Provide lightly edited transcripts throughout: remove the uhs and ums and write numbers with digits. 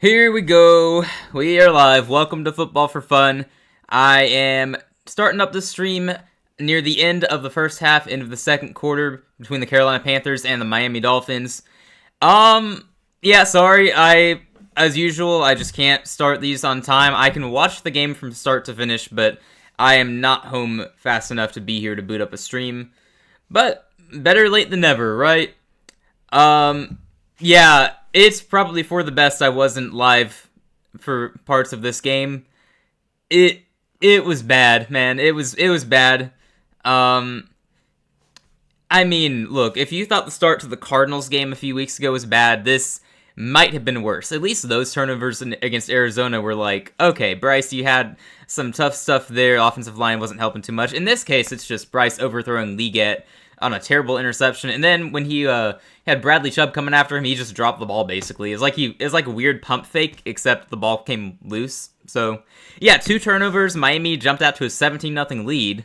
Here we go. We are live. Welcome to Football for Fun. I am starting up the stream near the end of the first half, end of the second quarter between the Carolina Panthers and the Miami Dolphins. Yeah, sorry. As usual, I just can't start these on time. I can watch the game from start to finish, but I am not home fast enough to be here to boot up a stream. But better late than never, right? Yeah, it's probably for the best I wasn't live for parts of this game. It was bad, man. It was bad. I mean, look, if you thought the start to the Cardinals game a few weeks ago was bad, this might have been worse. At least those turnovers against Arizona were like, okay, Bryce, you had some tough stuff there. Offensive line wasn't helping too much. In this case, it's just Bryce overthrowing Leggett on a terrible interception, and then when he had Bradley Chubb coming after him, he just dropped the ball. Basically, it's like a weird pump fake, except the ball came loose. So yeah, 2 turnovers. Miami jumped out to a 17-0 lead.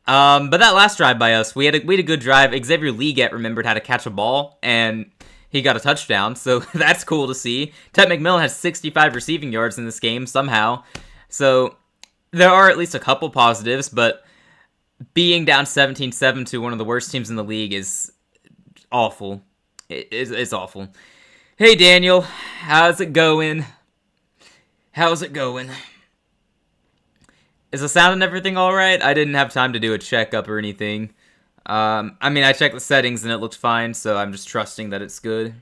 But that last drive by us, we had a good drive. Xavier Leggett remembered how to catch a ball, and he got a touchdown. So that's cool to see. Ted McMillan has 65 receiving yards in this game somehow. So there are at least a couple positives, but being down 17-7 to one of the worst teams in the league is awful. It's awful. Hey, Daniel. How's it going? How's it going? Is the sound and everything alright? I didn't have time to do a checkup or anything. I mean, I checked the settings and it looked fine, so I'm just trusting that it's good.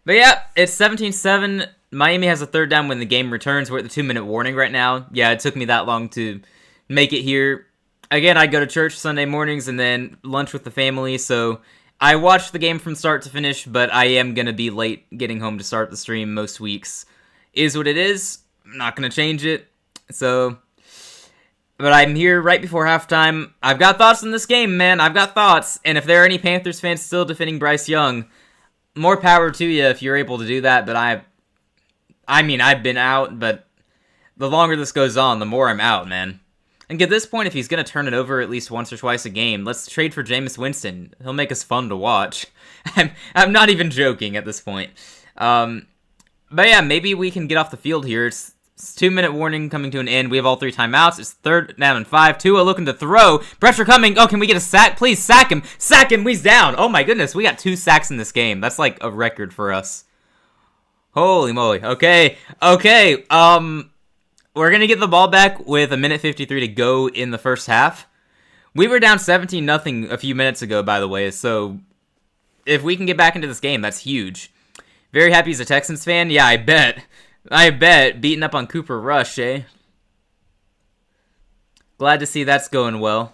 But yeah, it's 17-7. Miami has a third down when the game returns. We're at the 2-minute warning right now. Yeah, it took me that long to make it here. Again, I go to church Sunday mornings and then lunch with the family, so I watch the game from start to finish, but I am going to be late getting home to start the stream most weeks. Is what it is. I'm not going to change it. So, but I'm here right before halftime. I've got thoughts on this game, man. I've got thoughts, and if there are any Panthers fans still defending Bryce Young, more power to you if you're able to do that, but I mean, I've been out, but the longer this goes on, the more I'm out, man. And at this point, if he's going to turn it over at least once or twice a game, let's trade for Jameis Winston. He'll make us fun to watch. I'm not even joking at this point. But yeah, maybe we can get off the field here. It's 2-minute warning coming to an end. We have all 3 timeouts. It's 3rd down and 5. Tua looking to throw. Pressure coming. Oh, can we get a sack? Please sack him. Sack him. He's down. Oh my goodness. We got 2 sacks in this game. That's like a record for us. Holy moly. Okay. We're going to get the ball back with 1:53 to go in the first half. We were down 17-0 a few minutes ago, by the way, so if we can get back into this game, that's huge. Very happy as a Texans fan. Yeah, I bet. Beating up on Cooper Rush, eh? Glad to see that's going well.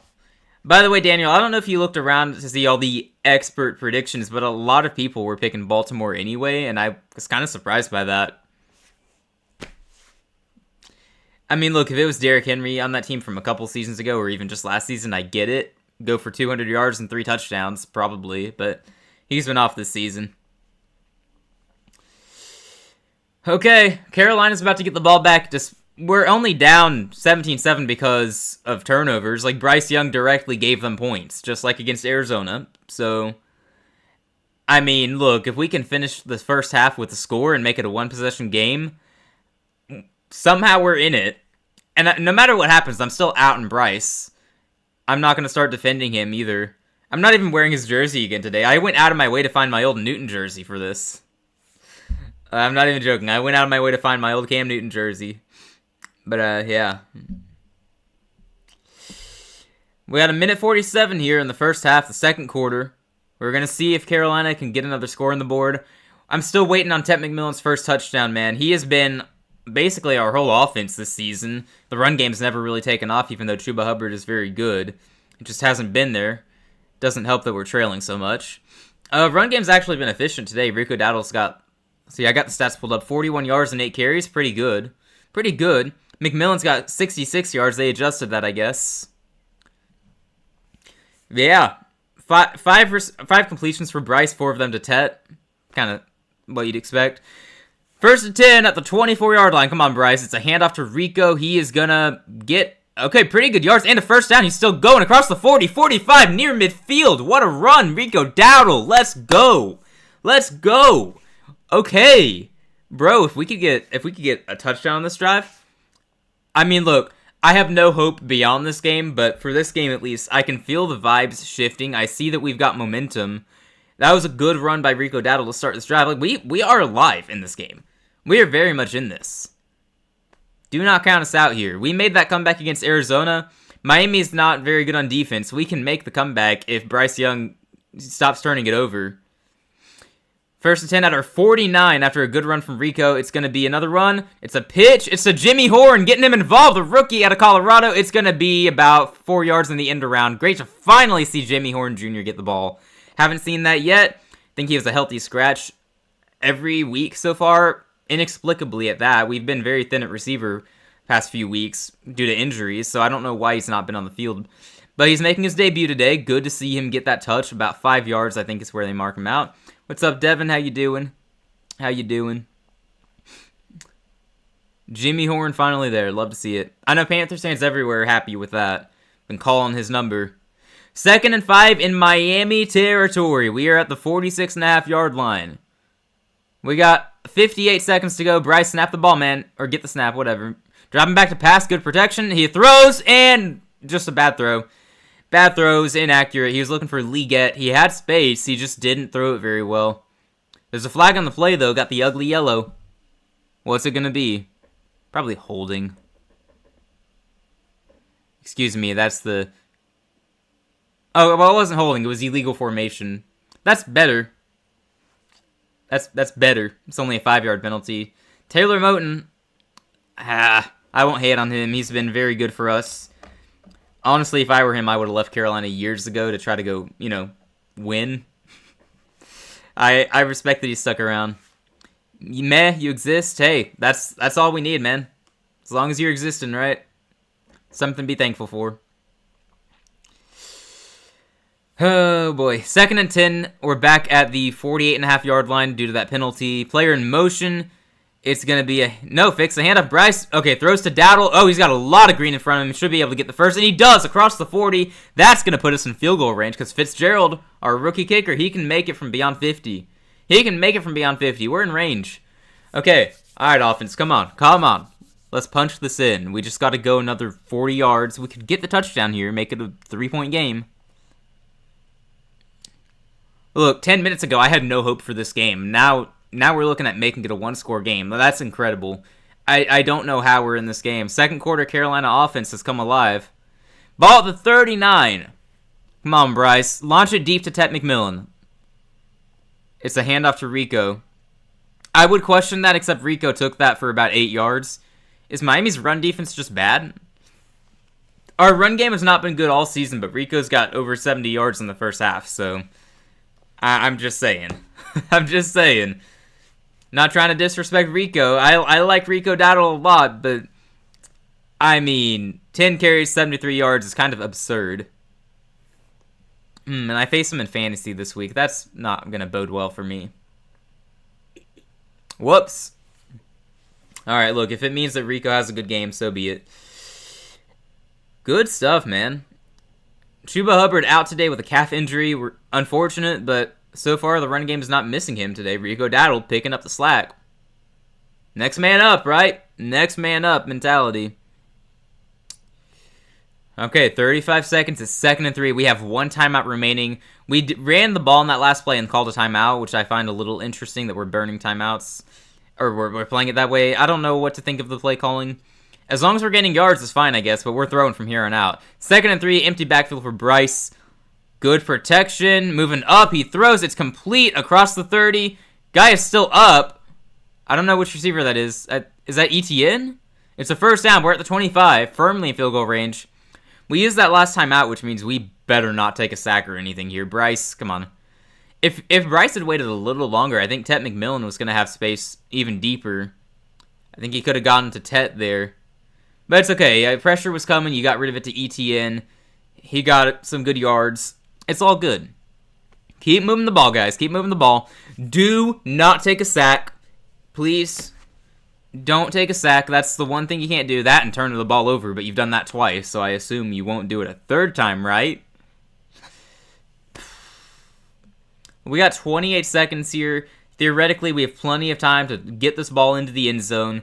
By the way, Daniel, I don't know if you looked around to see all the expert predictions, but a lot of people were picking Baltimore anyway, and I was kind of surprised by that. I mean, look, if it was Derrick Henry on that team from a couple seasons ago, or even just last season, I get it. Go for 200 yards and 3 touchdowns, probably, but he's been off this season. Okay, Carolina's about to get the ball back. We're only down 17-7 because of turnovers. Like, Bryce Young directly gave them points, just like against Arizona. So, I mean, look, if we can finish the first half with a score and make it a 1-possession game, somehow we're in it. And no matter what happens, I'm still out on Bryce. I'm not going to start defending him either. I'm not even wearing his jersey again today. I went out of my way to find my old Newton jersey for this. I'm not even joking. I went out of my way to find my old Cam Newton jersey. But, yeah. We got 1:47 here in the first half, the second quarter. We're going to see if Carolina can get another score on the board. I'm still waiting on Ted McMillan's first touchdown, man. He has been basically our whole offense this season. The run game's never really taken off, even though Chuba Hubbard is very good. It just hasn't been there. Doesn't help that we're trailing so much. Run game's actually been efficient today. Rico Dowdle's got... See, I got the stats pulled up. 41 yards and 8 carries. Pretty good. Pretty good. McMillan's got 66 yards. They adjusted that, I guess. Yeah. Five completions for Bryce, 4 of them to Tet. Kind of what you'd expect. 1st and 10 at the 24-yard line. Come on, Bryce. It's a handoff to Rico. He is going to get, okay, pretty good yards and a first down. He's still going across the 40, 45, near midfield. What a run. Rico Dowdle. Let's go. Let's go. Okay. Bro, if we could get a touchdown on this drive. I mean, look, I have no hope beyond this game, but for this game at least, I can feel the vibes shifting. I see that we've got momentum. That was a good run by Rico Dowdle to start this drive. Like, we are alive in this game. We are very much in this. Do not count us out here. We made that comeback against Arizona. Miami's not very good on defense. We can make the comeback if Bryce Young stops turning it over. First and 10 out of 49 after a good run from Rico. It's going to be another run. It's a pitch. It's to Jimmy Horn, getting him involved, the rookie out of Colorado. It's going to be about 4 yards in the end around. Great to finally see Jimmy Horn Jr. get the ball. Haven't seen that yet. Think he was a healthy scratch every week so far. Inexplicably at that. We've been very thin at receiver past few weeks due to injuries, so I don't know why he's not been on the field. But he's making his debut today. Good to see him get that touch. About 5 yards, I think is where they mark him out. What's up, Devin? How you doing? How you doing? Jimmy Horn finally there. Love to see it. I know Panthers fans everywhere are happy with that. Been calling his number. 2nd and 5 in Miami territory. We are at the 46.5-yard line. We got 58 seconds to go. Bryce, snap the ball, man. Or get the snap, whatever. Dropping back to pass. Good protection. He throws, and just a bad throw. Bad throws, inaccurate. He was looking for Leggett. He had space. He just didn't throw it very well. There's a flag on the play, though. Got the ugly yellow. What's it going to be? Probably holding. Excuse me, that's the... Oh, well, it wasn't holding. It was illegal formation. That's better. That's better. It's only a 5-yard penalty. Taylor Moton. I won't hate on him. He's been very good for us. Honestly, if I were him, I would have left Carolina years ago to try to go, win. I respect that he stuck around. Meh, you exist. Hey, that's all we need, man. As long as you're existing, right? Something to be thankful for. Oh, boy. 2nd and 10. We're back at the 48.5-yard line due to that penalty. Player in motion. It's going to be a no fix. The hand of Bryce. Okay, throws to Dowdle. Oh, he's got a lot of green in front of him. Should be able to get the first. And he does across the 40. That's going to put us in field goal range because Fitzgerald, our rookie kicker, he can make it from beyond 50. He can make it from beyond 50. We're in range. Okay. All right, offense. Come on. Come on. Let's punch this in. We just got to go another 40 yards. We could get the touchdown here, make it a 3-point game. Look, 10 minutes ago, I had no hope for this game. Now we're looking at making it a 1-score game. That's incredible. I don't know how we're in this game. Second quarter, Carolina offense has come alive. Ball at the 39. Come on, Bryce. Launch it deep to Tet McMillan. It's a handoff to Rico. I would question that, except Rico took that for about 8 yards. Is Miami's run defense just bad? Our run game has not been good all season, but Rico's got over 70 yards in the first half, so... I'm just saying. I'm just saying. Not trying to disrespect Rico. I like Rico Dowdle a lot, but... I mean, 10 carries, 73 yards is kind of absurd. And I face him in fantasy this week. That's not going to bode well for me. Whoops. Alright, look, if it means that Rico has a good game, so be it. Good stuff, man. Chuba Hubbard out today with a calf injury. We're unfortunate, but so far the run game is not missing him today. Rico Dowdle picking up the slack. Next man up, right? Next man up mentality. Okay, 35 seconds. It's 2nd and 3. We have 1 timeout remaining. We ran the ball in that last play and called a timeout, which I find a little interesting that we're burning timeouts. Or we're playing it that way. I don't know what to think of the play calling. As long as we're getting yards, it's fine, I guess, but we're throwing from here on out. 2nd and 3, empty backfield for Bryce. Good protection. Moving up, he throws. It's complete across the 30. Guy is still up. I don't know which receiver that is. Is that ETN? It's a first down. We're at the 25, firmly in field goal range. We used that last time out, which means we better not take a sack or anything here. Bryce, come on. If Bryce had waited a little longer, I think Tet McMillan was going to have space even deeper. I think he could have gotten to Tet there. But it's okay. Pressure was coming. You got rid of it to ETN. He got some good yards. It's all good. Keep moving the ball, guys. Keep moving the ball. Do not take a sack. Please. Don't take a sack. That's the one thing you can't do. That and turn the ball over. But you've done that twice, so I assume you won't do it a third time, right? We got 28 seconds here. Theoretically, we have plenty of time to get this ball into the end zone.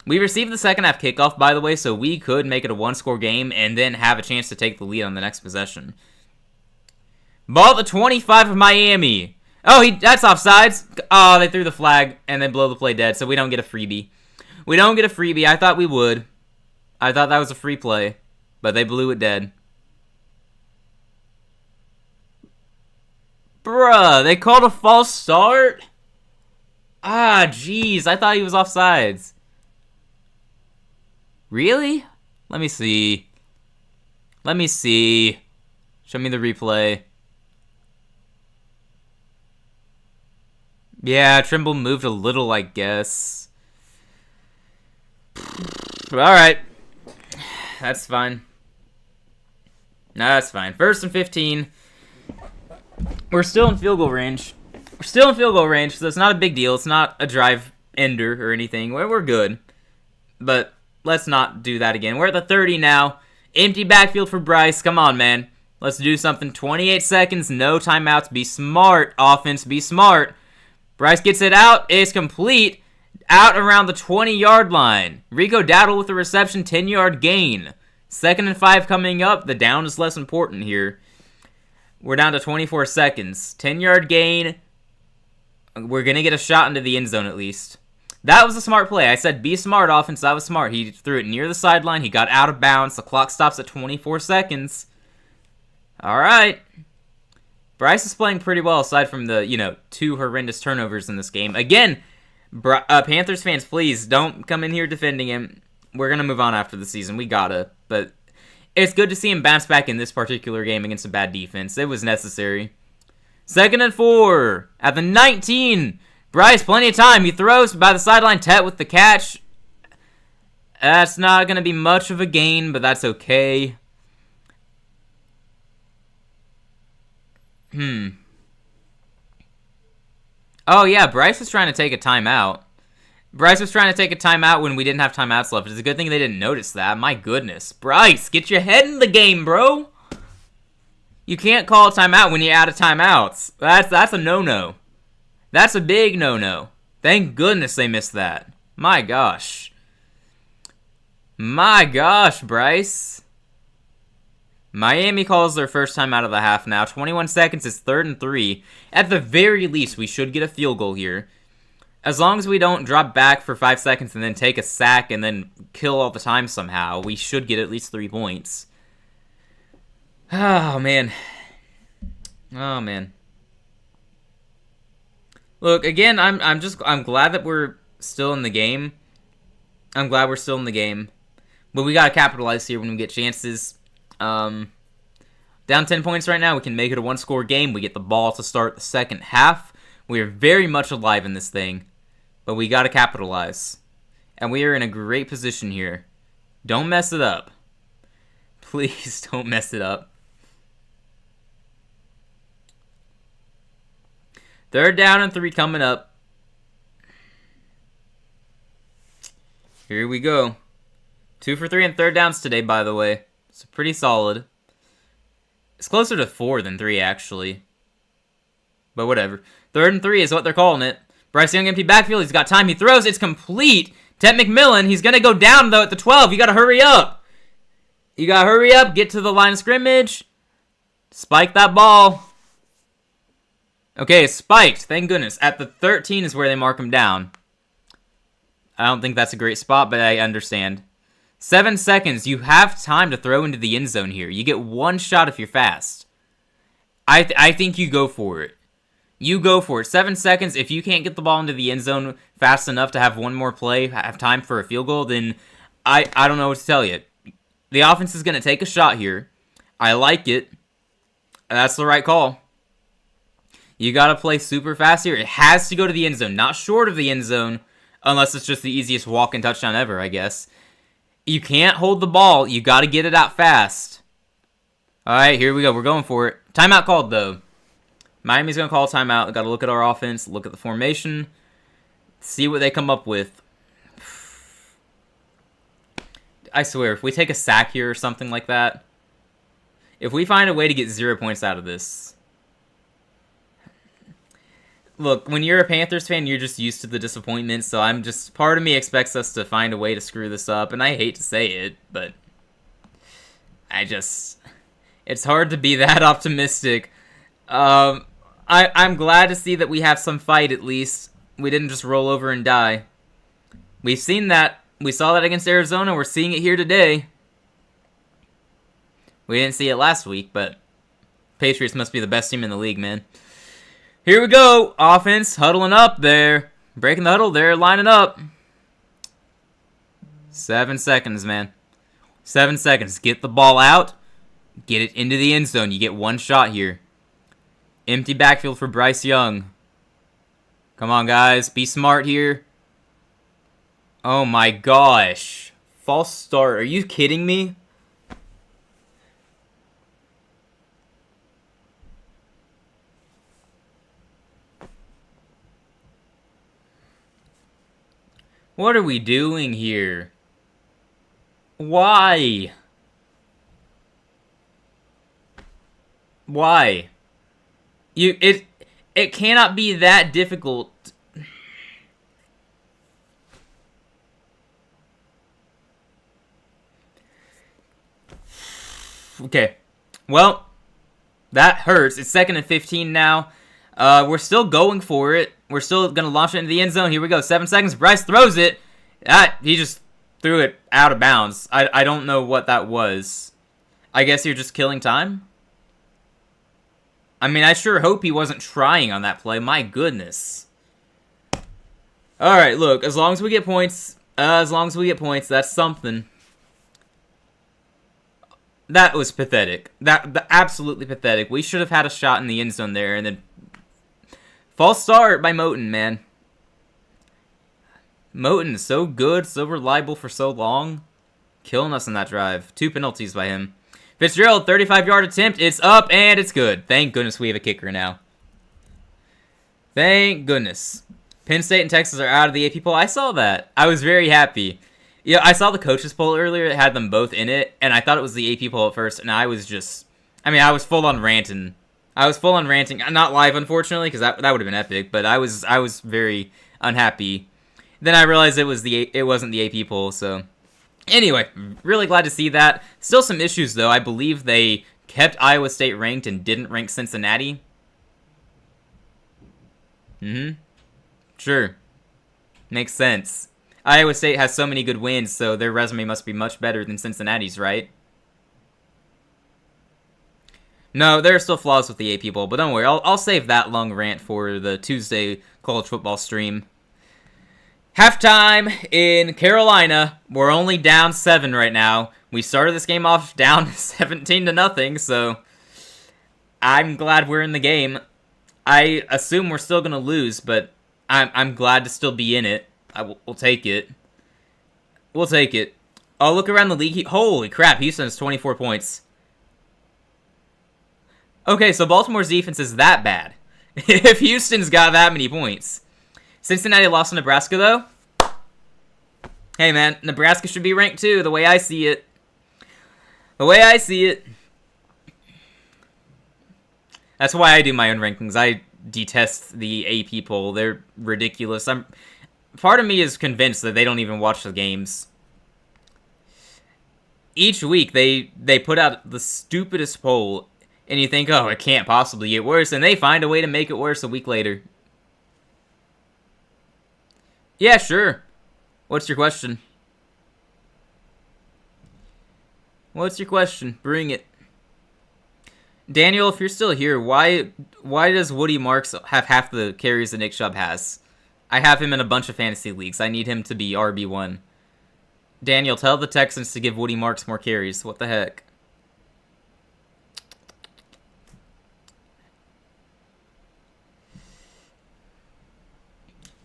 We received the second half kickoff, by the way, so we could make it a one-score game and then have a chance to take the lead on the next possession. Ball at the 25 of Miami. Oh, that's offsides. Oh, they threw the flag and they blow the play dead, so we don't get a freebie. We don't get a freebie. I thought we would. I thought that was a free play, but they blew it dead. Bruh, they called a false start? Ah, jeez, I thought he was offsides. Really? Let me see. Let me see. Show me the replay. Yeah, Trimble moved a little, I guess. Alright. That's fine. No, that's fine. 1st and 15. We're still in field goal range. We're still in field goal range, so it's not a big deal. It's not a drive ender or anything. We're good. But let's not do that again. We're at the 30 now. Empty backfield for Bryce. Come on, man. Let's do something. 28 seconds. No timeouts. Be smart, offense. Be smart. Bryce gets it out. It's complete. Out around the 20-yard line. Rico Dowdle with the reception. 10-yard gain. 2nd and 5 coming up. The down is less important here. We're down to 24 seconds. 10-yard gain. We're going to get a shot into the end zone at least. That was a smart play. I said be smart, offense. That was smart. He threw it near the sideline. He got out of bounds. The clock stops at 24 seconds. All right. Bryce is playing pretty well aside from the, 2 horrendous turnovers in this game. Again, Panthers fans, please don't come in here defending him. We're going to move on after the season. We gotta. But it's good to see him bounce back in this particular game against a bad defense. It was necessary. 2nd and 4 at the 19. Bryce, plenty of time. He throws by the sideline. Tet with the catch. That's not going to be much of a gain, but that's okay. Oh, yeah, Bryce was trying to take a timeout. Bryce was trying to take a timeout when we didn't have timeouts left. It's a good thing they didn't notice that. My goodness. Bryce, get your head in the game, bro. You can't call a timeout when you're out of timeouts. That's a no-no. That's a big no-no. Thank goodness they missed that. My gosh. My gosh, Bryce. Miami calls their first time out of the half now. 21 seconds is 3rd and 3. At the very least, we should get a field goal here. As long as we don't drop back for 5 seconds and then take a sack and then kill all the time somehow, we should get at least 3 points. Oh, man. Oh, man. Look, again, I'm glad that we're still in the game. I'm glad we're still in the game. But we gotta capitalize here when we get chances. Down 10 points right now. We can make it a one-score game. We get the ball to start the second half. We are very much alive in this thing. But we gotta capitalize. And we are in a great position here. Don't mess it up. Please don't mess it up. 3rd down and 3 coming up. Here we go. 2 for 3 and 3rd downs today, by the way. So pretty solid. It's closer to 4 than 3, actually. But whatever. 3rd and 3 is what they're calling it. Bryce Young empty backfield. He's got time. He throws. It's complete. Tet McMillan. He's going to go down, though, at the 12. You got to hurry up. You got to hurry up. Get to the line of scrimmage. Spike that ball. Okay, it's spiked. Thank goodness. At the 13 is where they mark him down. I don't think that's a great spot, but I understand. 7 seconds. You have time to throw into the end zone here. You get 1 shot if you're fast. I think you go for it. You go for it. 7 seconds. If you can't get the ball into the end zone fast enough to have one more play, have time for a field goal, then I don't know what to tell you. The offense is going to take a shot here. I like it. That's the right call. You got to play super fast here. It has to go to the end zone, not short of the end zone, unless it's just the easiest walk-in touchdown ever, I guess. You can't hold the ball. You got to get it out fast. All right, here we go. We're going for it. Timeout called, though. Miami's going to call a timeout. Got to look at our offense, look at the formation, see what they come up with. I swear, if we take a sack here or something like that, if we find a way to get 0 points out of this, look, when you're a Panthers fan, you're just used to the disappointment, so I'm just, part of me expects us to find a way to screw this up, and I hate to say it, but it's hard to be that optimistic. I'm glad to see that we have some fight at least. We didn't just roll over and die. We've seen that. We saw that against Arizona. We're seeing it here today. We didn't see it last week, but Patriots must be the best team in the league, man. Here we go. Offense huddling up there. Breaking the huddle there. Lining up. 7 seconds, man. 7 seconds. Get the ball out. Get it into the end zone. You get one shot here. Empty backfield for Bryce Young. Come on, guys. Be smart here. Oh, my gosh. False start. Are you kidding me? What are we doing here? Why? Why? It cannot be that difficult. Okay. Well, that hurts. It's 2nd and 15 now. We're still going for it. We're still going to launch it into the end zone. Here we go. 7 seconds. Bryce throws it. He just threw it out of bounds. I don't know what that was. I guess you're just killing time? I mean, I sure hope he wasn't trying on that play. My goodness. Alright, look. As long as we get points, that's something. That was pathetic. That absolutely pathetic. We should have had a shot in the end zone there, and then false start by Moton, man. Moton is so good, so reliable for so long. Killing us in that drive. 2 penalties by him. Fitzgerald, 35-yard attempt. It's up, and it's good. Thank goodness we have a kicker now. Thank goodness. Penn State and Texas are out of the AP poll. I saw that. I was very happy. Yeah, I saw the coaches poll earlier. It had them both in it, and I thought it was the AP poll at first, and I was just... I mean, I was full on ranting. Not live, unfortunately, because that would have been epic, but I was very unhappy. Then I realized it wasn't the AP poll, so... Anyway, really glad to see that. Still some issues, though. I believe they kept Iowa State ranked and didn't rank Cincinnati. Sure. Makes sense. Iowa State has so many good wins, so their resume must be much better than Cincinnati's, right? No, there are still flaws with the AP poll, but don't worry. I'll save that long rant for the Tuesday college football stream. Halftime in Carolina. We're only down 7 right now. We started this game off down 17-0, so I'm glad we're in the game. I assume we're still going to lose, but I'm glad to still be in it. We'll take it. We'll take it. Oh, look around the league. Holy crap, Houston has 24 points. Okay, so Baltimore's defense is that bad. If Houston's got that many points. Cincinnati lost to Nebraska, though. Hey, man, Nebraska should be ranked, too, the way I see it. The way I see it. That's why I do my own rankings. I detest the AP poll. They're ridiculous. Part of me is convinced that they don't even watch the games. Each week, they put out the stupidest poll, and you think, oh, it can't possibly get worse, and they find a way to make it worse a week later. Yeah, sure. What's your question? What's your question? Bring it. Daniel, if you're still here, why does Woody Marks have half the carries that Nick Chubb has? I have him in a bunch of fantasy leagues. I need him to be RB1. Daniel, tell the Texans to give Woody Marks more carries. What the heck?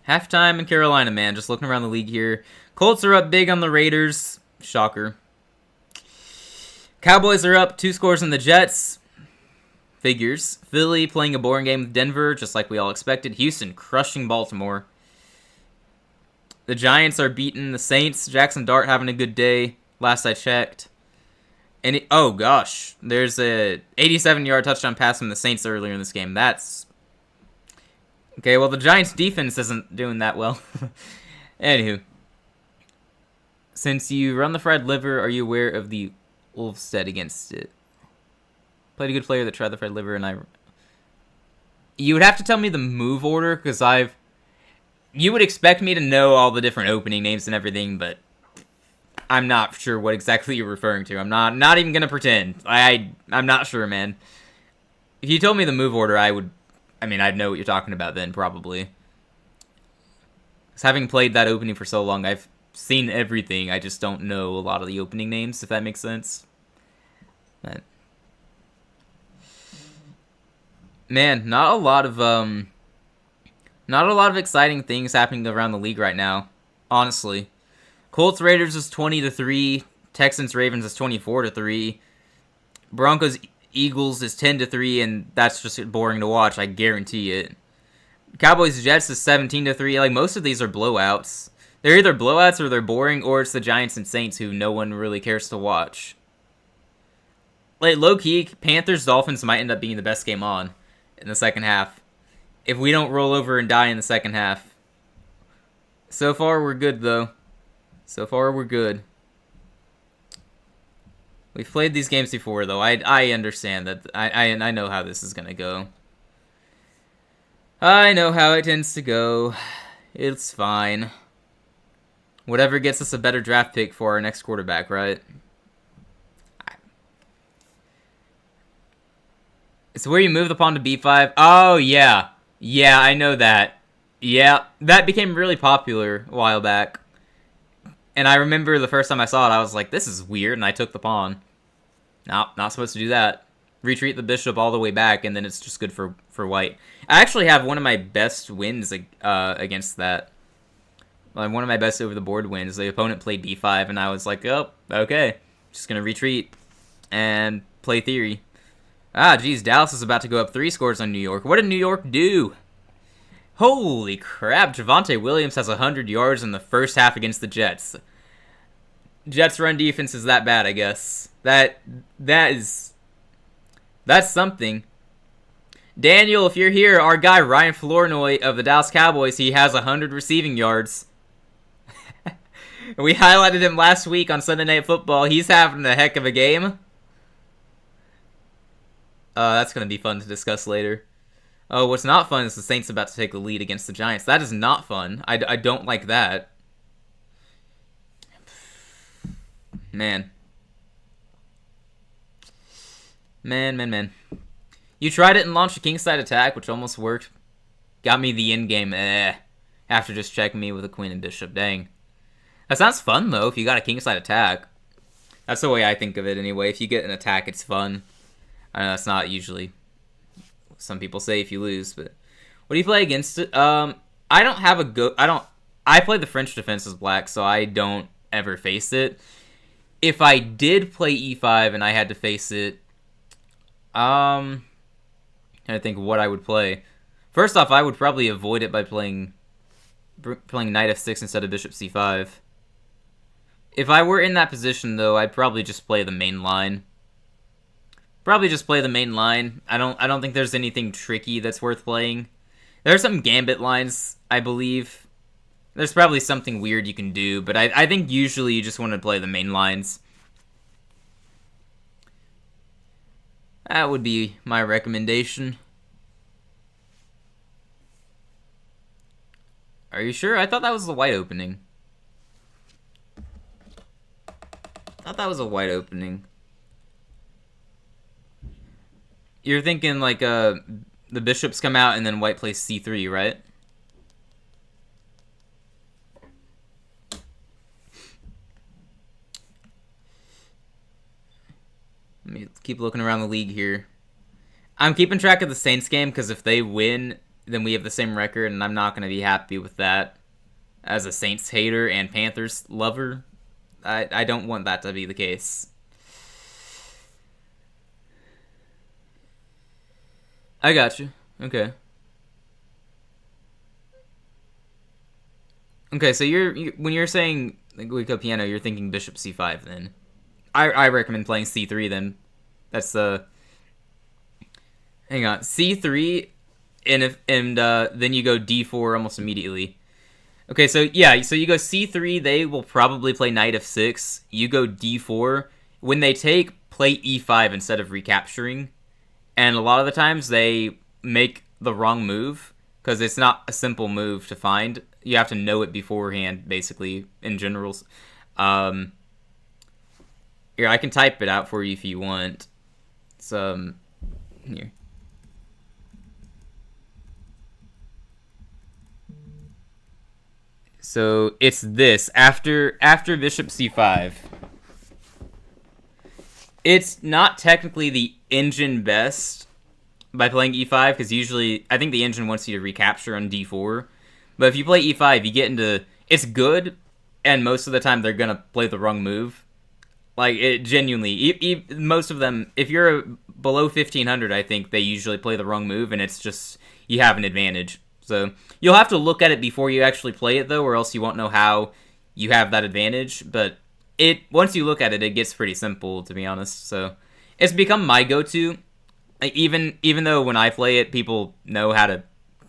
Halftime in Carolina, man. Just looking around the league here. Colts are up big on the Raiders. Shocker. Cowboys are up 2 scores on the Jets. Figures. Philly playing a boring game with Denver, just like we all expected. Houston crushing Baltimore. The Giants are beating the Saints. Jackson Dart having a good day, last I checked. And oh gosh, there's a 87-yard touchdown pass from the Saints earlier in this game. That's Okay, well, the Giants' defense isn't doing that well. Anywho. Since you run the fried liver, are you aware of the Wolves set against it? Played a good player that tried the fried liver, and I... You would have to tell me the move order, because You would expect me to know all the different opening names and everything, but... I'm not sure what exactly you're referring to. I'm not even gonna pretend. I'm not sure, man. If you told me the move order, I'd know what you're talking about then, probably. Because having played that opening for so long, I've seen everything. I just don't know a lot of the opening names, if that makes sense. But, man, not a lot of exciting things happening around the league right now, honestly. Colts Raiders is 20-3. Texans Ravens is 24-3. Broncos Eagles is 10-3, and that's just boring to watch. I guarantee it. Cowboys Jets is 17-3. Like, most of these are blowouts. They're either blowouts or they're boring, or it's the Giants and Saints who no one really cares to watch. Like, low key, Panthers Dolphins might end up being the best game on in the second half if we don't roll over and die in the second half. So far, we're good though. So far, we're good. We've played these games before, though. I understand that. I know how this is gonna go. I know how it tends to go. It's fine. Whatever gets us a better draft pick for our next quarterback, right? It's where you move the pawn to b5. Oh, yeah. Yeah, I know that. Yeah, that became really popular a while back. And I remember the first time I saw it, I was like, this is weird, and I took the pawn. No, not supposed to do that. Retreat the bishop all the way back, and then it's just good for white. I actually have one of my best wins against that. Like, one of my best over-the-board wins. The opponent played b5, and I was like, oh, okay. Just going to retreat and play theory. Ah, geez, Dallas is about to go up 3 scores on New York. What did New York do? Holy crap, Javonte Williams has 100 yards in the first half against the Jets. Jets' run defense is that bad, I guess. That's something. Daniel, if you're here, our guy Ryan Flournoy of the Dallas Cowboys, he has 100 receiving yards. We highlighted him last week on Sunday Night Football. He's having a heck of a game. That's going to be fun to discuss later. Oh, what's not fun is the Saints about to take the lead against the Giants. That is not fun. I don't like that. Man. Man. You tried it and launched a kingside attack, which almost worked. Got me the endgame, after just checking me with a queen and bishop. Dang. That sounds fun, though, if you got a kingside attack. That's the way I think of it, anyway. If you get an attack, it's fun. I know that's not usually... Some people say if you lose, but... What do you play against it? I don't have a go... I play the French defense as black, so I don't ever face it. If I did play e5 and I had to face it... I think what I would play. First off, I would probably avoid it by playing knight f6 instead of bishop c5. If I were in that position, though, I'd probably just play the main line. I don't think there's anything tricky that's worth playing. There are some gambit lines, I believe. There's probably something weird you can do, but I think usually you just want to play the main lines. That would be my recommendation. Are you sure? I thought that was the white opening. You're thinking like the bishops come out and then white plays c3, right? Let me keep looking around the league here. I'm keeping track of the Saints game because if they win, then we have the same record, and I'm not going to be happy with that. As a Saints hater and Panthers lover, I don't want that to be the case. I got you. Okay. Okay, so when you're saying like we go piano, you're thinking bishop c5 then. I recommend playing c3 then. That's the... Hang on. c3 then you go d4 almost immediately. Okay, so yeah, so you go c3. They will probably play knight f6. You go d4. When they take, play e5 instead of recapturing. And a lot of the times they make the wrong move because it's not a simple move to find. You have to know it beforehand, basically, in generals. Here, I can type it out for you if you want. It's, here. So it's this. After bishop c5. It's not technically the engine best by playing e5, because usually, I think the engine wants you to recapture on d4. But if you play e5, you get into... It's good, and most of the time they're going to play the wrong move. Like, it genuinely... most of them, if you're below 1500, I think they usually play the wrong move, and it's just... You have an advantage. So, you'll have to look at it before you actually play it, though, or else you won't know how you have that advantage. But once you look at it, it gets pretty simple, to be honest. So, it's become my go-to. Like, even though when I play it, people know how to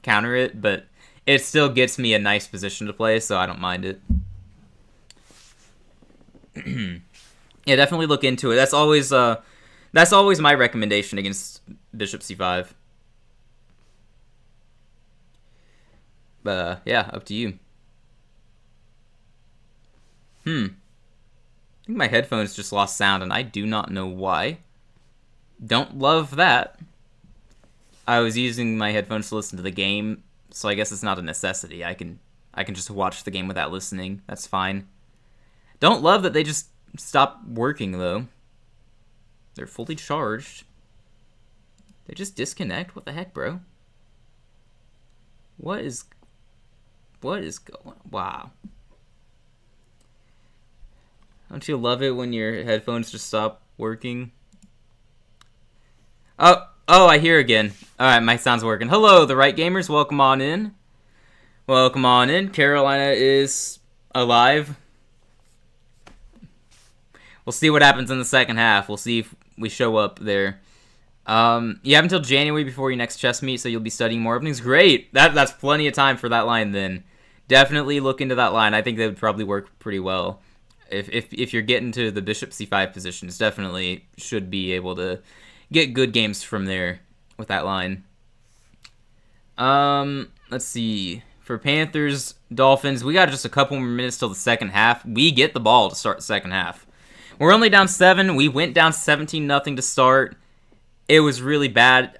counter it, but it still gets me a nice position to play, so I don't mind it. Yeah, definitely look into it. That's always my recommendation against bishop c5. But yeah, up to you. I think my headphones just lost sound, and I do not know why. Don't love that. I was using my headphones to listen to the game, so I guess it's not a necessity. I can just watch the game without listening. That's fine. Don't love that they just stopped working, though. They're fully charged. They just disconnect? What the heck, bro? What is going... Wow. Don't you love it when your headphones just stop working? Oh, I hear again. Alright, my sound's working. Hello, the right gamers. Welcome on in. Welcome on in. Carolina is alive. We'll see what happens in the second half. We'll see if we show up there. You have until January before your next chess meet, so you'll be studying more openings. Great! That's plenty of time for that line then. Definitely look into that line. I think that would probably work pretty well. If you're getting to the bishop c5 positions, definitely should be able to get good games from there with that line. Let's see. For Panthers, Dolphins, we got just a couple more minutes till the second half. We get the ball to start the second half. We're only down 7. We went down 17-0 to start. It was really bad.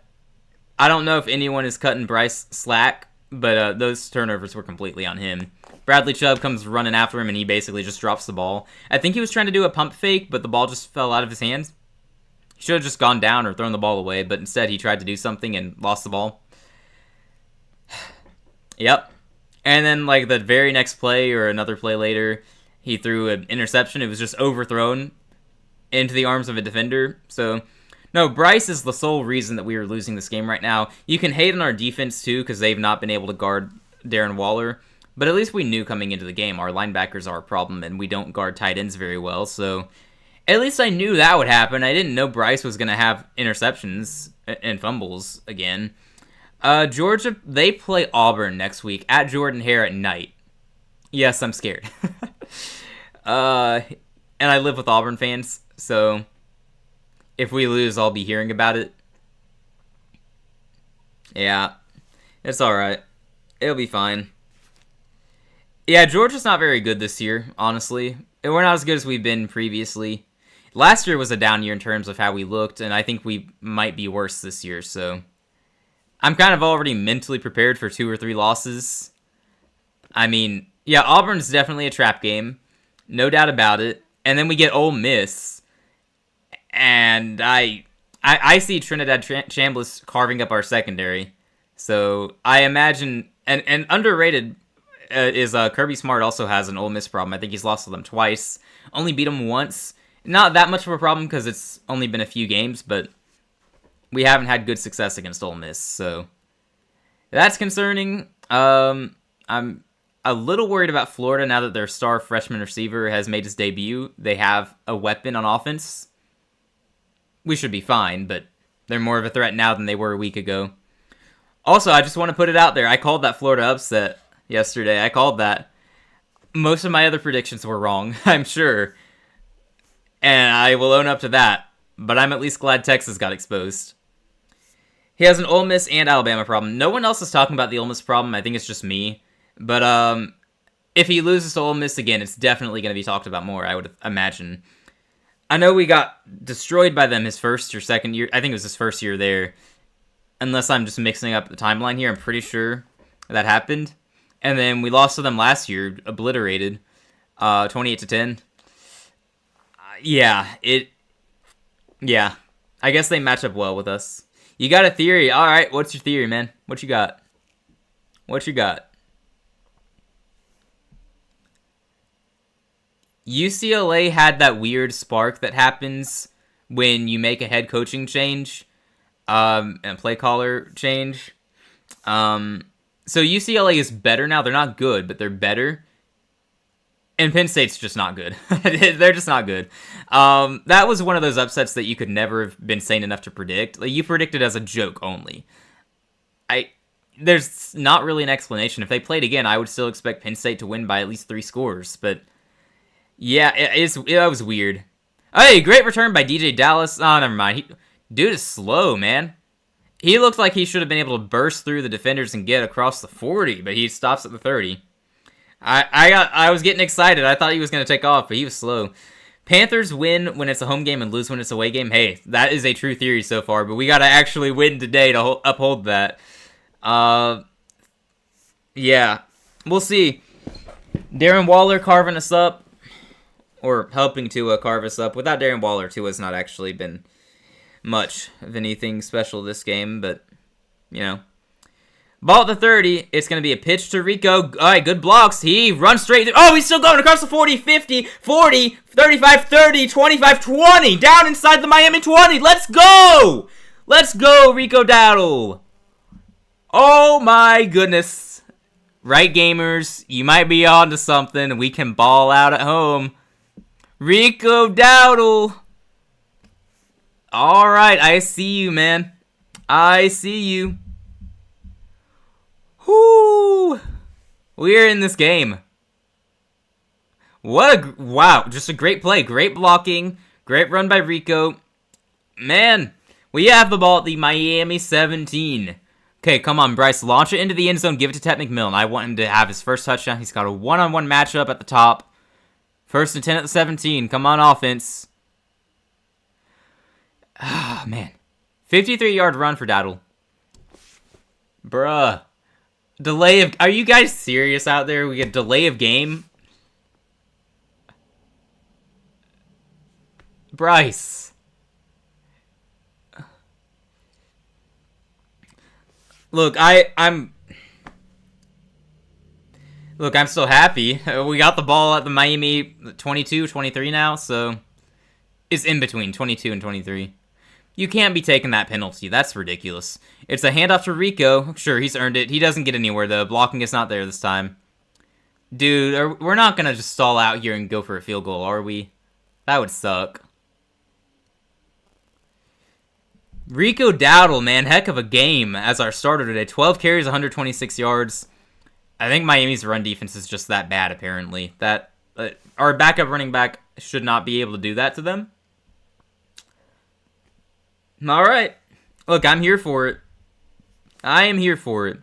I don't know if anyone is cutting Bryce slack, but those turnovers were completely on him. Bradley Chubb comes running after him, and he basically just drops the ball. I think he was trying to do a pump fake, but the ball just fell out of his hands. He should have just gone down or thrown the ball away, but instead he tried to do something and lost the ball. Yep. And then, like, the very next play or another play later, he threw an interception. It was just overthrown into the arms of a defender. So, no, Bryce is the sole reason that we are losing this game right now. You can hate on our defense, too, because they've not been able to guard Darren Waller. But at least we knew coming into the game our linebackers are a problem, and we don't guard tight ends very well. So, at least I knew that would happen. I didn't know Bryce was going to have interceptions and fumbles again. Georgia, they play Auburn next week at Jordan-Hare at night. Yes, I'm scared. And I live with Auburn fans, so if we lose, I'll be hearing about it. Yeah, it's alright. It'll be fine. Yeah, Georgia's not very good this year, honestly. We're not as good as we've been previously. Last year was a down year in terms of how we looked, and I think we might be worse this year, so I'm kind of already mentally prepared for 2 or 3 losses. I mean, yeah, Auburn's definitely a trap game. No doubt about it. And then we get Ole Miss. And I see Trinidad Chambliss carving up our secondary. So I imagine... And underrated is Kirby Smart also has an Ole Miss problem. I think he's lost to them twice. Only beat them once. Not that much of a problem because it's only been a few games, but we haven't had good success against Ole Miss, so that's concerning. I'm a little worried about Florida now that their star freshman receiver has made his debut. They have a weapon on offense. We should be fine, but they're more of a threat now than they were a week ago. Also, I just want to put it out there. I called that Florida upset yesterday. I called that. Most of my other predictions were wrong, I'm sure. And I will own up to that. But I'm at least glad Texas got exposed. He has an Ole Miss and Alabama problem. No one else is talking about the Ole Miss problem. I think it's just me. But if he loses to Ole Miss again, it's definitely going to be talked about more, I would imagine. I know we got destroyed by them his first or second year. I think it was his first year there. Unless I'm just mixing up the timeline here. I'm pretty sure that happened. And then we lost to them last year, obliterated, 28-10. Yeah, I guess they match up well with us. You got a theory. All right, what's your theory, man? What you got? What you got? UCLA had that weird spark that happens when you make a head coaching change, and play caller change. So UCLA is better now. They're not good, but they're better. And Penn State's just not good. They're just not good. That was one of those upsets that you could never have been sane enough to predict. Like, you predicted as a joke only. There's not really an explanation. If they played again, I would still expect Penn State to win by at least 3 scores. But yeah, it was weird. Hey, great return by DJ Dallas. Oh, never mind. Dude is slow, man. He looked like he should have been able to burst through the defenders and get across the 40, but he stops at the 30. I was getting excited. I thought he was going to take off, but he was slow. Panthers win when it's a home game and lose when it's a away game. Hey, that is a true theory so far, but we got to actually win today to uphold that. Yeah, we'll see. Darren Waller carving us up, or helping Tua carve us up. Without Darren Waller, Tua's not actually been much of anything special this game, but, you know. Ball at the 30. It's going to be a pitch to Rico. All right, good blocks. He runs straight through. Oh, he's still going across the 40, 50, 40, 35, 30, 25, 20. Down inside the Miami 20. Let's go! Let's go, Rico Dowdle. Oh, my goodness. Right, gamers? You might be on to something. We can ball out at home. Rico Dowdle. All right, I see you, man. I see you. Whoo! We're in this game. Wow, just a great play. Great blocking. Great run by Rico. Man, we have the ball at the Miami 17. Okay, come on, Bryce. Launch it into the end zone. Give it to Ted McMillan. I want him to have his first touchdown. He's got a one-on-one matchup at the top. 1st and 10 at the 17. Come on, offense. Ah, man. 53-yard run for Dowdle. Bruh. Delay of... Are you guys serious out there? We get delay of game? Bryce. Look, I'm still happy. We got the ball at the Miami 22, 23 now, so... It's in between 22 and 23. You can't be taking that penalty. That's ridiculous. It's a handoff to Rico. Sure, he's earned it. He doesn't get anywhere, though. Blocking is not there this time. Dude, we're not going to just stall out here and go for a field goal, are we? That would suck. Rico Dowdle, man. Heck of a game as our starter today. 12 carries, 126 yards. I think Miami's run defense is just that bad, apparently. That our backup running back should not be able to do that to them. All right. Look, I'm here for it. I am here for it.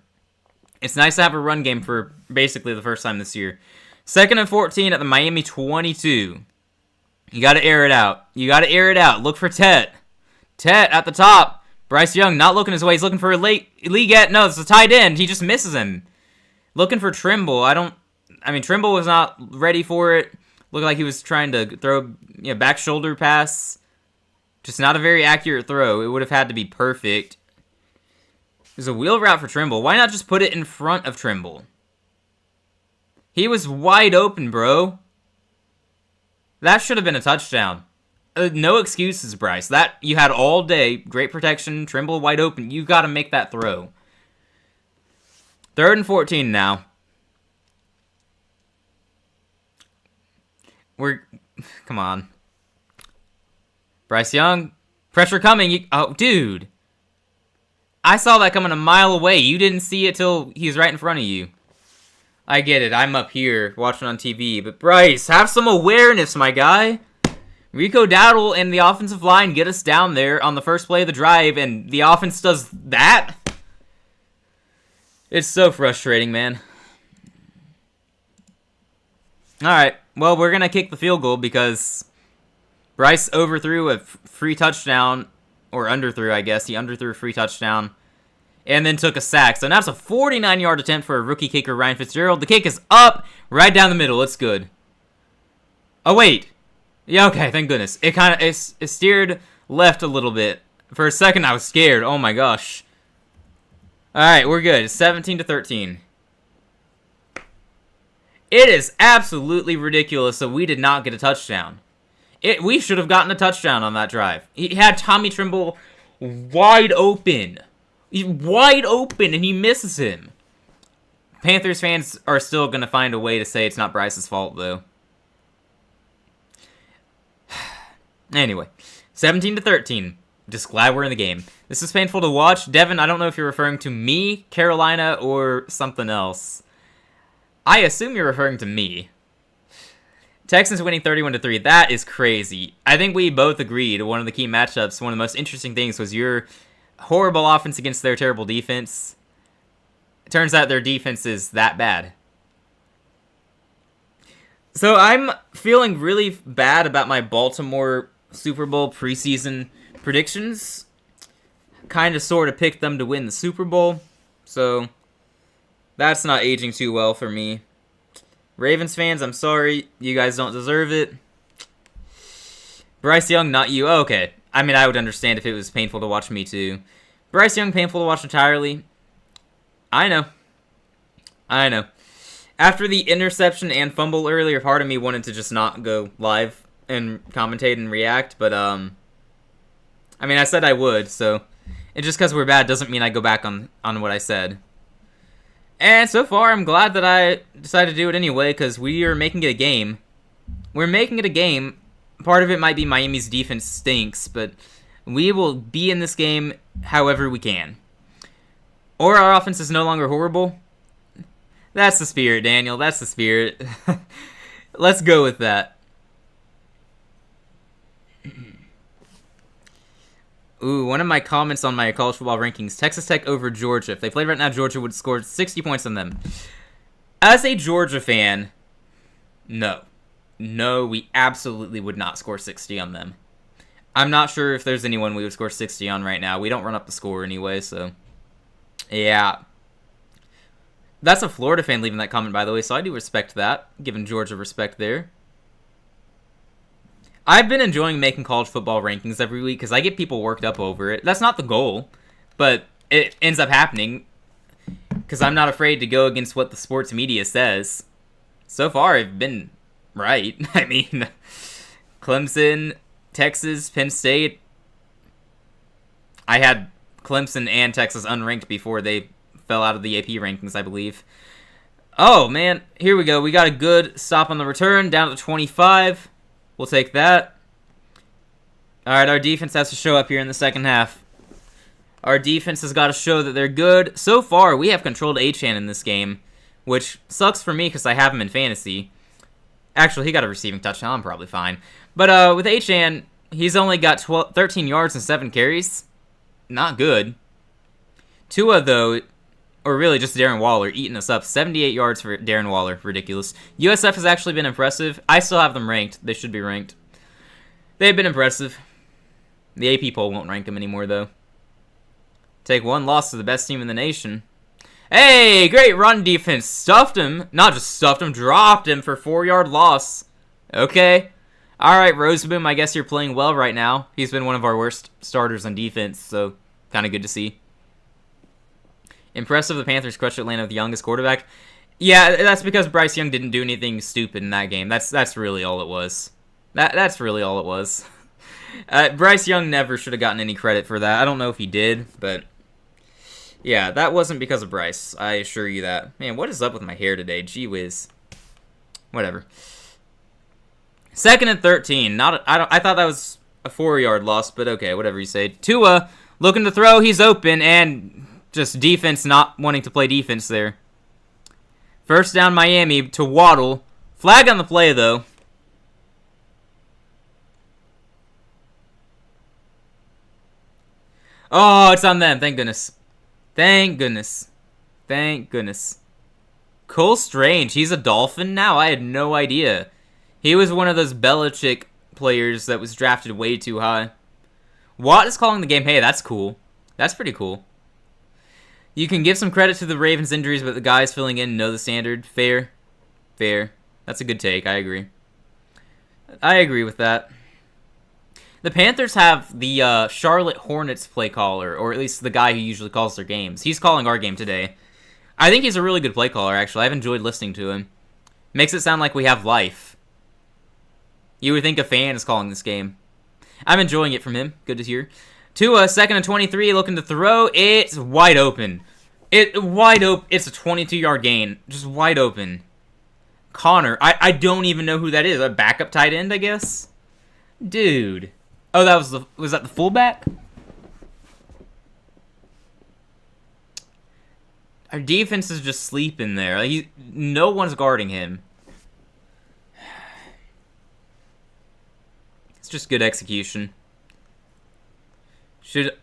It's nice to have a run game for basically the first time this year. 2nd and 14 at the Miami 22. You got to air it out. You got to air it out. Look for Tet. Tet at the top. Bryce Young not looking his way. He's looking for a league at. No, it's a tight end. He just misses him. Looking for Trimble. Trimble was not ready for it. Looked like he was trying to throw back shoulder pass. Just not a very accurate throw. It would have had to be perfect. There's a wheel route for Trimble. Why not just put it in front of Trimble? He was wide open, bro. That should have been a touchdown. No excuses, Bryce. That you had all day. Great protection. Trimble wide open. You got to make that throw. 3rd and 14 now. Come on. Bryce Young. Pressure coming. Oh, dude. I saw that coming a mile away. You didn't see it till he's right in front of you. I get it. I'm up here watching on TV. But Bryce, have some awareness, my guy. Rico Dowdle and the offensive line get us down there on the first play of the drive, and the offense does that? It's so frustrating, man. Alright, well, we're going to kick the field goal because Bryce overthrew a free touchdown, or underthrew, I guess. He underthrew a free touchdown, and then took a sack. So now it's a 49-yard attempt for a rookie kicker, Ryan Fitzgerald. The kick is up, right down the middle. It's good. Oh, wait. Yeah, okay, thank goodness. It steered left a little bit. For a second, I was scared. Oh my gosh. Alright, we're good. 17-13. It is absolutely ridiculous that we did not get a touchdown. We should have gotten a touchdown on that drive. He had Tommy Tremble wide open. He's wide open, and he misses him. Panthers fans are still going to find a way to say it's not Bryce's fault, though. Anyway, 17-13. Just glad we're in the game. This is painful to watch. Devin, I don't know if you're referring to me, Carolina, or something else. I assume you're referring to me. Texans winning 31-3. That is crazy. I think we both agreed one of the key matchups, one of the most interesting things was your horrible offense against their terrible defense. It turns out their defense is that bad. So I'm feeling really bad about my Baltimore Super Bowl preseason predictions. Kind of sort of picked them to win the Super Bowl. So that's not aging too well for me. Ravens fans, I'm sorry. You guys don't deserve it. Bryce Young, not you. Oh, okay. I mean, I would understand if it was painful to watch me too. Bryce Young, painful to watch entirely. I know. After the interception and fumble earlier, part of me wanted to just not go live and commentate and react, but, I mean, I said I would, so, and just because we're bad doesn't mean I go back on what I said. And so far, I'm glad that I decided to do it anyway, because we are making it a game. We're making it a game. Part of it might be Miami's defense stinks, but we will be in this game however we can. Or our offense is no longer horrible. That's the spirit, Daniel. That's the spirit. Let's go with that. Ooh, one of my comments on my college football rankings, Texas Tech over Georgia. If they played right now, Georgia would score 60 points on them. As a Georgia fan, no. No, we absolutely would not score 60 on them. I'm not sure if there's anyone we would score 60 on right now. We don't run up the score anyway, so. Yeah. That's a Florida fan leaving that comment, by the way, so I do respect that, giving Georgia respect there. I've been enjoying making college football rankings every week because I get people worked up over it. That's not the goal, but it ends up happening because I'm not afraid to go against what the sports media says. So far, I've been right. I mean, Clemson, Texas, Penn State. I had Clemson and Texas unranked before they fell out of the AP rankings, I believe. Oh, man. Here we go. We got a good stop on the return, down to 25. We'll take that. Alright, our defense has to show up here in the second half. Our defense has got to show that they're good. So far, we have controlled Achane in this game, which sucks for me because I have him in fantasy. Actually, he got a receiving touchdown. I'm probably fine. But with Achane, he's only got 13 yards and 7 carries. Not good. Tua, though, or really just Darren Waller, eating us up. 78 yards for Darren Waller. Ridiculous. USF has actually been impressive. I still have them ranked. They should be ranked. They've been impressive. The AP poll won't rank them anymore, though. Take one loss to the best team in the nation. Hey, great run defense. Stuffed him. Not just stuffed him, dropped him for 4-yard loss. Okay. Alright, Roseboom, I guess you're playing well right now. He's been one of our worst starters on defense, so kind of good to see. Impressive, the Panthers crushed Atlanta with the youngest quarterback. Yeah, that's because Bryce Young didn't do anything stupid in that game. That's really all it was. That's really all it was. Bryce Young never should have gotten any credit for that. I don't know if he did, but yeah, that wasn't because of Bryce. I assure you that. Man, what is up with my hair today? Gee whiz. Whatever. 2nd and 13. I thought that was a 4-yard loss, but okay, whatever you say. Tua Looking to throw, he's open, and just defense not wanting to play defense there. First down Miami to Waddle. Flag on the play, though. Oh, it's on them. Thank goodness. Thank goodness. Thank goodness. Cole Strange, he's a Dolphin now? I had no idea. He was one of those Belichick players that was drafted way too high. Watt is calling the game. Hey, that's cool. That's pretty cool. You can give some credit to the Ravens' injuries, but the guys filling in know the standard. Fair. Fair. That's a good take. I agree. I agree with that. The Panthers have the Charlotte Hornets play caller, or at least the guy who usually calls their games. He's calling our game today. I think he's a really good play caller, actually. I've enjoyed listening to him. Makes it sound like we have life. You would think a fan is calling this game. I'm enjoying it from him. Good to hear. Tua, 2nd and 23, looking to throw. It's wide open. It's a 22-yard gain. Just wide open. Connor, I don't even know who that is. A backup tight end, I guess? Dude. Oh, was that the fullback? Our defense is just sleeping there. No one's guarding him. It's just good execution.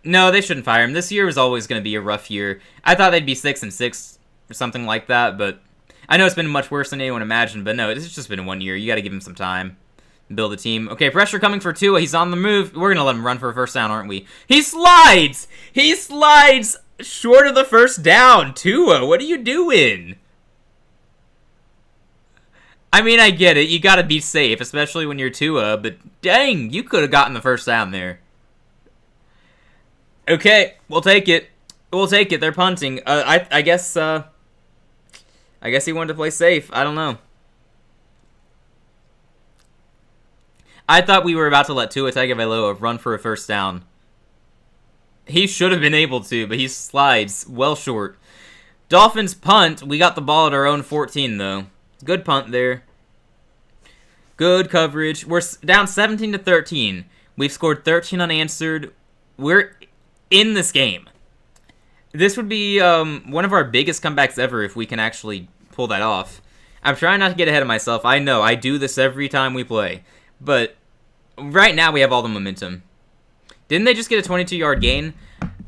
No, they shouldn't fire him. This year was always going to be a rough year. I thought they'd be 6-6 or something like that, but I know it's been much worse than anyone imagined. But no, it's just been 1 year. You got to give him some time. Build a team. Okay, pressure coming for Tua. He's on the move. We're going to let him run for a first down, aren't we? He slides! He slides short of the first down. Tua, what are you doing? I mean, I get it. You got to be safe, especially when you're Tua. But dang, you could have gotten the first down there. Okay, we'll take it. We'll take it. They're punting. I guess he wanted to play safe. I don't know. I thought we were about to let Tua Tagovailoa run for a first down. He should have been able to, but he slides well short. Dolphins punt. We got the ball at our own 14, though. Good punt there. Good coverage. We're down 17-13. We've scored 13 unanswered. We're in this game. This would be one of our biggest comebacks ever if we can actually pull that off. I'm trying not to get ahead of myself. I know, I do this every time we play. But right now we have all the momentum. Didn't they just get a 22-yard gain?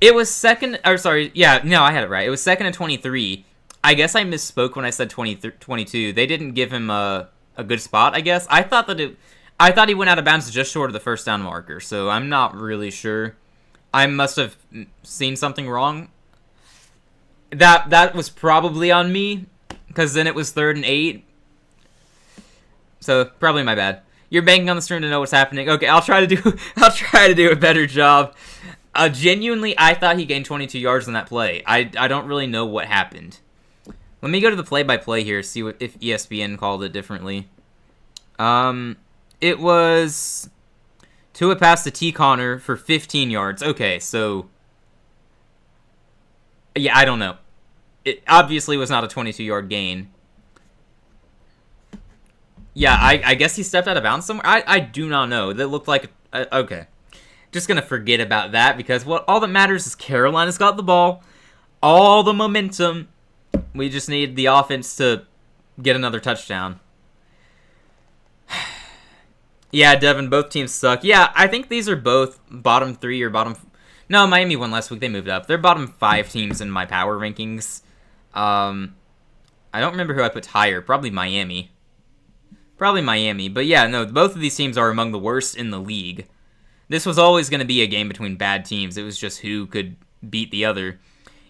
It was second... Or sorry, yeah, no, I had it right. It was 2nd and 23. I guess I misspoke when I said 22. They didn't give him a good spot, I guess. I thought he went out of bounds just short of the first down marker, so I'm not really sure. I must have seen something wrong. That was probably on me, because then it was 3rd and 8. So, probably my bad. You're banking on the stream to know what's happening. Okay, I'll try to do a better job. Genuinely, I thought he gained 22 yards on that play. I don't really know what happened. Let me go to the play-by-play here, see if ESPN called it differently. It was Tua pass to T. Connor for 15 yards. Okay, so yeah, I don't know. It obviously was not a 22-yard gain. Yeah, I guess he stepped out of bounds somewhere. I do not know. That looked like... okay. Just going to forget about that because all that matters is Carolina's got the ball. All the momentum. We just need the offense to get another touchdown. Yeah, Devin, both teams suck. Yeah, I think these are both bottom 3 or bottom... No, Miami won last week. They moved up. They're bottom 5 teams in my power rankings. I don't remember who I put higher. Probably Miami. But yeah, no, both of these teams are among the worst in the league. This was always going to be a game between bad teams. It was just who could beat the other.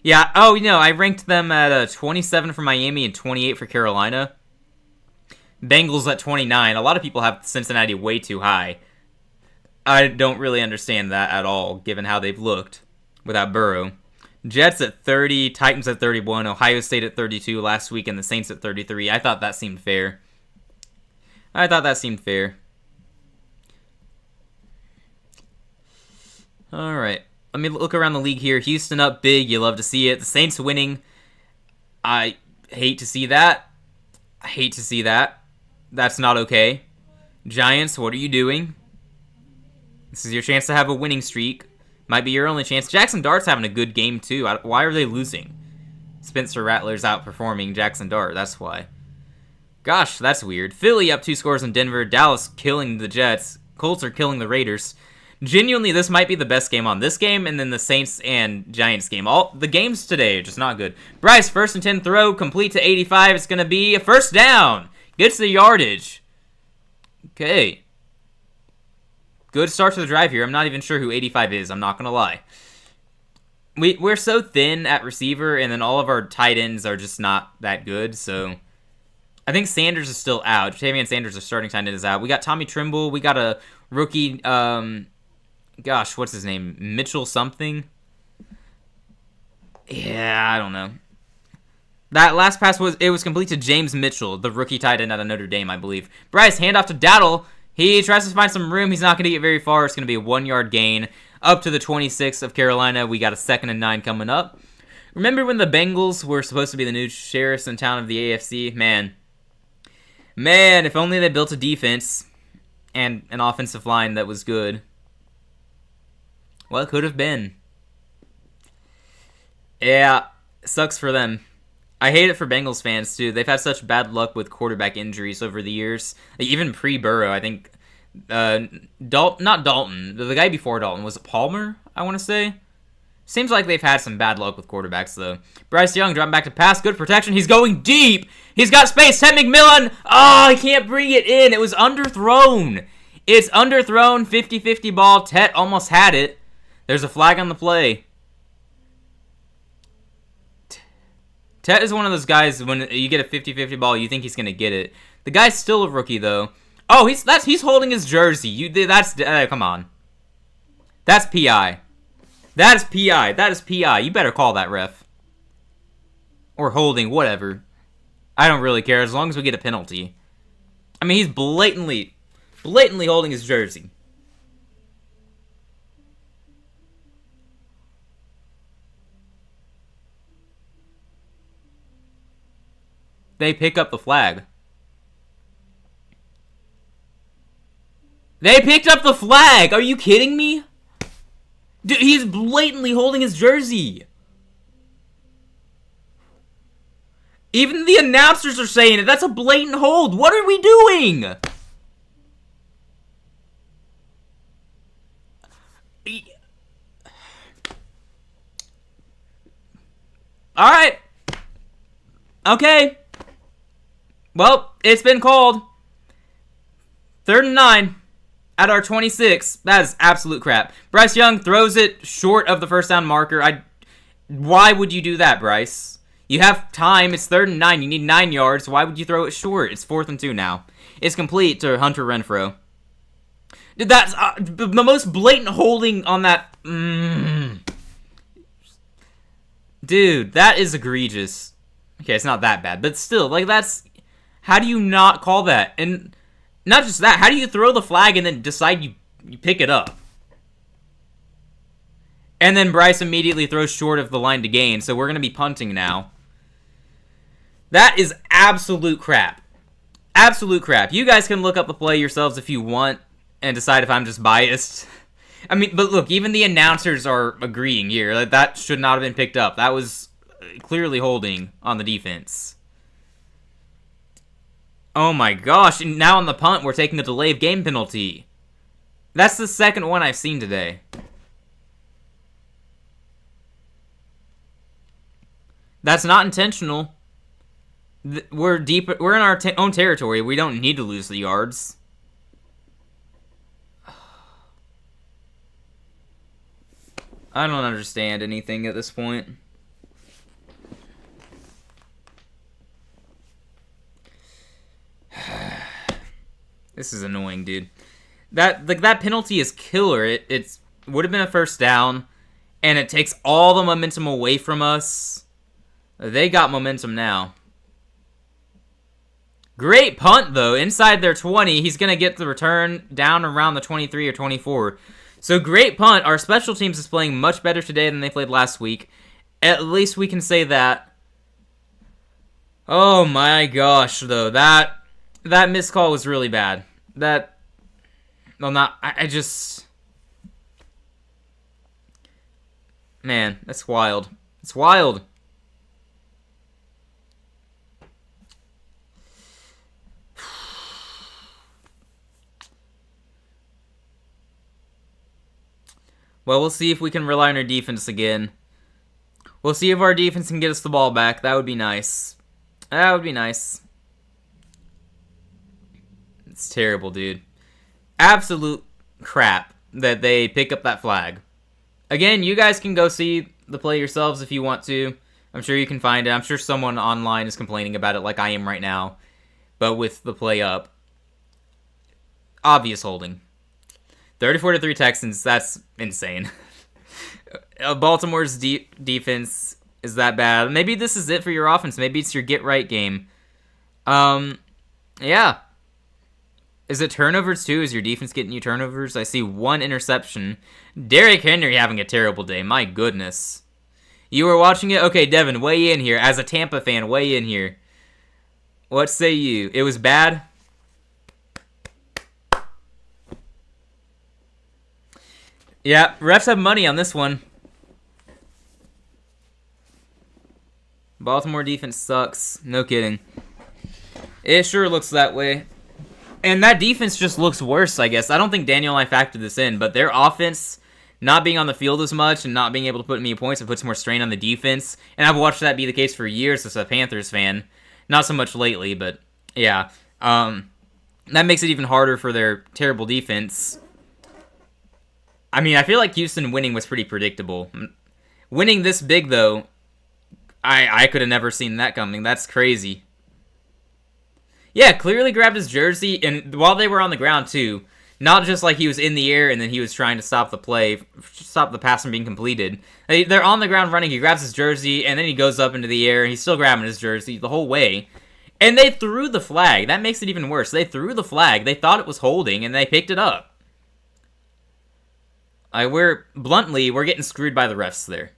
Yeah, oh, I ranked them at 27 for Miami and 28 for Carolina. Bengals at 29. A lot of people have Cincinnati way too high. I don't really understand that at all, given how they've looked without Burrow. Jets at 30, Titans at 31, Ohio State at 32 last week, and the Saints at 33. I thought that seemed fair. Alright, let me look around the league here. Houston up big, you love to see it. The Saints winning, I hate to see that. That's not okay. Giants, what are you doing? This is your chance to have a winning streak. Might be your only chance. Jackson Dart's having a good game, too. Why are they losing? Spencer Rattler's outperforming Jackson Dart. That's why. Gosh, that's weird. Philly up 2 scores in Denver. Dallas killing the Jets. Colts are killing the Raiders. Genuinely, this might be the best game on this game, and then the Saints and Giants game. All the games today are just not good. Bryce, 1st and 10 throw, complete to 85. It's going to be a first down. Gets the yardage. Okay. Good start to the drive here. I'm not even sure who 85 is. I'm not going to lie. We're so thin at receiver, and then all of our tight ends are just not that good, so I think Sanders is still out. Jatavian Sanders, our starting tight end, is out. We got Tommy Trimble. We got a rookie, gosh, what's his name? Mitchell something? Yeah, I don't know. That last pass was complete to James Mitchell, the rookie tight end out of Notre Dame, I believe. Bryce, handoff to Dowdle. He tries to find some room. He's not going to get very far. It's going to be a 1-yard gain up to the 26 of Carolina. We got a 2nd and 9 coming up. Remember when the Bengals were supposed to be the new sheriffs in town of the AFC? Man, if only they built a defense and an offensive line that was good. Well, it could have been. Yeah, sucks for them. I hate it for Bengals fans, too. They've had such bad luck with quarterback injuries over the years. Even pre-Burrow, I think. Not Dalton. The guy before Dalton. Was it Palmer, I want to say? Seems like they've had some bad luck with quarterbacks, though. Bryce Young dropping back to pass. Good protection. He's going deep. He's got space. Ted McMillan. Oh, he can't bring it in. It was underthrown. It's underthrown. 50-50 ball. Tet almost had it. There's a flag on the play. Tet is one of those guys, when you get a 50-50 ball, you think he's going to get it. The guy's still a rookie, though. Oh, he's holding his jersey. Come on. That's PI. That is PI. That is PI. You better call that, ref. Or holding, whatever. I don't really care, as long as we get a penalty. I mean, he's blatantly holding his jersey. They pick up the flag. They picked up the flag! Are you kidding me? Dude, he's blatantly holding his jersey. Even the announcers are saying it. That's a blatant hold. What are we doing? Alright. Okay. Well, it's been called. 3rd and 9 at our 26. That is absolute crap. Bryce Young throws it short of the first down marker. Why would you do that, Bryce? You have time. It's 3rd and 9. You need 9 yards. Why would you throw it short? It's 4th and 2 now. It's complete to Hunter Renfrow. Dude, that's the most blatant holding on that. Dude, that is egregious. Okay, it's not that bad, but still, like, that's... How do you not call that? And not just that, how do you throw the flag and then decide you pick it up? And then Bryce immediately throws short of the line to gain, so we're going to be punting now. That is absolute crap. Absolute crap. You guys can look up the play yourselves if you want and decide if I'm just biased. I mean, but look, even the announcers are agreeing here. Like, that should not have been picked up. That was clearly holding on the defense. Oh my gosh, and now on the punt, we're taking a delay of game penalty. That's the second one I've seen today. That's not intentional. We're in our own territory. We don't need to lose the yards. I don't understand anything at this point. This is annoying, dude. That penalty is killer. It would have been a first down, and it takes all the momentum away from us. They got momentum now. Great punt, though. Inside their 20, he's going to get the return down around the 23 or 24. So great punt. Our special teams is playing much better today than they played last week. At least we can say that. Oh my gosh, though. That missed call was really bad. Man, that's wild. It's wild. Well, we'll see if we can rely on our defense again. We'll see if our defense can get us the ball back. That would be nice. That would be nice. It's terrible, dude. Absolute crap that they pick up that flag. Again, you guys can go see the play yourselves if you want to. I'm sure you can find it. I'm sure someone online is complaining about it like I am right now. But with the play up. Obvious holding. 34-3 Texans, that's insane. Baltimore's defense is that bad. Maybe this is it for your offense. Maybe it's your get-right game. Yeah. Is it turnovers, too? Is your defense getting you turnovers? I see 1 interception. Derrick Henry having a terrible day. My goodness. You were watching it? Okay, Devin, weigh in here. As a Tampa fan, weigh in here. What say you? It was bad? Yeah, refs have money on this one. Baltimore defense sucks. No kidding. It sure looks that way. And that defense just looks worse, I guess. I don't think Daniel and I factored this in, but their offense not being on the field as much and not being able to put many points, it puts more strain on the defense. And I've watched that be the case for years as a Panthers fan. Not so much lately, but yeah. That makes it even harder for their terrible defense. I mean, I feel like Houston winning was pretty predictable. Winning this big, though, I could have never seen that coming. That's crazy. Yeah, clearly grabbed his jersey, and while they were on the ground, too. Not just like he was in the air and then he was trying to stop the play, stop the pass from being completed. They're on the ground running, he grabs his jersey, and then he goes up into the air, and he's still grabbing his jersey the whole way. And they threw the flag. That makes it even worse. They threw the flag. They thought it was holding, and they picked it up. We're getting screwed by the refs there.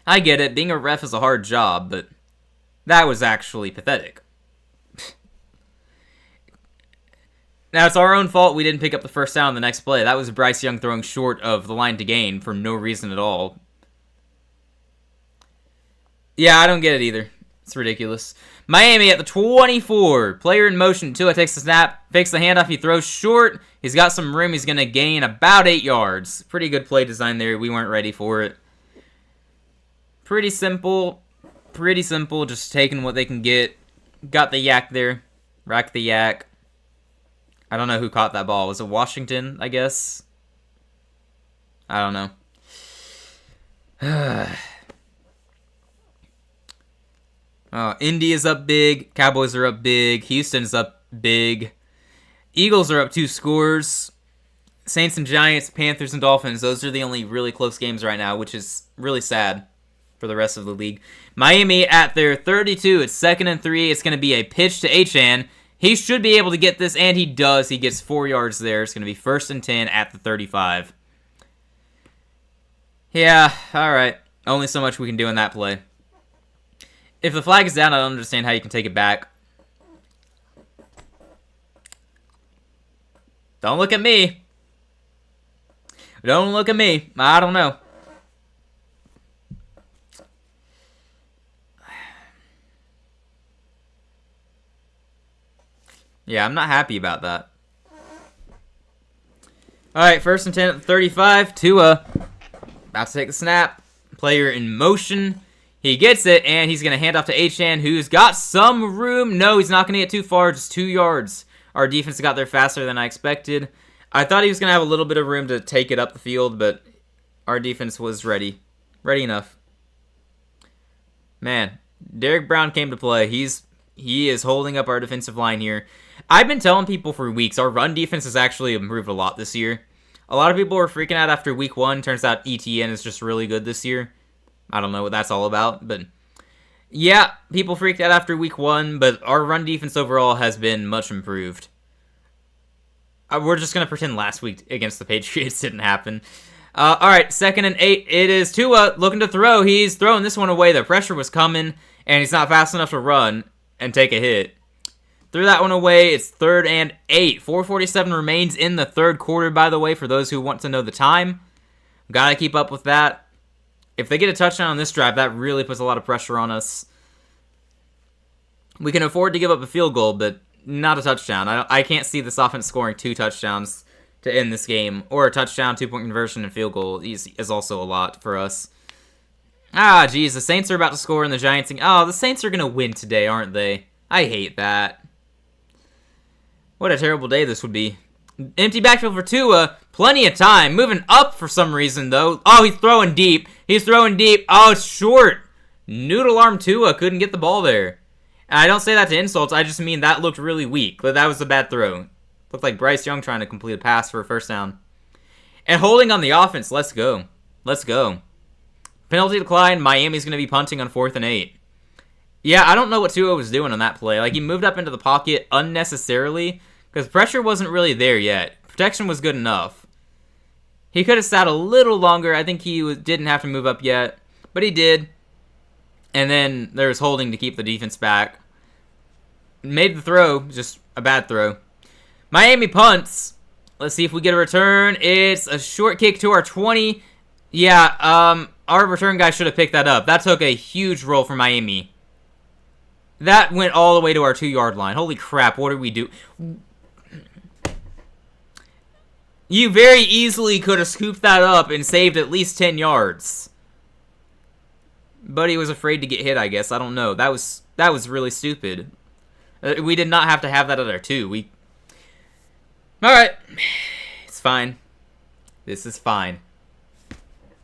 I get it, being a ref is a hard job, but that was actually pathetic. Now, it's our own fault we didn't pick up the first down on the next play. That was Bryce Young throwing short of the line to gain for no reason at all. Yeah, I don't get it either. It's ridiculous. Miami at the 24. Player in motion. Tua takes the snap, fakes the handoff. He throws short. He's got some room. He's going to gain about 8 yards. Pretty good play design there. We weren't ready for it. Pretty simple. Pretty simple. Just taking what they can get. Got the yak there. Rack the yak. I don't know who caught that ball. Was it Washington, I guess? I don't know. Indy is up big. Cowboys are up big. Houston's up big. Eagles are up 2 scores. Saints and Giants, Panthers and Dolphins. Those are the only really close games right now, which is really sad for the rest of the league. Miami at their 32. It's 2nd and 3. It's going to be a pitch to Achane. He should be able to get this, and he does. He gets 4 yards there. It's going to be 1st and 10 at the 35. Yeah, all right. Only so much we can do in that play. If the flag is down, I don't understand how you can take it back. Don't look at me. Don't look at me. I don't know. Yeah, I'm not happy about that. Alright, 1st and 10 at the 35. Tua about to take the snap. Player in motion. He gets it, and he's going to hand off to Achane, who's got some room. No, he's not going to get too far, just 2 yards. Our defense got there faster than I expected. I thought he was going to have a little bit of room to take it up the field, but our defense was ready. Ready enough. Man, Derrick Brown came to play. He is holding up our defensive line here. I've been telling people for weeks, our run defense has actually improved a lot this year. A lot of people were freaking out after week 1. Turns out ETN is just really good this year. I don't know what that's all about, but yeah, people freaked out after week 1, but our run defense overall has been much improved. We're just going to pretend last week against the Patriots didn't happen. Alright, 2nd and 8. It is Tua looking to throw. He's throwing this one away. The pressure was coming, and he's not fast enough to run and take a hit. Threw that one away. It's 3rd and 8. 4:47 remains in the third quarter, by the way, for those who want to know the time. Gotta keep up with that. If they get a touchdown on this drive, that really puts a lot of pressure on us. We can afford to give up a field goal, but not a touchdown. I can't see this offense scoring 2 touchdowns to end this game. Or a touchdown, 2-point conversion, and field goal is also a lot for us. Ah, geez, the Saints are about to score, and the Giants... Oh, the Saints are going to win today, aren't they? I hate that. What a terrible day this would be. Empty backfield for Tua. Plenty of time. Moving up for some reason, though. Oh, he's throwing deep. He's throwing deep. Oh, it's short. Noodle arm Tua couldn't get the ball there. And I don't say that to insults. I just mean that looked really weak. But that was a bad throw. Looked like Bryce Young trying to complete a pass for a first down. And holding on the offense. Let's go. Let's go. Penalty decline. Miami's going to be punting on 4th and 8. Yeah, I don't know what Tua was doing on that play. Like, he moved up into the pocket unnecessarily because pressure wasn't really there yet. Protection was good enough. He could have sat a little longer. I think he didn't have to move up yet, but he did. And then there was holding to keep the defense back. Made the throw, just a bad throw. Miami punts. Let's see if we get a return. It's a short kick to our 20. Yeah, our return guy should have picked that up. That took a huge roll for Miami. That went all the way to our 2-yard line. Holy crap, what did we do? You very easily could have scooped that up and saved at least 10 yards. But he was afraid to get hit, I guess. I don't know. That was really stupid. We did not have to have that at our 2. Alright. It's fine. This is fine.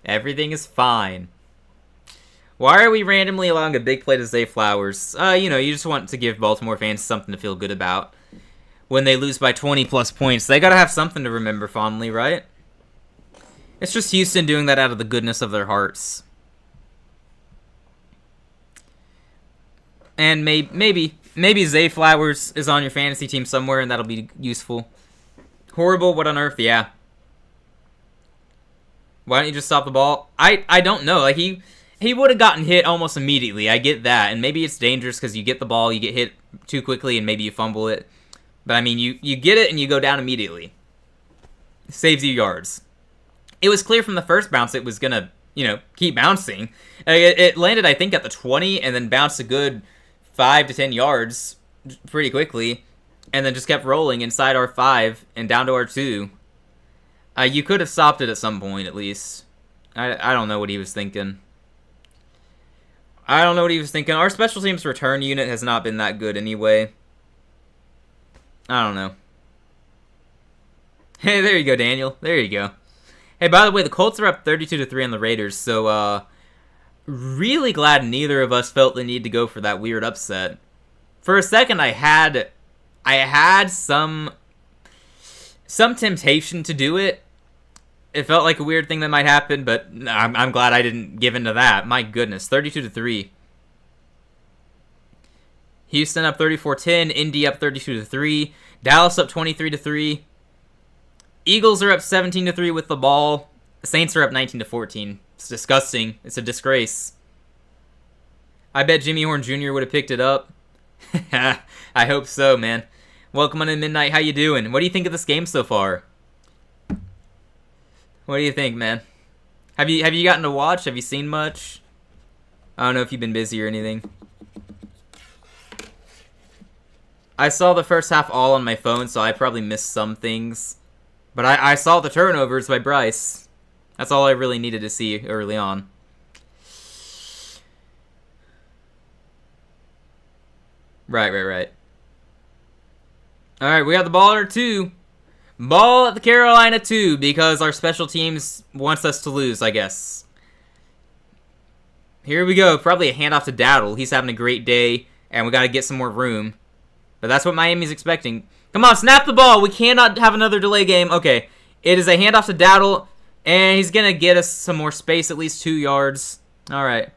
Everything is fine. Why are we randomly allowing a big play to Zay Flowers? You just want to give Baltimore fans something to feel good about. When they lose by 20-plus points, they gotta have something to remember fondly, right? It's just Houston doing that out of the goodness of their hearts. And maybe Zay Flowers is on your fantasy team somewhere, and that'll be useful. Horrible, what on earth? Yeah. Why don't you just stop the ball? I don't know. Like, he would have gotten hit almost immediately. I get that. And maybe it's dangerous because you get the ball, you get hit too quickly, and maybe you fumble it. But, I mean, you get it, and you go down immediately. It saves you yards. It was clear from the first bounce it was going to, keep bouncing. It landed, I think, at the 20, and then bounced a good 5 to 10 yards pretty quickly. And then just kept rolling inside our 5 and down to our 2. You could have stopped it at some point, at least. I don't know what he was thinking. Our special teams return unit has not been that good anyway. I don't know. Hey, there you go, Daniel. There you go. Hey, by the way, the Colts are up 32-3 on the Raiders, so really glad neither of us felt the need to go for that weird upset. For a second, I had some temptation to do it. It felt like a weird thing that might happen, but I'm glad I didn't give into that. My goodness, 32-3. Houston up 34-10. Indy up 32-3. Dallas up 23-3. Eagles are up 17-3 with the ball. The Saints are up 19-14. It's disgusting. It's a disgrace. I bet Jimmy Horn Jr. would have picked it up. I hope so, man. Welcome on in Midnight. How you doing? What do you think of this game so far? What do you think, man? Have you gotten to watch? Have you seen much? I don't know if you've been busy or anything. I saw the first half all on my phone, so I probably missed some things. But I saw the turnovers by Bryce. That's all I really needed to see early on. Right. Alright, we got the ball at our 2. Ball at the Carolina 2, because our special teams wants us to lose, I guess. Here we go. Probably a handoff to Dowdle. He's having a great day, and we got to get some more room. But that's what Miami's expecting. Come on, snap the ball. We cannot have another delay game. Okay, it is a handoff to Dowdle, and he's going to get us some more space, at least 2 yards. All right.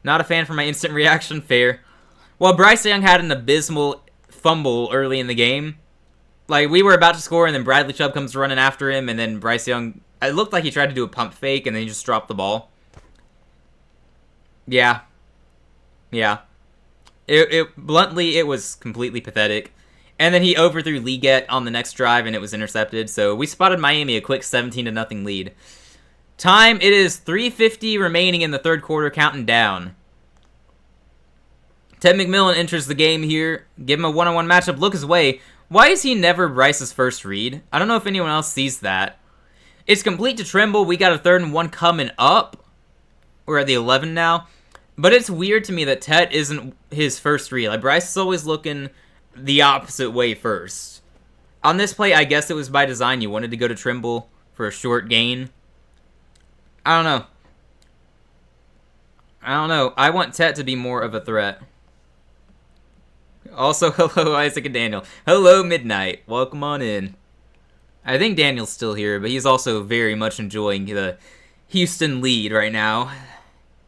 Not a fan for my instant reaction. Fair. Well, Bryce Young had an abysmal fumble early in the game. Like, we were about to score, and then Bradley Chubb comes running after him, and then Bryce Young... It looked like he tried to do a pump fake, and then he just dropped the ball. Yeah. Bluntly, it was completely pathetic. And then he overthrew Leggett on the next drive, and it was intercepted. So we spotted Miami a quick 17-0 lead. Time, it is 3:50 remaining in the third quarter, counting down. Ted McMillan enters the game here. Give him a one-on-one matchup. Look his way. Why is he never Bryce's first read? I don't know if anyone else sees that. It's complete to Trimble. We got a 3rd and 1 coming up. We're at the 11 now. But it's weird to me that Ted isn't his first read. Like, Bryce is always looking the opposite way first. On this play, I guess it was by design. You wanted to go to Trimble for a short gain. I don't know. I want Ted to be more of a threat. Also, hello, Isaac and Daniel. Hello, Midnight. Welcome on in. I think Daniel's still here, but he's also very much enjoying the Houston lead right now. I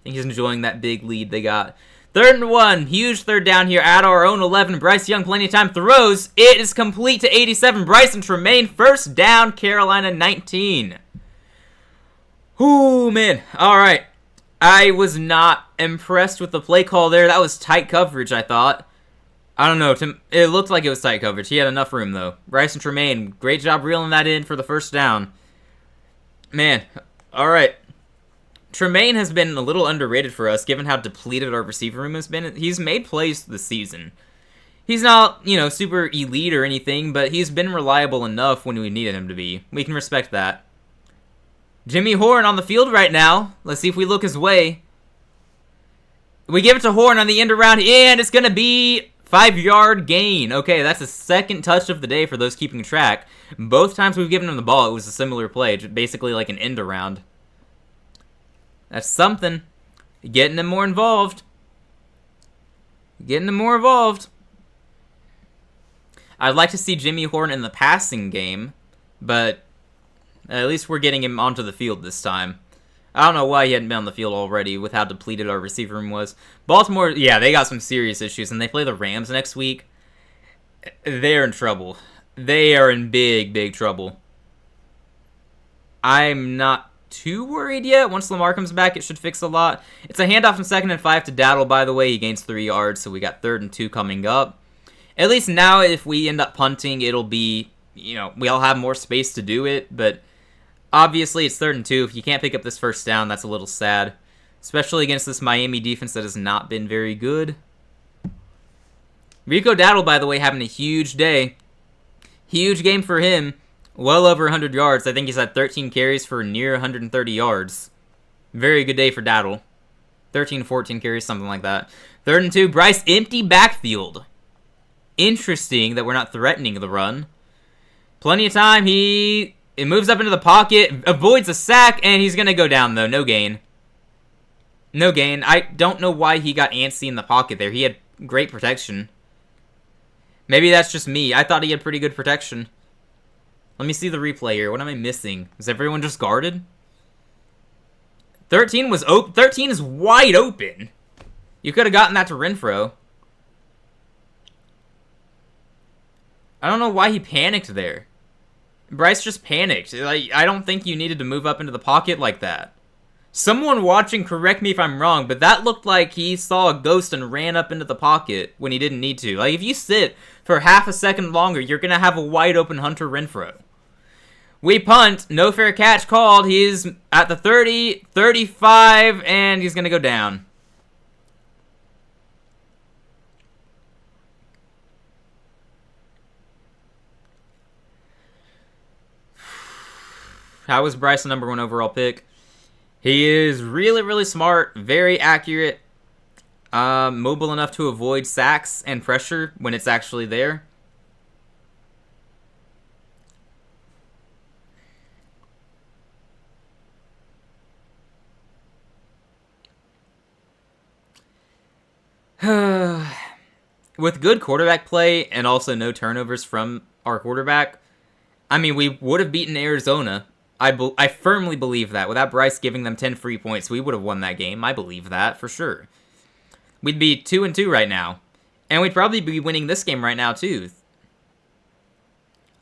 think he's enjoying that big lead they got. 3rd and 1. Huge 3rd down here at our own 11. Bryce Young, plenty of time. Throws. It is complete to 87. Bryson Tremaine, 1st down. Carolina 19. Ooh, man. All right. I was not impressed with the play call there. That was tight coverage, I thought. I don't know. It looked like it was tight coverage. He had enough room, though. Bryson Tremaine, great job reeling that in for the 1st down. Man, all right. Tremaine has been a little underrated for us, given how depleted our receiver room has been. He's made plays this season. He's not, super elite or anything, but he's been reliable enough when we needed him to be. We can respect that. Jimmy Horn on the field right now. Let's see if we look his way. We give it to Horn on the end around, and it's going to be 5-yard gain. Okay, that's the 2nd touch of the day for those keeping track. Both times we've given him the ball, it was a similar play, basically like an end around. That's something. Getting him more involved. I'd like to see Jimmy Horn in the passing game, but at least we're getting him onto the field this time. I don't know why he hadn't been on the field already with how depleted our receiver room was. Baltimore, yeah, they got some serious issues, and they play the Rams next week. They're in trouble. They are in big, big trouble. I'm not too worried yet. Once Lamar comes back, it should fix a lot. It's a handoff in 2nd and 5 to Daddle, by the way. He gains 3 yards, so we got 3rd and 2 coming up. At least now, if we end up punting, it'll be, we'll have more space to do it, but obviously, it's 3rd and 2. If you can't pick up this 1st down, that's a little sad. Especially against this Miami defense that has not been very good. Rico Dowdle, by the way, having a huge day. Huge game for him. Well over 100 yards. I think he's had 13 carries for near 130 yards. Very good day for Dowdle. 13, 14 carries, something like that. 3rd and 2. Bryce, empty backfield. Interesting that we're not threatening the run. Plenty of time. It moves up into the pocket, avoids a sack, and he's going to go down, though. No gain. No gain. I don't know why he got antsy in the pocket there. He had great protection. Maybe that's just me. I thought he had pretty good protection. Let me see the replay here. What am I missing? Is everyone just guarded? 13 was 13 is wide open. You could have gotten that to Renfro. I don't know why he panicked there. Bryce just panicked. I don't think you needed to move up into the pocket like that. Someone watching, correct me if I'm wrong, but that looked like he saw a ghost and ran up into the pocket when he didn't need to. Like, if you sit for half a second longer, you're going to have a wide open Hunter Renfro. We punt. No fair catch called. He's at the 30, 35, and he's going to go down. How was Bryce the number 1 overall pick? He is really, really smart, very accurate, mobile enough to avoid sacks and pressure when it's actually there. With good quarterback play and also no turnovers from our quarterback, I mean, we would have beaten Arizona. I firmly believe that. Without Bryce giving them 10 free points, we would have won that game. I believe that, for sure. We'd be 2-2 right now. And we'd probably be winning this game right now, too.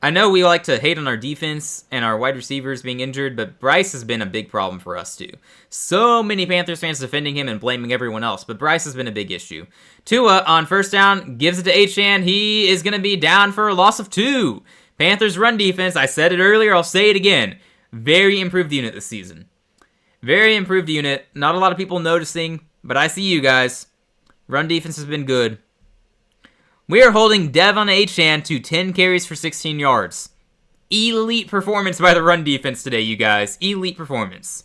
I know we like to hate on our defense and our wide receivers being injured, but Bryce has been a big problem for us too. So many Panthers fans defending him and blaming everyone else, but Bryce has been a big issue. Tua on first down gives it to Achane. He is going to be down for a loss of 2. Panthers run defense, I said it earlier, I'll say it again. Very improved unit this season. Very improved unit. Not a lot of people noticing, but I see you guys. Run defense has been good. We are holding Devon Achane to 10 carries for 16 yards. Elite performance by the run defense today, you guys. Elite performance.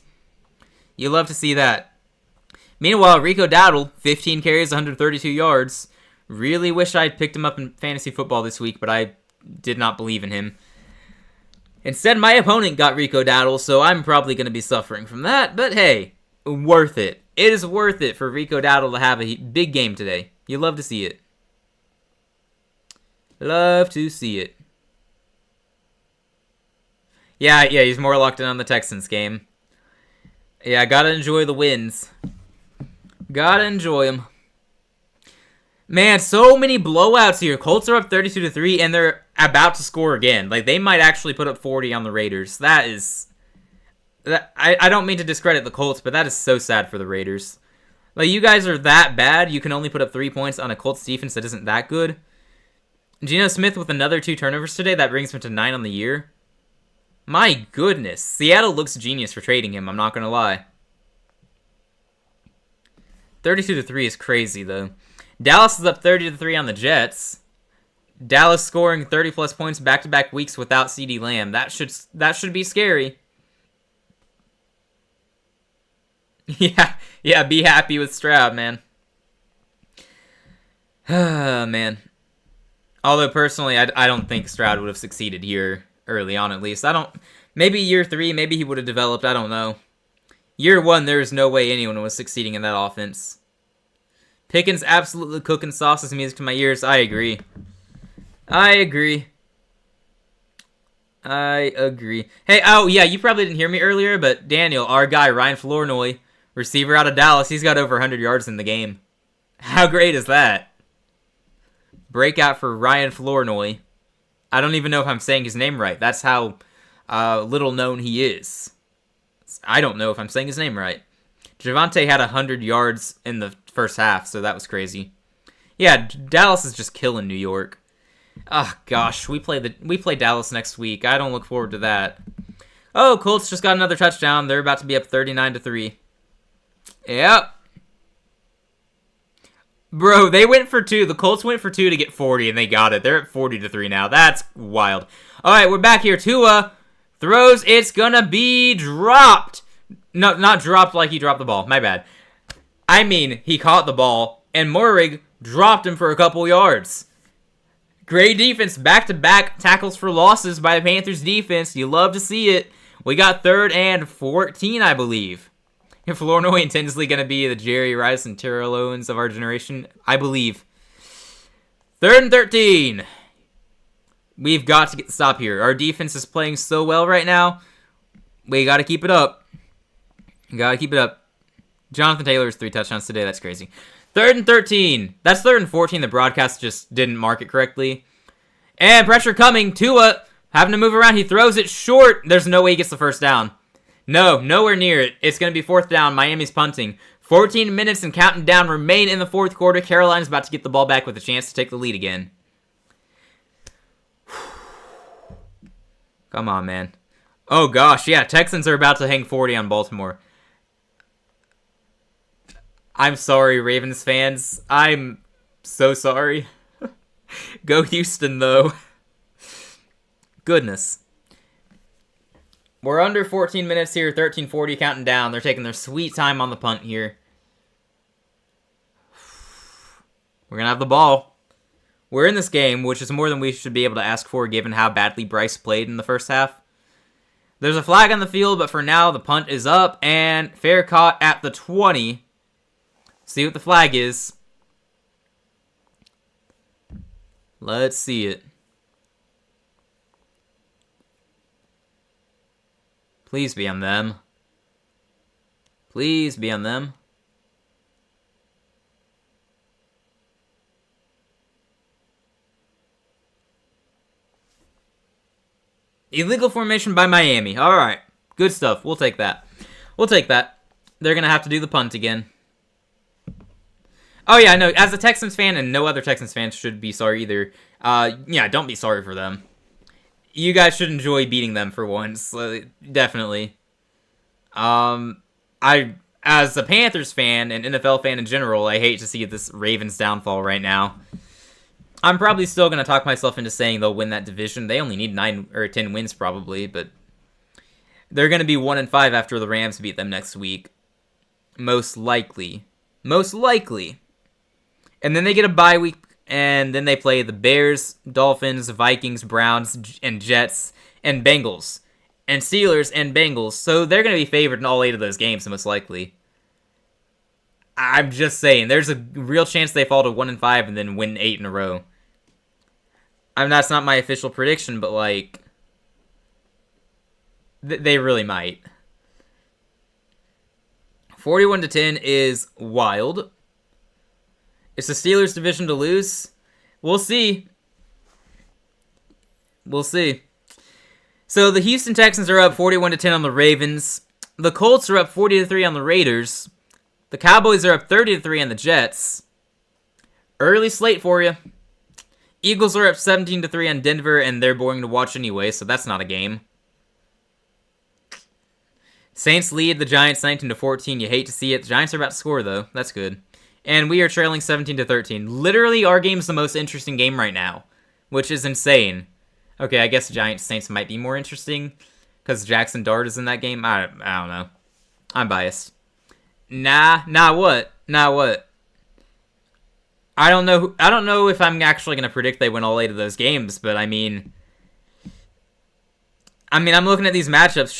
You love to see that. Meanwhile, Rico Dowdle, 15 carries, 132 yards. Really wish I had picked him up in fantasy football this week, but I did not believe in him. Instead, my opponent got Rico Dowdle, so I'm probably going to be suffering from that. But hey, worth it. It is worth it for Rico Dowdle to have a big game today. You love to see it. Love to see it. Yeah, he's more locked in on the Texans game. Yeah, gotta enjoy the wins. Gotta enjoy them. Man, so many blowouts here. Colts are up 32-3, and they're about to score again. Like, they might actually put up 40 on the Raiders. That is... I don't mean to discredit the Colts, but that is so sad for the Raiders. Like, you guys are that bad, you can only put up 3 points on a Colts defense that isn't that good. Geno Smith with another 2 turnovers today. That brings him to 9 on the year. My goodness. Seattle looks genius for trading him, I'm not going to lie. 32-3 is crazy, though. Dallas is up 30-3 on the Jets. Dallas scoring 30-plus points back-to-back weeks without CeeDee Lamb. That should be scary. Yeah, be happy with Stroud, man. Man. Although, personally, I don't think Stroud would have succeeded here early on, at least. Maybe year 3, maybe he would have developed, I don't know. Year 1, there is no way anyone was succeeding in that offense. Pickens absolutely cooking sauce as music to my ears. I agree. Hey, oh, yeah, you probably didn't hear me earlier, but Daniel, our guy, Ryan Flournoy, receiver out of Dallas, he's got over 100 yards in the game. How great is that? Breakout for Ryan Flournoy. I don't even know if I'm saying his name right. That's how little known he is. I don't know if I'm saying his name right. Javonte had 100 yards in the first half, so that was crazy. Yeah, Dallas is just killing New York. Oh gosh, we play Dallas next week. I don't look forward to that. Oh, Colts just got another touchdown. They're about to be up 39-3. Yep. Bro, they went for 2. The Colts went for 2 to get 40, and they got it. They're at 40-3 now. That's wild. All right, we're back here. Tua throws. It's gonna be dropped. No, not dropped like he dropped the ball. My bad. I mean, he caught the ball, and Moehrig dropped him for a couple yards. Great defense. Back-to-back tackles for losses by the Panthers defense. You love to see it. We got 3rd and 14, I believe. If Flournoy and Tinsley going to be the Jerry Rice and Terrell Owens of our generation, I believe. 3rd and 13. We've got to get the stop here. Our defense is playing so well right now. We got to keep it up. Jonathan Taylor's 3 touchdowns today. That's crazy. 3rd and 13. That's 3rd and 14. The broadcast just didn't mark it correctly. And pressure coming. Tua having to move around. He throws it short. There's no way he gets the first down. No, nowhere near it. It's going to be 4th down. Miami's punting. 14 minutes and counting down remain in the 4th quarter. Carolina's about to get the ball back with a chance to take the lead again. Come on, man. Oh, gosh. Yeah, Texans are about to hang 40 on Baltimore. I'm sorry, Ravens fans. I'm so sorry. Go Houston, though. Goodness. We're under 14 minutes here, 13:40 counting down. They're taking their sweet time on the punt here. We're going to have the ball. We're in this game, which is more than we should be able to ask for given how badly Bryce played in the first half. There's a flag on the field, but for now, the punt is up, and fair caught at the 20. See what the flag is. Let's see it. Please be on them. Please be on them. Illegal formation by Miami. All right. Good stuff. We'll take that. We'll take that. They're going to have to do the punt again. Oh, yeah, no. As a Texans fan, and no other Texans fans should be sorry either. Yeah, don't be sorry for them. You guys should enjoy beating them for once. Definitely. As a Panthers fan and NFL fan in general, I hate to see this Ravens downfall right now. I'm probably still going to talk myself into saying they'll win that division. They only need 9 or 10 wins probably, but they're going to be 1-5 after the Rams beat them next week. Most likely. Most likely. And then they get a bye week, and then they play the Bears, Dolphins, Vikings, Browns, and Jets, and Bengals. And Steelers and Bengals. So they're going to be favored in all 8 of those games, most likely. I'm just saying, there's a real chance they fall to 1-5 and then win 8 in a row. That's not my official prediction, but like, they really might. 41-10 is wild. It's the Steelers' division to lose. We'll see. We'll see. So the Houston Texans are up 41-10 on the Ravens. The Colts are up 40-3 on the Raiders. The Cowboys are up 30-3 on the Jets. Early slate for you. Eagles are up 17-3 on Denver, and they're boring to watch anyway, so that's not a game. Saints lead the Giants 19-14. You hate to see it. The Giants are about to score, though. That's good. And we are trailing 17-13. Literally, our game's the most interesting game right now, which is insane. Okay, I guess Giants-Saints might be more interesting because Jackson Dart is in that game. I don't know. I'm biased. Nah, what? I don't know if I'm actually going to predict they win all 8 of those games, but I mean, I'm looking at these matchups.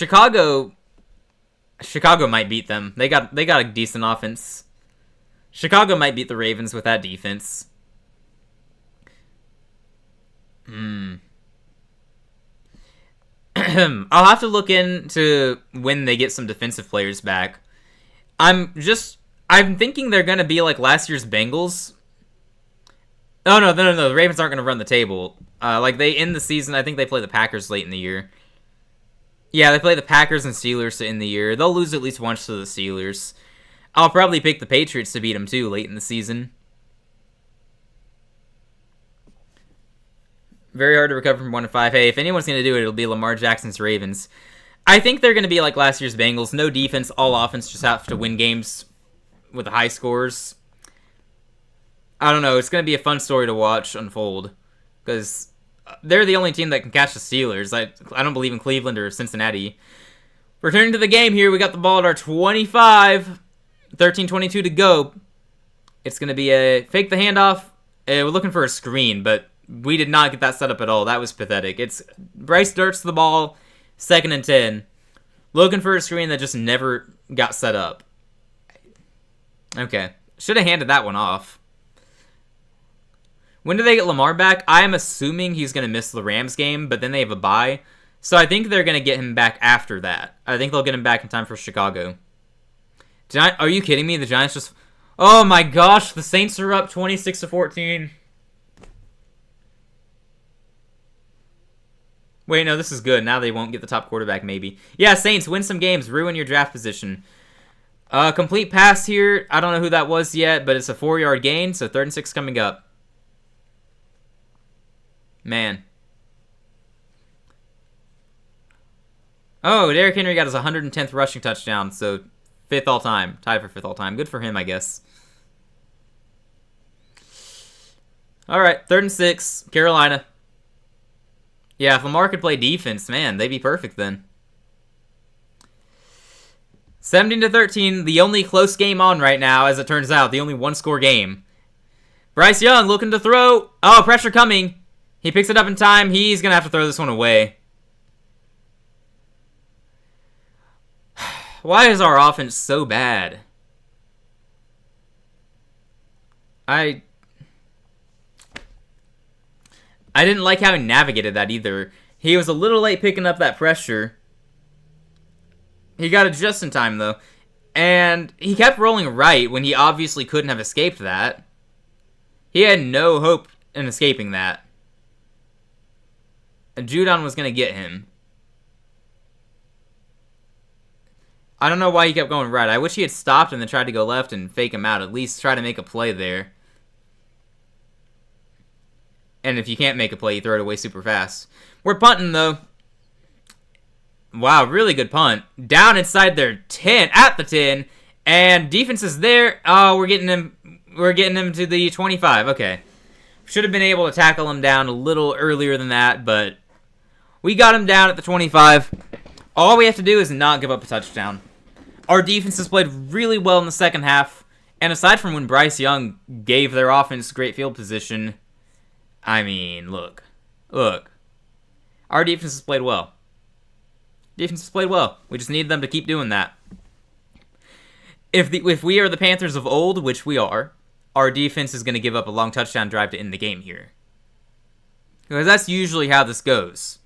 Chicago might beat them. They got a decent offense. Chicago might beat the Ravens with that defense. I'll have to look into when they get some defensive players back. I'm thinking they're going to be like last year's Bengals. Oh, no. The Ravens aren't going to run the table. They end the season, I think they play the Packers late in the year. Yeah, they play the Packers and Steelers to end the year. They'll lose at least once to the Steelers. I'll probably pick the Patriots to beat them, too, late in the season. Very hard to recover from 1-5. Hey, if anyone's going to do it, it'll be Lamar Jackson's Ravens. I think they're going to be like last year's Bengals. No defense, all offense, just have to win games with high scores. I don't know. It's going to be a fun story to watch unfold. Because they're the only team that can catch the Steelers. I don't believe in Cleveland or Cincinnati. Returning to the game here, we got the ball at our 25. 13:22 to go. It's going to be a fake the handoff. We're looking for a screen, but we did not get that set up at all. That was pathetic. It's Bryce darts the ball, 2nd and 10. Looking for a screen that just never got set up. Okay. Should have handed that one off. When do they get Lamar back? I'm assuming he's going to miss the Rams game, but then they have a bye. So I think they're going to get him back after that. I think they'll get him back in time for Chicago. Are you kidding me? The Giants just... Oh my gosh, the Saints are up 26-14. Wait, no, this is good. Now they won't get the top quarterback, maybe. Yeah, Saints, win some games. Ruin your draft position. Complete pass here. I don't know who that was yet, but it's a 4-yard gain, so 3rd and 6 coming up. Man. Oh, Derrick Henry got his 110th rushing touchdown, so 5th all-time. Tied for 5th all-time. Good for him, I guess. All right, 3rd and 6, Carolina. Yeah, if Lamar could play defense, man, they'd be perfect then. 17-13, the only close game on right now, as it turns out. The only one-score game. Bryce Young looking to throw. Oh, pressure coming. He picks it up in time. He's going to have to throw this one away. Why is our offense so bad? I didn't like how he navigated that either. He was a little late picking up that pressure. He got it just in time, though. And he kept rolling right when he obviously couldn't have escaped that. He had no hope in escaping that. And Judon was going to get him. I don't know why he kept going right. I wish he had stopped and then tried to go left and fake him out. At least try to make a play there. And if you can't make a play, you throw it away super fast. We're punting, though. Wow, really good punt. Down inside their 10, at the 10. And defense is there. Oh, we're getting him to the 25. Okay. Should have been able to tackle him down a little earlier than that, but we got him down at the 25. All we have to do is not give up a touchdown. Our defense has played really well in the second half, and aside from when Bryce Young gave their offense great field position, I mean, look. Our defense has played well. Defense has played well. We just need them to keep doing that. If we are the Panthers of old, which we are, our defense is going to give up a long touchdown drive to end the game here. Because that's usually how this goes.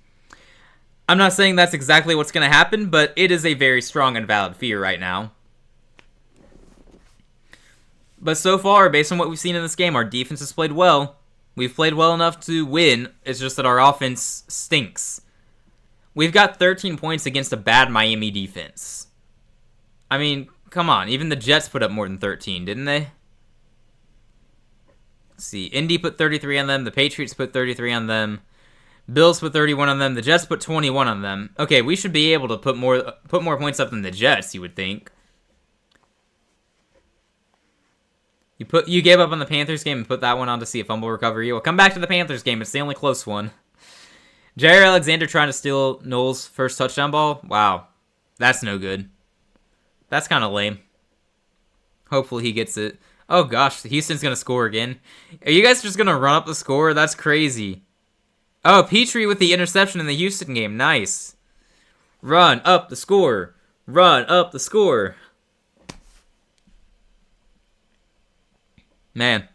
I'm not saying that's exactly what's going to happen, but it is a very strong and valid fear right now. But so far, based on what we've seen in this game, our defense has played well. We've played well enough to win. It's just that our offense stinks. We've got 13 points against a bad Miami defense. I mean, come on. Even the Jets put up more than 13, didn't they? Let's see. Indy put 33 on them. The Patriots put 33 on them. Bills put 31 on them. The Jets put 21 on them. Okay, we should be able to put more points up than the Jets, you would think. You gave up on the Panthers game and put that one on to see a fumble recovery. Well, come back to the Panthers game. It's the only close one. Jair Alexander trying to steal Noel's first touchdown ball. Wow. That's no good. That's kind of lame. Hopefully he gets it. Oh gosh, Houston's going to score again. Are you guys just going to run up the score? That's crazy. Oh, Petrie with the interception in the Houston game. Nice. Run up the score. Run up the score. Man.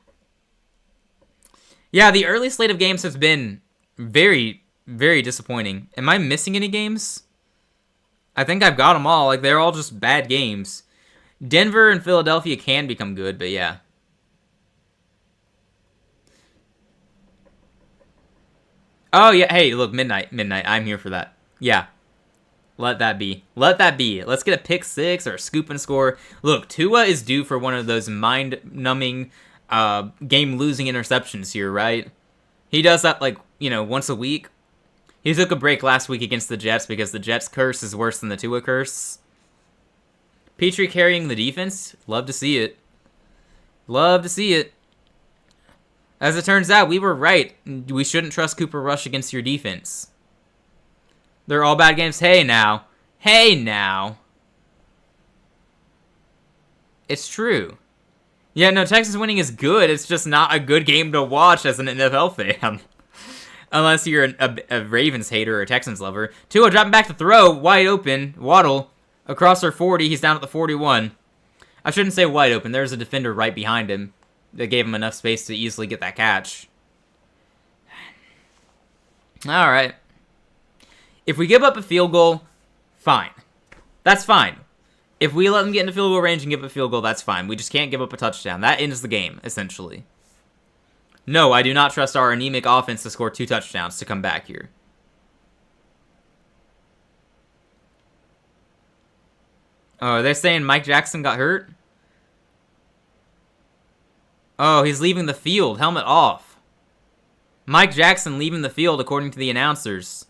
Yeah, the early slate of games has been very, very disappointing. Am I missing any games? I think I've got them all. Like, they're all just bad games. Denver and Philadelphia can become good, but yeah. Oh, yeah. Hey, look, midnight. I'm here for that. Yeah. Let that be. Let that be. Let's get a pick six or a scoop and score. Look, Tua is due for one of those mind-numbing, game-losing interceptions here, right? He does that, like, once a week. He took a break last week against the Jets because the Jets' curse is worse than the Tua curse. Petrie carrying the defense. Love to see it. Love to see it. As it turns out, we were right. We shouldn't trust Cooper Rush against your defense. They're all bad games. Hey, now. Hey, now. It's true. Yeah, no, Texas winning is good. It's just not a good game to watch as an NFL fan. Unless you're a Ravens hater or a Texans lover. Tua dropping back to throw. Wide open. Waddle. Across our 40. He's down at the 41. I shouldn't say wide open. There's a defender right behind him that gave him enough space to easily get that catch. Alright. If we give up a field goal, fine. That's fine. If we let them get into field goal range and give up a field goal, that's fine. We just can't give up a touchdown. That ends the game, essentially. No, I do not trust our anemic offense to score 2 touchdowns to come back here. Oh, they're saying Mike Jackson got hurt? Oh, he's leaving the field. Helmet off. Mike Jackson leaving the field according to the announcers.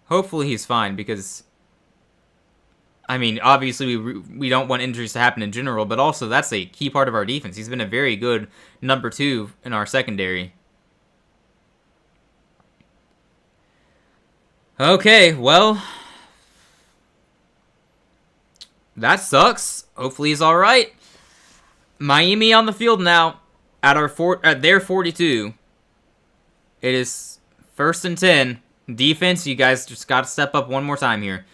Hopefully he's fine because, I mean, obviously we don't want injuries to happen in general, but also that's a key part of our defense. He's been a very good number 2 in our secondary. Okay, well, that sucks. Hopefully he's all right. Miami on the field now at their 42. It is 1st and 10. Defense, you guys just got to step up one more time here.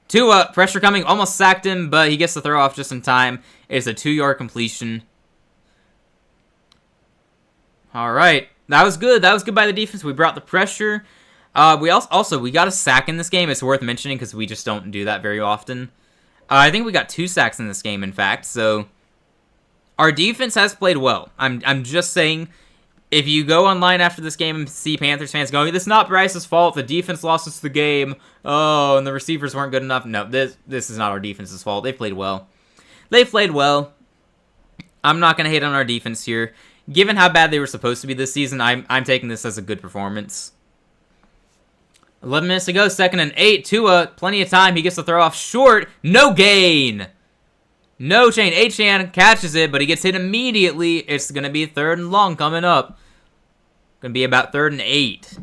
Tua, pressure coming, almost sacked him, but he gets the throw off just in time. It's a 2-yard completion. All right, that was good. That was good by the defense. We brought the pressure. We got a sack in this game. It's worth mentioning because we just don't do that very often. I think we got 2 sacks in this game, in fact. So our defense has played well. I'm just saying, If you go online after this game and see Panthers fans going, "This is not Bryce's fault. The defense lost us the game. Oh, and the receivers weren't good enough." No, this is not our defense's fault. They played well. They played well. I'm not going to hate on our defense here. Given how bad they were supposed to be this season, I'm taking this as a good performance. 11 minutes to go, 2nd and 8. Tua, plenty of time. He gets the throw off short. No gain. No chain. Achane catches it, but he gets hit immediately. It's going to be 3rd and long coming up. Going to be about 3rd and 8.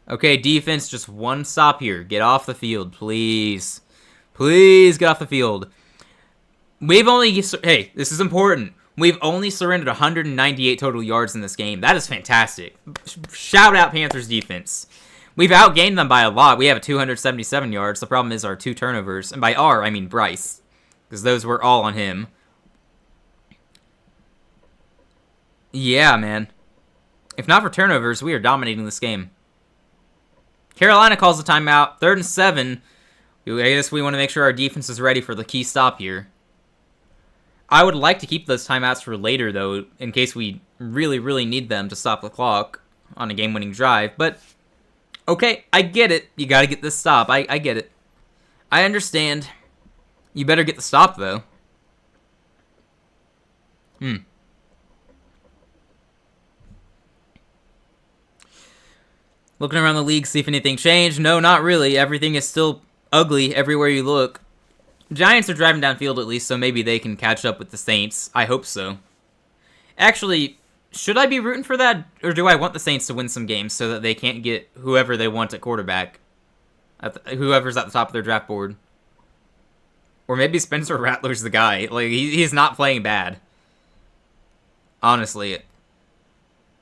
Okay, defense, just one stop here. Get off the field, please. Please get off the field. Hey, this is important. We've only surrendered 198 total yards in this game. That is fantastic. Shout out Panthers defense. We've outgained them by a lot. We have 277 yards. The problem is our 2 turnovers. And by our, I mean Bryce. Because those were all on him. Yeah, man. If not for turnovers, we are dominating this game. Carolina calls the timeout. 3rd and 7. I guess we want to make sure our defense is ready for the key stop here. I would like to keep those timeouts for later, though, in case we really, really need them to stop the clock on a game-winning drive. But, okay, I get it. You got to get this stop. I get it. I understand. You better get the stop, though. Looking around the league, see if anything changed. No, not really. Everything is still ugly everywhere you look. Giants are driving downfield at least, so maybe they can catch up with the Saints. I hope so. Actually, should I be rooting for that? Or do I want the Saints to win some games so that they can't get whoever they want at quarterback? Whoever's at the top of their draft board. Or maybe Spencer Rattler's the guy. Like, he's not playing bad. Honestly.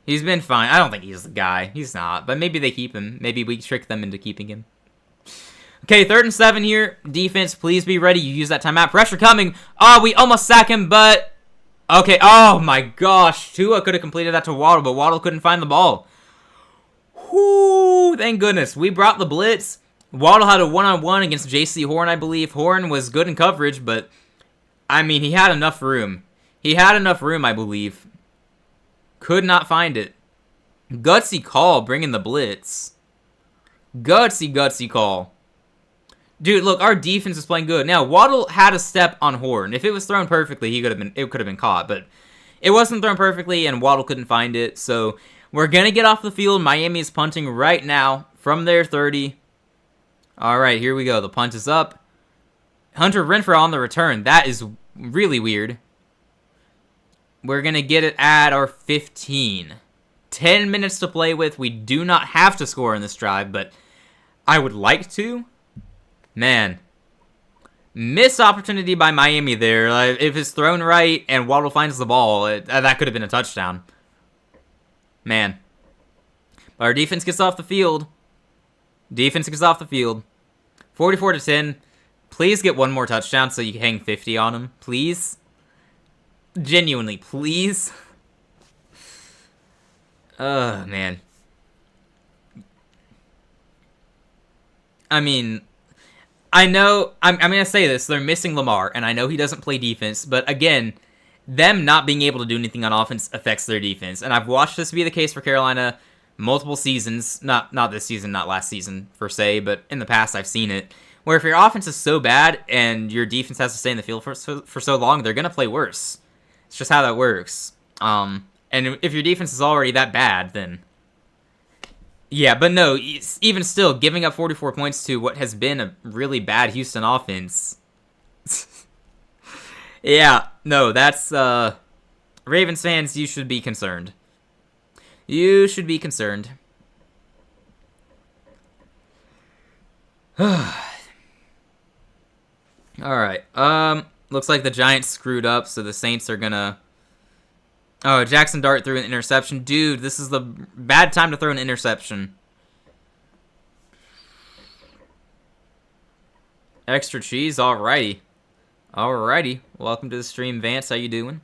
He's been fine. I don't think he's the guy. He's not. But maybe they keep him. Maybe we trick them into keeping him. Okay, 3rd and 7 here. Defense, please be ready. You use that timeout. Pressure coming. Oh, we almost sack him, but... Okay, oh my gosh. Tua could have completed that to Waddle, but Waddle couldn't find the ball. Whoo, thank goodness. We brought the blitz. Waddle had a one-on-one against J.C. Horn, I believe. Horn was good in coverage, but... I mean, he had enough room. He had enough room, I believe. Could not find it. Gutsy call, bringing the blitz. Gutsy, gutsy call. Dude, look, our defense is playing good. Now, Waddle had a step on Horn. If it was thrown perfectly, it could have been caught, but it wasn't thrown perfectly, and Waddle couldn't find it. So, we're going to get off the field. Miami is punting right now from their 30. All right, here we go. The punt is up. Hunter Renfrow on the return. That is really weird. We're going to get it at our 15. 10 minutes to play with. We do not have to score in this drive, but I would like to. Man, missed opportunity by Miami there. If it's thrown right and Waddle finds the ball, that could have been a touchdown. Man. But our defense gets off the field. Defense gets off the field. 44-10. Please get one more touchdown so you can hang 50 on him. Please. Genuinely, please. Man. I mean... I know, I'm going to say this, they're missing Lamar, and I know he doesn't play defense, but again, them not being able to do anything on offense affects their defense, and I've watched this be the case for Carolina multiple seasons, not this season, not last season, per se, but in the past I've seen it, where if your offense is so bad, and your defense has to stay in the field for so long, they're going to play worse. It's just how that works. And if your defense is already that bad, then... Yeah, but no, even still, giving up 44 points to what has been a really bad Houston offense. Yeah, no, that's, Ravens fans, you should be concerned. You should be concerned. Alright, looks like the Giants screwed up, so the Saints are gonna... Oh, Jackson Dart threw an interception. Dude, this is the bad time to throw an interception. Extra cheese? Alrighty. Alrighty. Welcome to the stream, Vance. How you doing?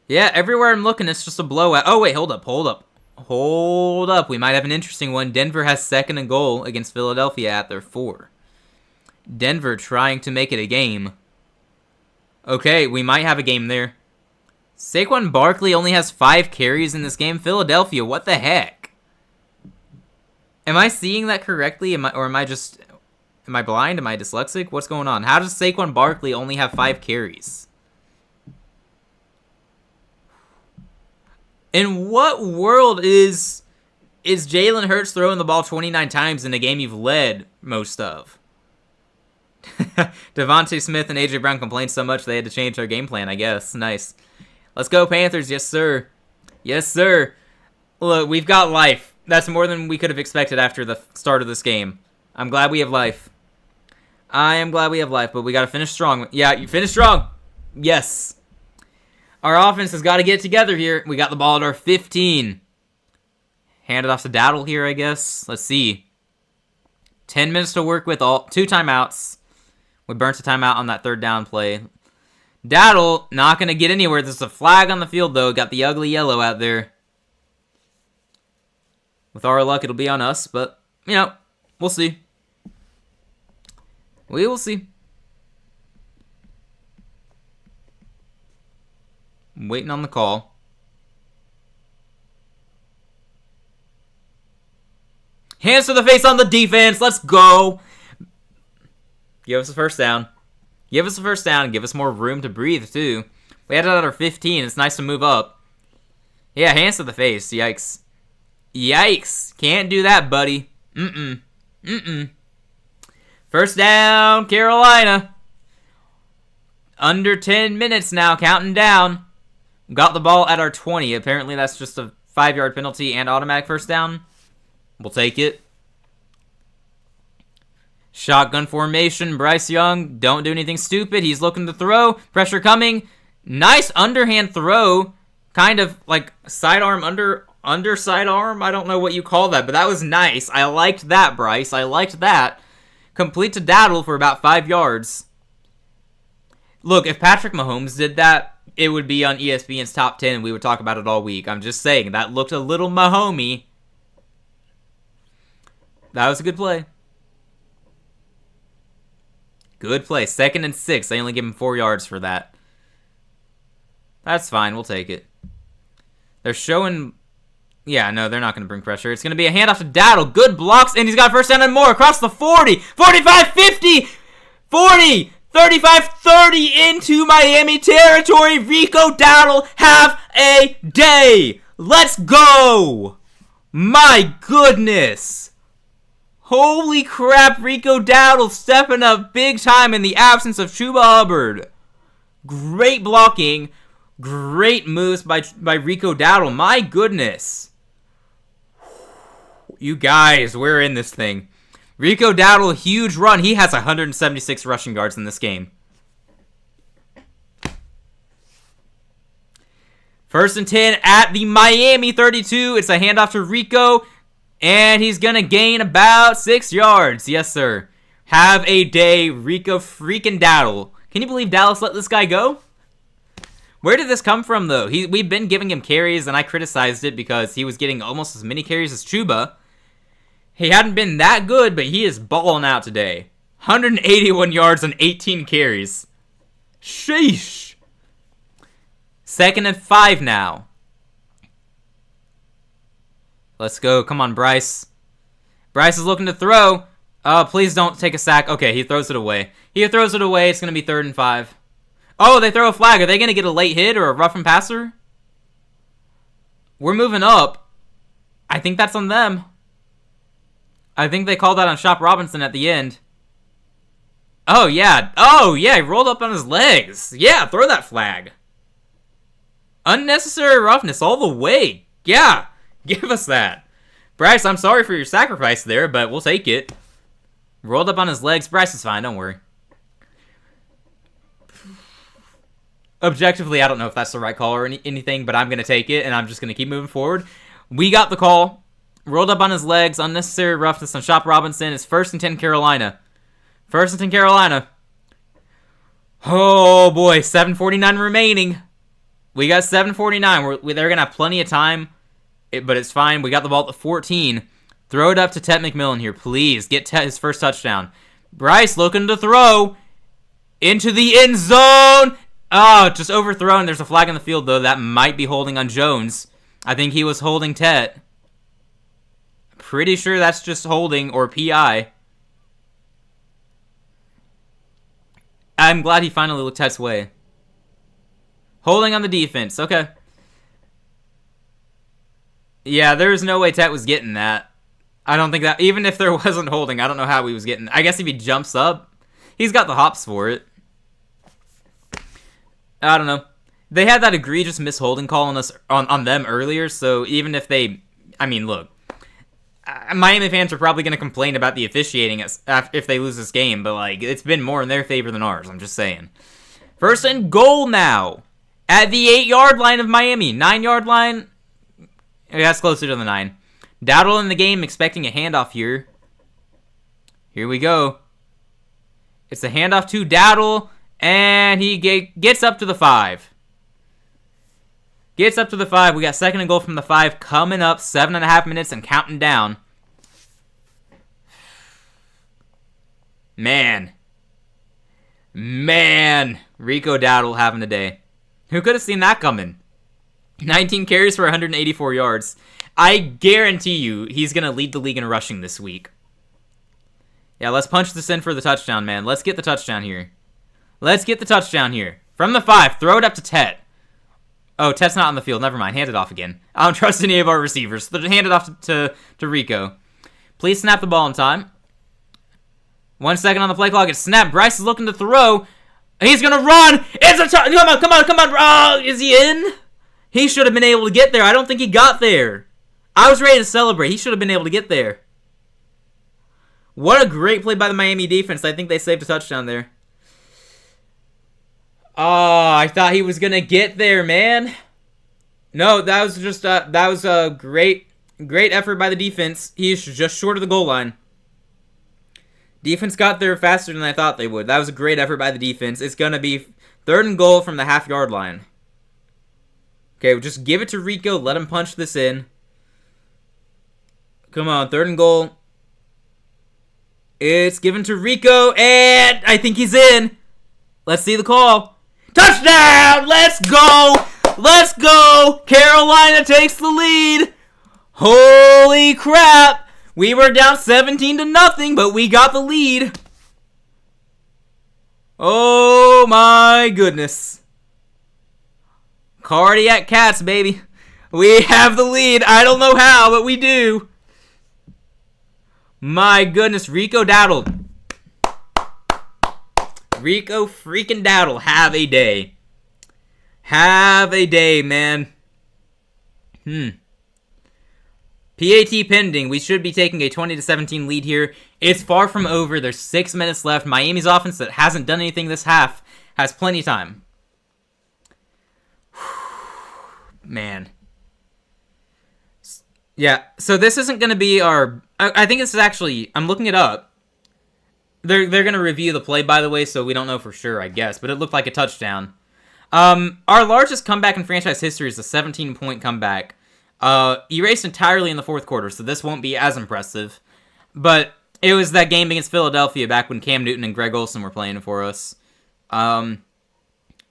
Yeah, everywhere I'm looking, it's just a blowout. Oh, wait, hold up, hold up. Hold up. We might have an interesting one. Denver has 2nd and goal against Philadelphia at their 4. Denver trying to make it a game. Okay, we might have a game there. Saquon Barkley only has 5 carries in this game. Philadelphia, what the heck? Am I seeing that correctly? Am I blind? Am I dyslexic? What's going on? How does Saquon Barkley only have 5 carries? In what world is Jalen Hurts throwing the ball 29 times in a game you've led most of? Devontae Smith and AJ Brown complained so much they had to change their game plan, I guess. Nice. Let's go, Panthers. Yes, sir. Yes, sir. Look, we've got life. That's more than we could have expected after the start of this game. I'm glad we have life. I am glad we have life, but we got to finish strong. Yeah, you finish strong. Yes. Our offense has got to get together here. We got the ball at our 15. Hand it off to Dowdle here, I guess. Let's see. 10 minutes to work with, 2 timeouts. We burnt a timeout on that 3rd down play. Dowdle, not going to get anywhere. There's a flag on the field, though. Got the ugly yellow out there. With our luck, it'll be on us, but, we'll see. We will see. I'm waiting on the call. Hands to the face on the defense. Let's go. Give us a first down. Give us a first down. Give us more room to breathe, too. We had it at our 15. It's nice to move up. Yeah, hands to the face. Yikes. Yikes. Can't do that, buddy. First down, Carolina. Under 10 minutes now, counting down. Got the ball at our 20. Apparently, that's just a 5-yard penalty and automatic first down. We'll take it. Shotgun formation. Bryce Young, don't do anything stupid. He's looking to throw. Pressure coming. Nice underhand throw. Kind of like sidearm, under sidearm. I don't know what you call that, but that was nice. I liked that, Bryce. I liked that. Complete to Dowdle for about 5 yards. Look, if Patrick Mahomes did that, it would be on ESPN's top 10 and we would talk about it all week. I'm just saying, that looked a little Mahomey. That was a good play. Good play. 2nd and 6. They only give him 4 yards for that. That's fine. We'll take it. They're showing... Yeah, no, they're not going to bring pressure. It's going to be a handoff to Dowdle. Good blocks, and he's got first down and more. Across the 40. 45, 50, 40, 35, 30 into Miami territory. Rico Dowdle, have a day. Let's go. My goodness. Holy crap, Rico Dowdle stepping up big time in the absence of Chuba Hubbard. Great blocking. Great moves by Rico Dowdle. My goodness. You guys, we're in this thing. Rico Dowdle, huge run. He has 176 rushing yards in this game. 1st and 10 at the Miami 32. It's a handoff to Rico. And he's going to gain about 6 yards. Yes, sir. Have a day, Rico freaking Dowdle. Can you believe Dallas let this guy go? Where did this come from, though? We've been giving him carries, and I criticized it because he was getting almost as many carries as Chuba. He hadn't been that good, but he is balling out today. 181 yards and 18 carries. Sheesh. 2nd and 5 now. Let's go. Come on, Bryce. Bryce is looking to throw. Please don't take a sack. Okay, he throws it away. He throws it away. It's going to be 3rd and 5. Oh, they throw a flag. Are they going to get a late hit or a roughing passer? We're moving up. I think that's on them. I think they called that on Shop Robinson at the end. Oh, yeah. Oh, yeah. He rolled up on his legs. Yeah, throw that flag. Unnecessary roughness all the way. Yeah. Give us that. Bryce, I'm sorry for your sacrifice there, but we'll take it. Rolled up on his legs. Bryce is fine, don't worry. Objectively, I don't know if that's the right call or anything, but I'm going to take it, and I'm just going to keep moving forward. We got the call. Rolled up on his legs. Unnecessary roughness on Shop Robinson. It's 1st and 10 Carolina. 1st and 10 Carolina. Oh, boy. 7:49 remaining. We got 7:49. They're going to have plenty of time. But it's fine. We got the ball at the 14. Throw it up to Tet McMillan here. Please get Tet his first touchdown. Bryce looking to throw into the end zone. Oh, just overthrown. There's a flag on the field, though. That might be holding on Jones. I think he was holding Tet. Pretty sure that's just holding or PI. I'm glad he finally looked Tet's way. Holding on the defense. Okay. Yeah, there's no way Tet was getting that. I don't think that... Even if there wasn't holding, I don't know how he was getting... I guess if he jumps up, he's got the hops for it. I don't know. They had that egregious misholding call on us on them earlier, so even if they... I mean, look. Miami fans are probably going to complain about the officiating if they lose this game, but, like, it's been more in their favor than ours, I'm just saying. First and goal now. At the 8-yard line of Miami. 9-yard line. Yeah, that's closer to the 9. Dowdle in the game, expecting a handoff here. Here we go. It's a handoff to Dowdle, and he gets up to the 5. Gets up to the 5. We got second and goal from the 5 coming up. 7.5 minutes and counting down. Man. Rico Dowdle having a day. Who could have seen that coming? 19 carries for 184 yards. I guarantee you he's going to lead the league in rushing this week. Yeah, let's punch this in for the touchdown, man. Let's get the touchdown here. Let's get the touchdown here. From the 5, throw it up to Tet. Oh, Tet's not on the field. Never mind. Hand it off again. I don't trust any of our receivers. So hand it off to Rico. Please snap the ball in time. 1 second on the play clock. It's snapped. Bryce is looking to throw. He's going to run. It's a touchdown. Come on. Oh, is he in? He should have been able to get there. I don't think he got there. I was ready to celebrate. He should have been able to get there. What a great play by the Miami defense. I think they saved a touchdown there. Oh, I thought he was going to get there, man. No, that was just that was a great effort by the defense. He's just short of the goal line. Defense got there faster than I thought they would. That was a great effort by the defense. It's going to be 3rd and goal from the half-yard line. Okay, we'll just give it to Rico. Let him punch this in. Come on, 3rd and goal. It's given to Rico, and I think he's in. Let's see the call. Touchdown! Let's go! Let's go! Carolina takes the lead. Holy crap! We were down 17-0, but we got the lead. Oh my goodness. Cardiac cats, baby. We have the lead. I don't know how, but we do. My goodness, Rico Dowdle. Rico freaking Dowdle, have a day. Have a day, man. PAT pending. We should be taking a 20-17 lead here. It's far from over. There's 6 minutes left. Miami's offense that hasn't done anything this half has plenty of time. Man. Yeah, so this isn't going to be our... I think this is actually... I'm looking it up. They're going to review the play, by the way, so we don't know for sure, I guess. But it looked like a touchdown. Our largest comeback in franchise history is a 17-point comeback. Erased entirely in the 4th quarter, so this won't be as impressive. But it was that game against Philadelphia back when Cam Newton and Greg Olsen were playing for us. It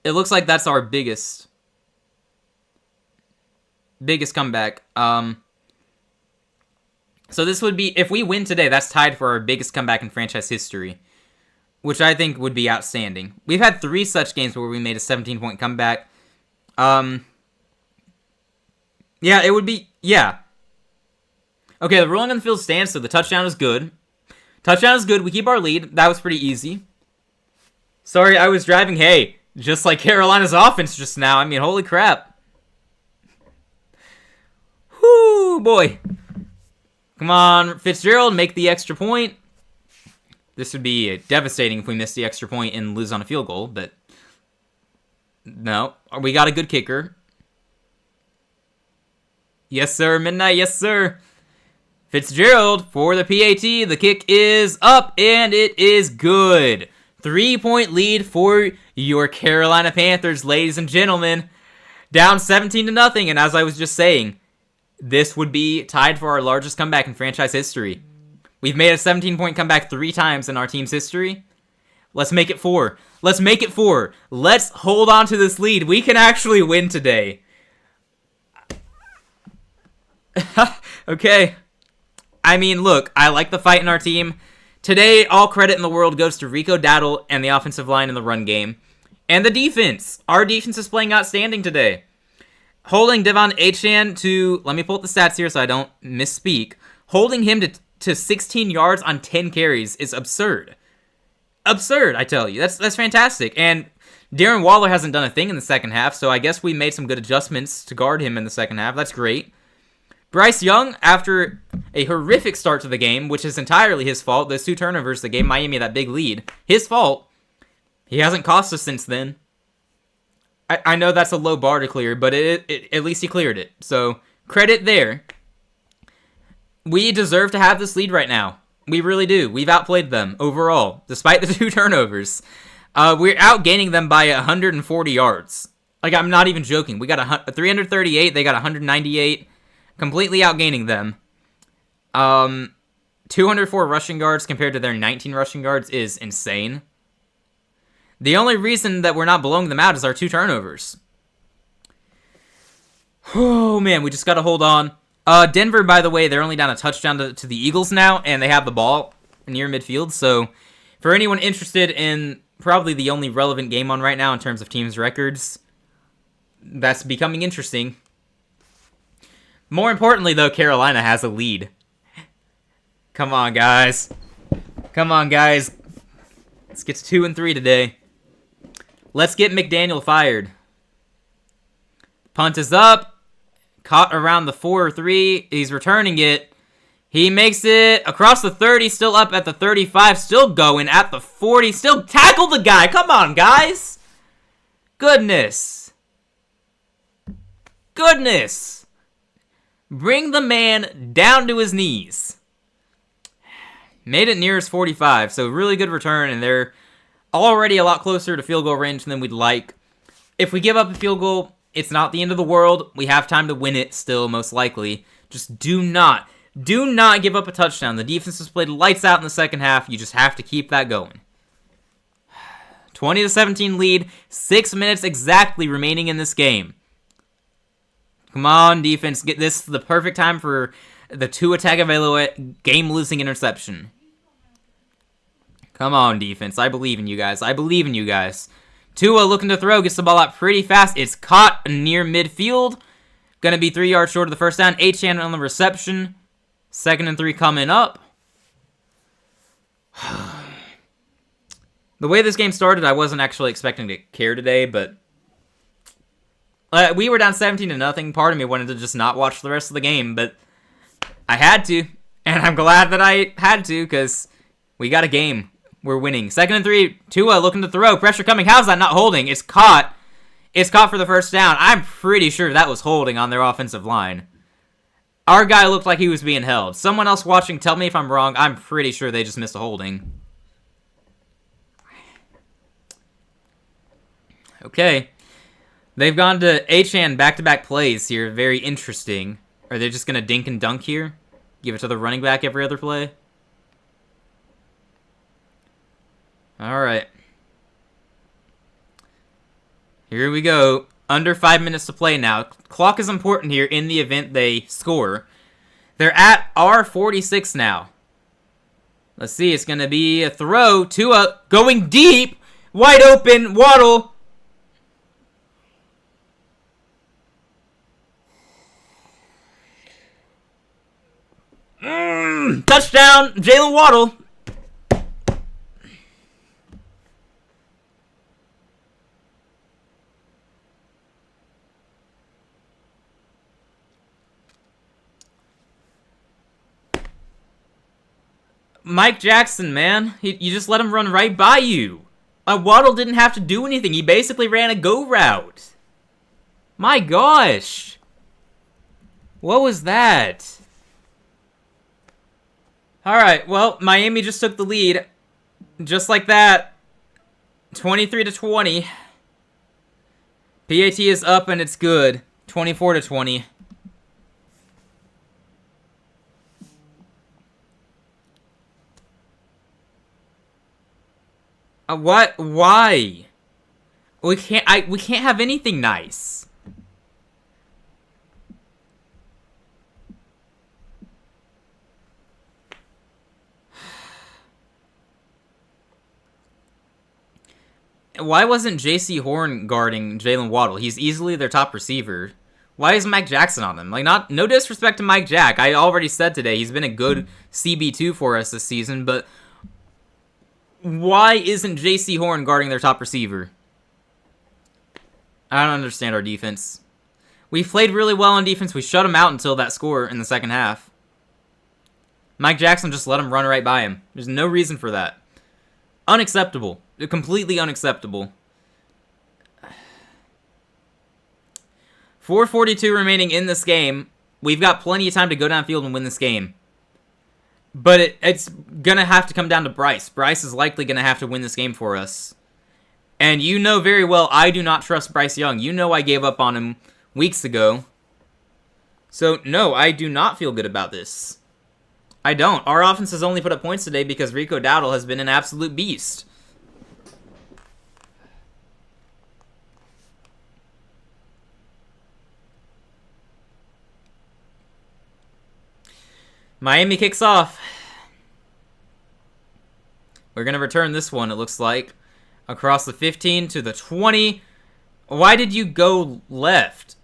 looks like that's our biggest comeback. So this would be, if we win today, that's tied for our biggest comeback in franchise history, which I think would be outstanding. We've had 3 such games where we made a 17-point comeback. Yeah, it would be, yeah. Okay, the ruling on the field stands, so the touchdown is good. Touchdown is good. We keep our lead. That was pretty easy. Sorry, I was driving. Hey, just like Carolina's offense just now. I mean, holy crap. Whoo, boy. Come on, Fitzgerald, make the extra point. This would be devastating if we missed the extra point and lose on a field goal, but no. We got a good kicker. Yes, sir, Midnight, yes, sir. Fitzgerald for the PAT. The kick is up, and it is good. 3-point lead for your Carolina Panthers, ladies and gentlemen. Down 17-0, and as I was just saying, this would be tied for our largest comeback in franchise history. We've made a 17-point comeback 3 times in our team's history. Let's make it 4. Let's make it 4. Let's hold on to this lead. We can actually win today. Okay. I mean, look, I like the fight in our team. Today, all credit in the world goes to Rico Dowdle and the offensive line in the run game. And the defense. Our defense is playing outstanding today. Holding Devon Achane to, let me pull up the stats here so I don't misspeak. Holding him to 16 yards on 10 carries is absurd. Absurd, I tell you. That's fantastic. And Darren Waller hasn't done a thing in the second half, so I guess we made some good adjustments to guard him in the second half. That's great. Bryce Young, after a horrific start to the game, which is entirely his fault, those 2 turnovers that gave Miami that big lead, his fault, he hasn't cost us since then. I know that's a low bar to clear, but at least he cleared it. So, credit there. We deserve to have this lead right now. We really do. We've outplayed them overall, despite the 2 turnovers. We're outgaining them by 140 yards. Like, I'm not even joking. We got 338, they got 198. Completely outgaining them. 204 rushing yards compared to their 19 rushing yards is insane. The only reason that we're not blowing them out is our 2 turnovers. Oh, man, we just got to hold on. Denver, by the way, they're only down a touchdown to the Eagles now, and they have the ball near midfield. So, for anyone interested in probably the only relevant game on right now in terms of teams' records, that's becoming interesting. More importantly, though, Carolina has a lead. Come on, guys. Come on, guys. Let's get to 2 and 3 today. Let's get McDaniel fired. Punt is up. Caught around the 4 or 3. He's returning it. He makes it across the 30. Still up at the 35. Still going at the 40. Still tackle the guy. Come on, guys. Goodness. Goodness. Bring the man down to his knees. Made it near his 45. So really good return. And they're already a lot closer to field goal range than we'd like. If we give up a field goal, it's not the end of the world. We have time to win it still, most likely. Just do not give up a touchdown. The defense has played lights out in the second half. You just have to keep that going. 20-17 lead. 6 minutes exactly remaining in this game. Come on, defense. Get this the perfect time for the Tua Tagovailoa game-losing interception. Come on, defense. I believe in you guys. I believe in you guys. Tua looking to throw. Gets the ball out pretty fast. It's caught near midfield. Going to be 3 yards short of the first down. Achane on the reception. 2nd and 3 coming up. The way this game started, I wasn't actually expecting to care today, but we were down 17-0. Part of me wanted to just not watch the rest of the game, but I had to, and I'm glad that I had to, because we got a game. We're winning. 2nd and 3. Tua looking to throw. Pressure coming. How's that not holding? It's caught. It's caught for the first down. I'm pretty sure that was holding on their offensive line. Our guy looked like he was being held. Someone else watching, tell me if I'm wrong. I'm pretty sure they just missed a holding. Okay. They've gone to Achane back-to-back plays here. Very interesting. Are they just going to dink and dunk here? Give it to the running back every other play? All right. Here we go. Under 5 minutes to play now. Clock is important here in the event they score. They're at R46 now. Let's see. It's going to be a throw. Tua going deep. Wide open. Waddle. Touchdown. Jalen Waddle. Mike Jackson, man. You just let him run right by you. Waddle didn't have to do anything. He basically ran a go route. My gosh. What was that? Alright, well, Miami just took the lead. Just like that. 23-20. PAT is up and it's good. 24-20. What? Why? We can't have anything nice. Why wasn't J.C. Horn guarding Jalen Waddle? He's easily their top receiver. Why is Mike Jackson on him? Like, no disrespect to Mike Jack. I already said today he's been a good CB2 for us this season, but why isn't J.C. Horn guarding their top receiver? I don't understand our defense. We played really well on defense. We shut him out until that score in the second half. Mike Jackson just let him run right by him. There's no reason for that. Unacceptable. Completely unacceptable. 4:42 remaining in this game. We've got plenty of time to go downfield and win this game. But it's going to have to come down to Bryce. Bryce is likely going to have to win this game for us. And you know very well I do not trust Bryce Young. You know I gave up on him weeks ago. So, no, I do not feel good about this. I don't. Our offense has only put up points today because Rico Dowdle has been an absolute beast. Miami kicks off. We're going to return this one, it looks like. Across the 15 to the 20. Why did you go left?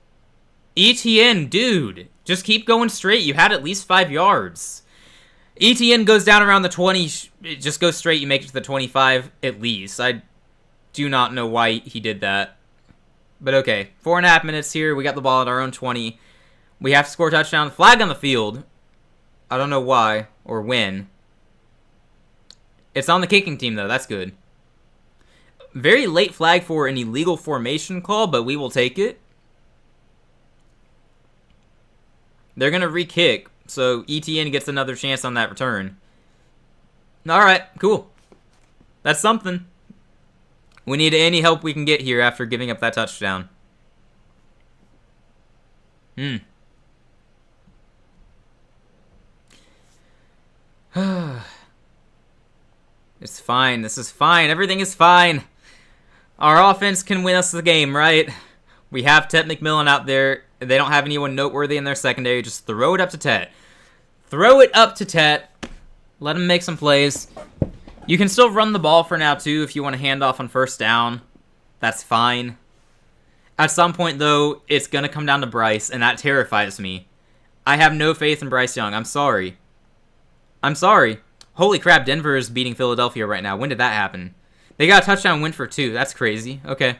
ETN, dude. Just keep going straight. You had at least 5 yards. ETN goes down around the 20. Just go straight. You make it to the 25 at least. I do not know why he did that. But okay. 4.5 minutes here. We got the ball at our own 20. We have to score a touchdown. Flag on the field. I don't know why or when. It's on the kicking team, though. That's good. Very late flag for an illegal formation call, but we will take it. They're going to re-kick, so ETN gets another chance on that return. Alright, cool. That's something. We need any help we can get here after giving up that touchdown. It's fine. This is fine. Everything is fine. Our offense can win us the game, right? We have Tet McMillan out there. They don't have anyone noteworthy in their secondary. Just throw it up to Tet. Throw it up to Tet. Let him make some plays. You can still run the ball for now, too, if you want to hand off on first down. That's fine. At some point, though, it's going to come down to Bryce, and that terrifies me. I have no faith in Bryce Young. I'm sorry. I'm sorry. Holy crap, Denver is beating Philadelphia right now. When did that happen? They got a touchdown win for 2. That's crazy. Okay.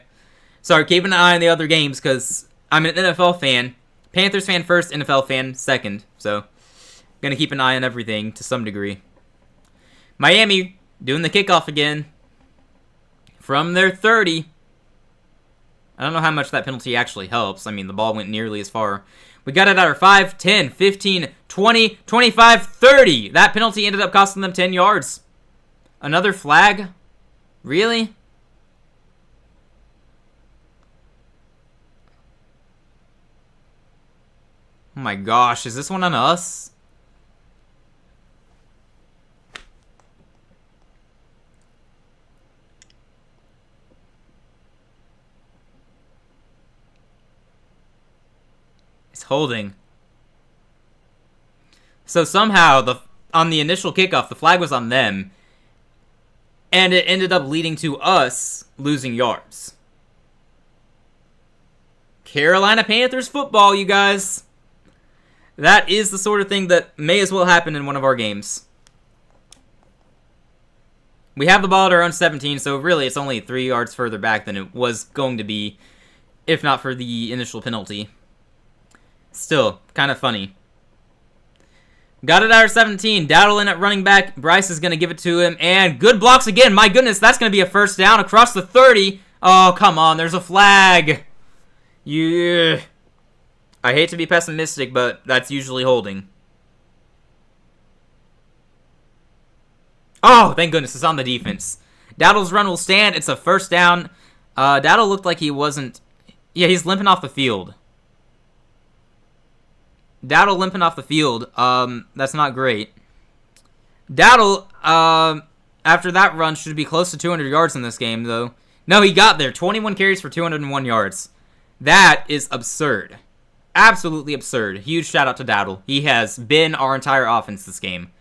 Sorry, keep an eye on the other games because I'm an NFL fan. Panthers fan first, NFL fan second. So, going to keep an eye on everything to some degree. Miami doing the kickoff again. From their 30. I don't know how much that penalty actually helps. I mean, the ball went nearly as far. We got it at our 5, 10, 15, 20, 25, 30. That penalty ended up costing them 10 yards. Another flag? Really? Oh my gosh, is this one on us? It's holding. So somehow, on the initial kickoff, the flag was on them. And it ended up leading to us losing yards. Carolina Panthers football, you guys. That is the sort of thing that may as well happen in one of our games. We have the ball at our own 17, so really it's only 3 yards further back than it was going to be, if not for the initial penalty. Still, kind of funny. Got it at our 17. Dowdle in at running back. Bryce is going to give it to him. And good blocks again. My goodness, that's going to be a first down across the 30. Oh, come on. There's a flag. Yeah. I hate to be pessimistic, but that's usually holding. Oh, thank goodness. It's on the defense. Dowdle's run will stand. It's a first down. Dowdle looked like he wasn't... Yeah, he's limping off the field. Dowdle limping off the field. That's not great. Dowdle, after that run should be close to 200 yards in this game, though. No, he got there. 21 carries for 201 yards. That is absurd. Absolutely absurd. Huge shout out to Dowdle. He has been our entire offense this game.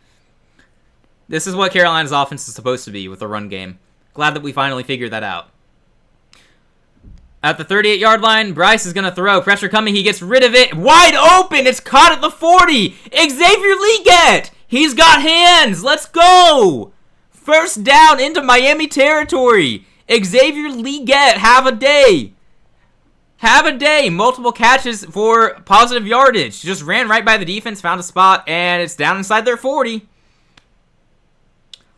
This is what Carolina's offense is supposed to be with a run game. Glad that we finally figured that out. At the 38-yard line, Bryce is going to throw. Pressure coming. He gets rid of it. Wide open. It's caught at the 40. Xavier Legette. He's got hands. Let's go. First down into Miami territory. Xavier Legette. Have a day. Have a day. Multiple catches for positive yardage. Just ran right by the defense, found a spot, and it's down inside their 40.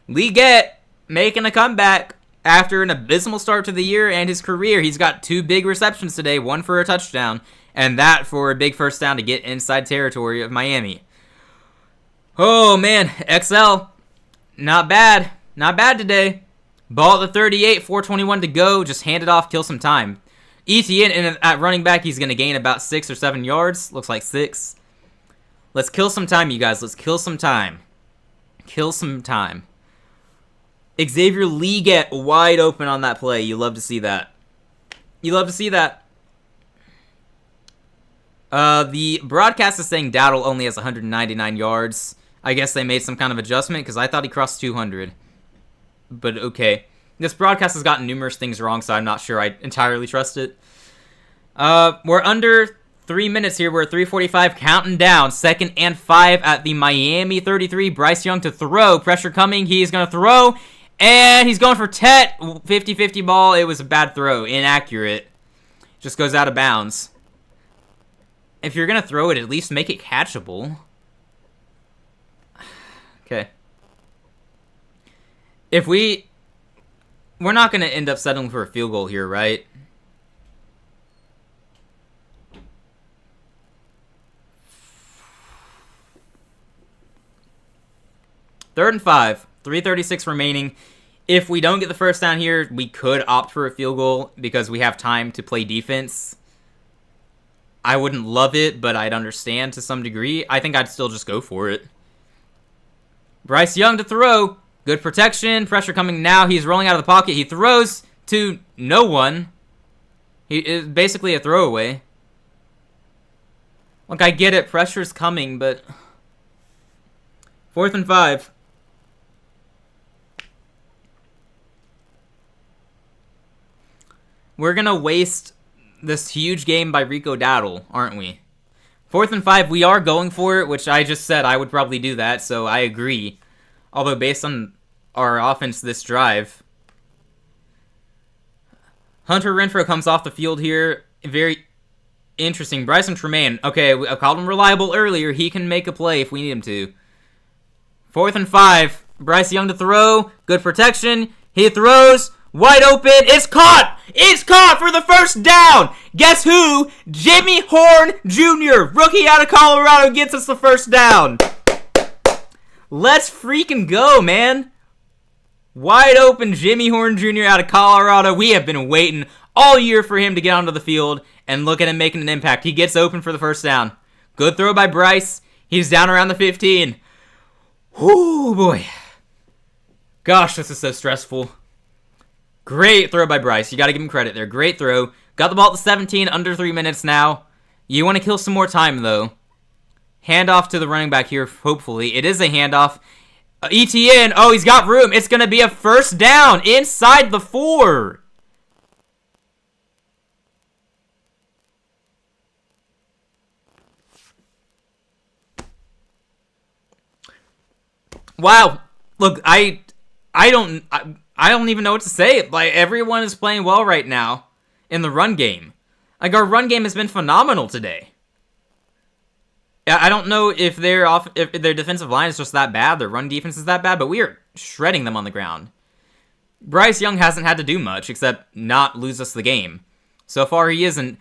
Legette making a comeback after an abysmal start to the year and his career. He's got 2 big receptions today, one for a touchdown, and that for a big first down to get inside territory of Miami. Oh, man. XL, not bad. Not bad today. Ball at the 38, 4:21 to go. Just hand it off, kill some time. ETN at running back, he's going to gain about 6 or 7 yards. Looks like 6. Let's kill some time, you guys. Let's kill some time. Kill some time. Xavier Legette wide open on that play. You love to see that. You love to see that. The broadcast is saying Dowdle only has 199 yards. I guess they made some kind of adjustment because I thought he crossed 200. But okay. This broadcast has gotten numerous things wrong, so I'm not sure I entirely trust it. We're under 3 minutes here. We're at 3:45, counting down. 2nd and 5 at the Miami 33. Bryce Young to throw. Pressure coming. He's going to throw. And he's going for Tet. 50-50 ball. It was a bad throw. Inaccurate. Just goes out of bounds. If you're going to throw it, at least make it catchable. Okay. If we're not going to end up settling for a field goal here, right? Third and 5. 3:36 remaining. If we don't get the first down here, we could opt for a field goal because we have time to play defense. I wouldn't love it, but I'd understand to some degree. I think I'd still just go for it. Bryce Young to throw. Good protection. Pressure coming now. He's rolling out of the pocket. He throws to no one. He is basically a throwaway. Look, I get it. Pressure's coming, but 4th and 5. We're going to waste this huge game by Rico Dowdle, aren't we? 4th and 5, we are going for it, which I just said I would probably do that, so I agree. Although based on our offense this drive, Hunter Renfrow comes off the field here. Very interesting. Bryson Tremaine. Okay, I called him reliable earlier. He can make a play if we need him to. 4th and 5. Bryce Young to throw. Good protection. He throws. Wide open. It's caught. It's caught for the first down. Guess who? Jimmy Horn Jr., rookie out of Colorado, gets us the first down. Let's freaking go, man. Wide open Jimmy Horn Jr. out of Colorado. We have been waiting all year for him to get onto the field, and look at him making an impact. He gets open for the first down. Good throw by Bryce. He's down around the 15. Whoo, boy. Gosh, this is so stressful. Great throw by Bryce. You got to give him credit there. Great throw. Got the ball at the 17, under 3 minutes now. You want to kill some more time, though. Handoff to the running back here, hopefully. It is a handoff. ETN. Oh, he's got room. It's going to be a first down inside the 4. Wow. Look, I don't even know what to say. Like, everyone is playing well right now in the run game. Like, our run game has been phenomenal today. I don't know if their defensive line is just that bad, their run defense is that bad, but we are shredding them on the ground. Bryce Young hasn't had to do much except not lose us the game. So far, he isn't.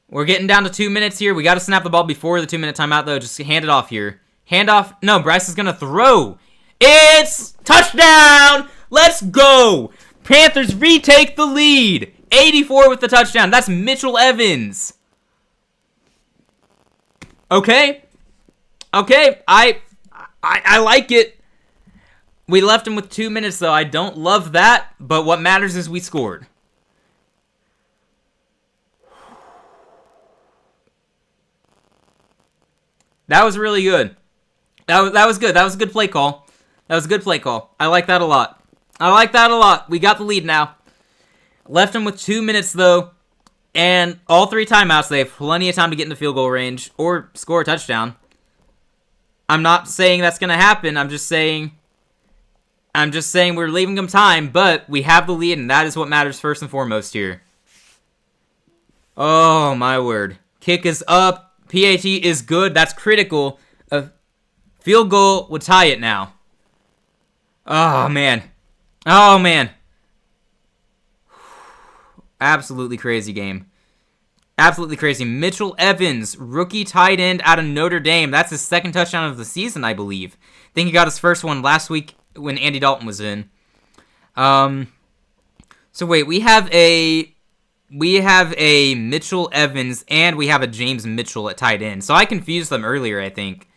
We're getting down to 2 minutes here. We got to snap the ball before the 2-minute timeout, though. Just hand it off here. Hand off. No, Bryce is going to throw. It's touchdown! Let's go! Panthers retake the lead. 84 with the touchdown. That's Mitchell Evans. Okay. I like it. We left him with 2 minutes, though. I don't love that, but what matters is we scored. That was really good. That was good. That was a good play call. That was a good play call. I like that a lot. I like that a lot. We got the lead now. Left him with 2 minutes, though. And all 3 timeouts, they have plenty of time to get into field goal range or score a touchdown. I'm not saying that's going to happen. I'm just saying we're leaving them time, but we have the lead, and that is what matters first and foremost here. Oh, my word. Kick is up. PAT is good. That's critical. A field goal would tie it now. Oh, man. Oh, man. Absolutely crazy game. Absolutely crazy. Mitchell Evans, rookie tight end out of Notre Dame. That's his second touchdown of the season, I believe. I think he got his first one last week when Andy Dalton was in. So wait, we have a Mitchell Evans and we have a James Mitchell at tight end. So I confused them earlier, I think.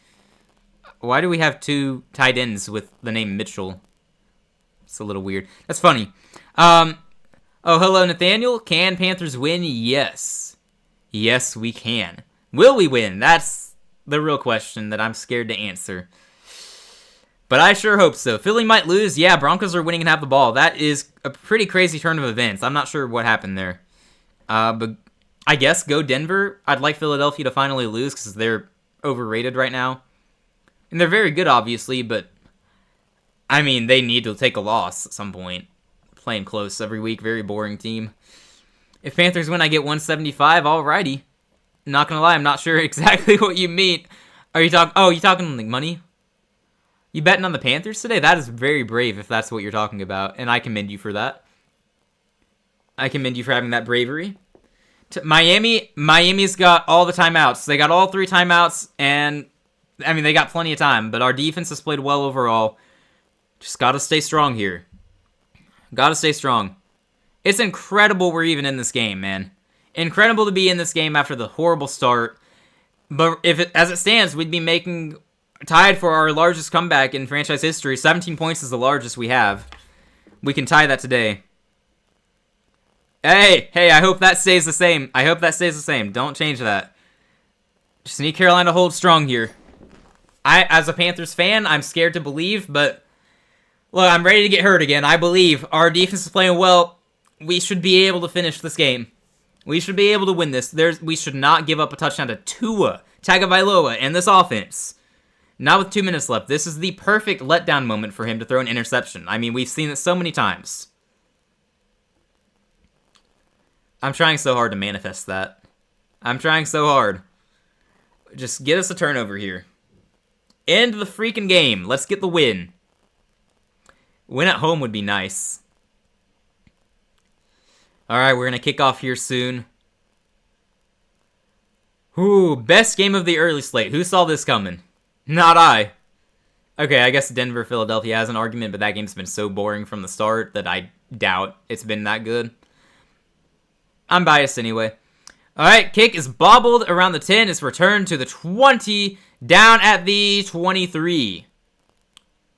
Why do we have 2 tight ends with the name Mitchell? It's a little weird. That's funny. Oh, hello, Nathaniel. Can Panthers win? Yes. Yes, we can. Will we win? That's the real question that I'm scared to answer. But I sure hope so. Philly might lose. Yeah, Broncos are winning and have the ball. That is a pretty crazy turn of events. I'm not sure what happened there. But I guess go Denver. I'd like Philadelphia to finally lose because they're overrated right now. And they're very good, obviously, but I mean, they need to take a loss at some point. Playing close every week. Very boring team. If Panthers win, I get 175. Alrighty. Not gonna lie, I'm not sure exactly what you mean. Are you talking? Oh, you talking like money? You betting on the Panthers today? That is very brave if that's what you're talking about, and I commend you for that. I commend you for having that bravery. Miami's got all the timeouts. They got all 3 timeouts, and I mean, they got plenty of time, but our defense has played well overall. Just gotta stay strong here. Gotta stay strong. It's incredible we're even in this game, man. Incredible to be in this game after the horrible start. But as it stands, we'd be tied for our largest comeback in franchise history. 17 points is the largest we have. We can tie that today. Hey, I hope that stays the same. I hope that stays the same. Don't change that. Just need Carolina to hold strong here. As a Panthers fan, I'm scared to believe, but look, I'm ready to get hurt again. I believe our defense is playing well. We should be able to finish this game. We should be able to win this. We should not give up a touchdown to Tua Tagovailoa and this offense. Not with 2 minutes left. This is the perfect letdown moment for him to throw an interception. I mean, we've seen it so many times. I'm trying so hard to manifest that. I'm trying so hard. Just get us a turnover here. End the freaking game. Let's get the win. Win at home would be nice. Alright, we're going to kick off here soon. Ooh, best game of the early slate. Who saw this coming? Not I. Okay, I guess Denver, Philadelphia has an argument, but that game's been so boring from the start that I doubt it's been that good. I'm biased anyway. Alright, kick is bobbled around the 10. It's returned to the 20. Down at the 23.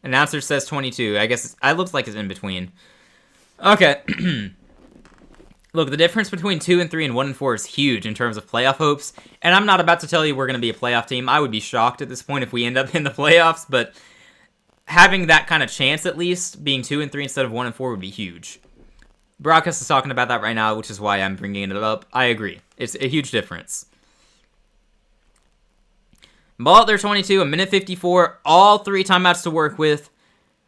Announcer says 22. I guess it looks like it's in between. Okay. Look, the difference between 2 and 3 and 1 and 4 is huge in terms of playoff hopes. And I'm not about to tell you we're going to be a playoff team. I would be shocked at this point if we end up in the playoffs. But having that kind of chance, at least, being 2 and 3 instead of 1 and 4 would be huge. Broadcast is talking about that right now, which is why I'm bringing it up. I agree. It's a huge difference. Ball at their 22, a minute 54, all 3 timeouts to work with.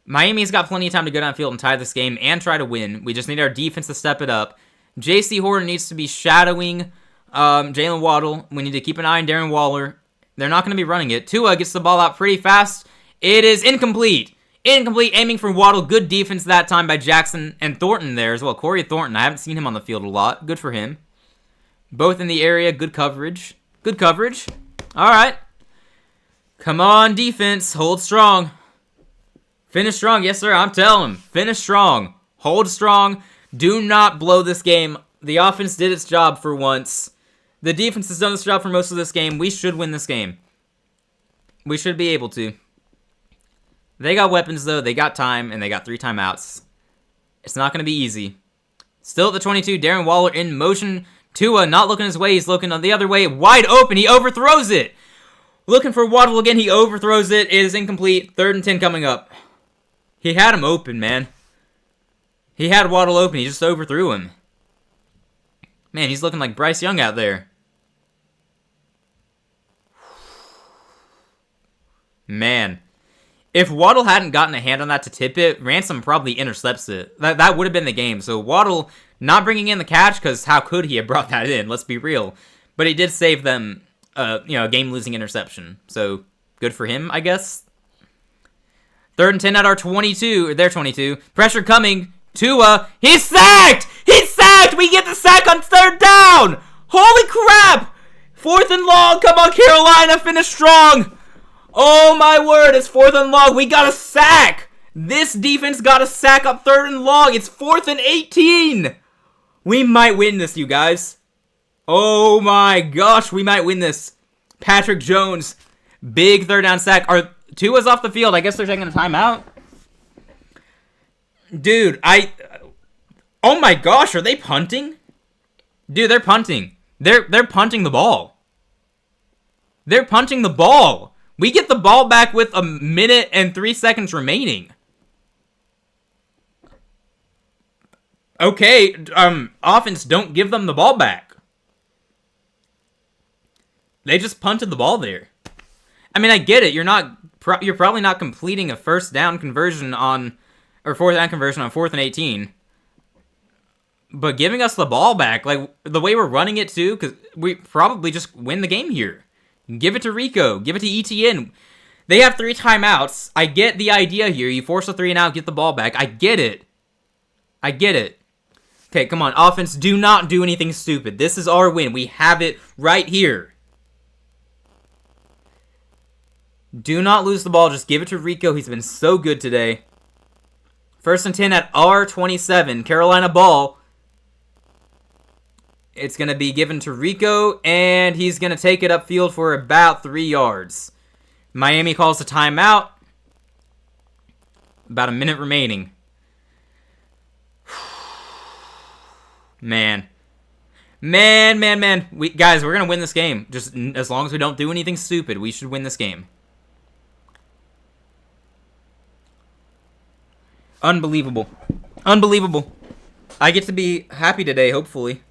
Miami's got plenty of time to go downfield and tie this game and try to win. We just need our defense to step it up. J.C. Horton needs to be shadowing Jalen Waddle. We need to keep an eye on Darren Waller. They're not going to be running it. Tua gets the ball out pretty fast. It is incomplete. Incomplete, aiming for Waddle. Good defense that time by Jackson and Thornton there as well. Corey Thornton, I haven't seen him on the field a lot. Good for him. Both in the area, good coverage. Good coverage. All right. Come on, defense. Hold strong. Finish strong. Yes, sir. I'm telling him. Finish strong. Hold strong. Do not blow this game. The offense did its job for once. The defense has done its job for most of this game. We should win this game. We should be able to. They got weapons, though. They got time, and they got 3 timeouts. It's not going to be easy. Still at the 22, Darren Waller in motion. Tua not looking his way. He's looking the other way. Wide open. He overthrows it. Looking for Waddle again. He overthrows it. It is incomplete. 3rd and 10 coming up. He had him open, man. He had Waddle open. He just overthrew him. Man, he's looking like Bryce Young out there. Man. If Waddle hadn't gotten a hand on that to tip it, Ransom probably intercepts it. That would have been the game. So Waddle not bringing in the catch, because how could he have brought that in? Let's be real. But he did save them, a game-losing interception. So good for him, I guess. 3rd and 10 at our 22, or their 22. Pressure coming. Tua, he's sacked! He's sacked! We get the sack on 3rd down! Holy crap! 4th and long. Come on, Carolina, finish strong. Oh my word, it's 4th and long. We got a sack. This defense got a sack up 3rd and long. It's 4th and 18. We might win this, you guys. Oh my gosh, we might win this. Patrick Jones, big 3rd down sack. Tua's off the field. I guess they're taking a timeout. Dude, oh my gosh, are they punting? Dude, they're punting. They're punting the ball. They're punting the ball. We get the ball back with 1 minute and 3 seconds remaining. Okay, offense, don't give them the ball back. They just punted the ball there. I mean, I get it. You're probably not completing a 1st down conversion on, or 4th down conversion on 4th and 18. But giving us the ball back, like the way we're running it too, because we probably just win the game here. Give it to Rico. Give it to ETN. They have 3 timeouts. I get the idea here. You force a 3 and out, get the ball back. I get it. I get it. Okay, come on. Offense, do not do anything stupid. This is our win. We have it right here. Do not lose the ball. Just give it to Rico. He's been so good today. 1st and 10 at our 27. Carolina ball. It's going to be given to Rico, and he's going to take it upfield for about 3 yards. Miami calls a timeout. About a minute remaining. Man. Man. Guys, we're going to win this game. Just as long as we don't do anything stupid, we should win this game. Unbelievable. Unbelievable. I get to be happy today, hopefully.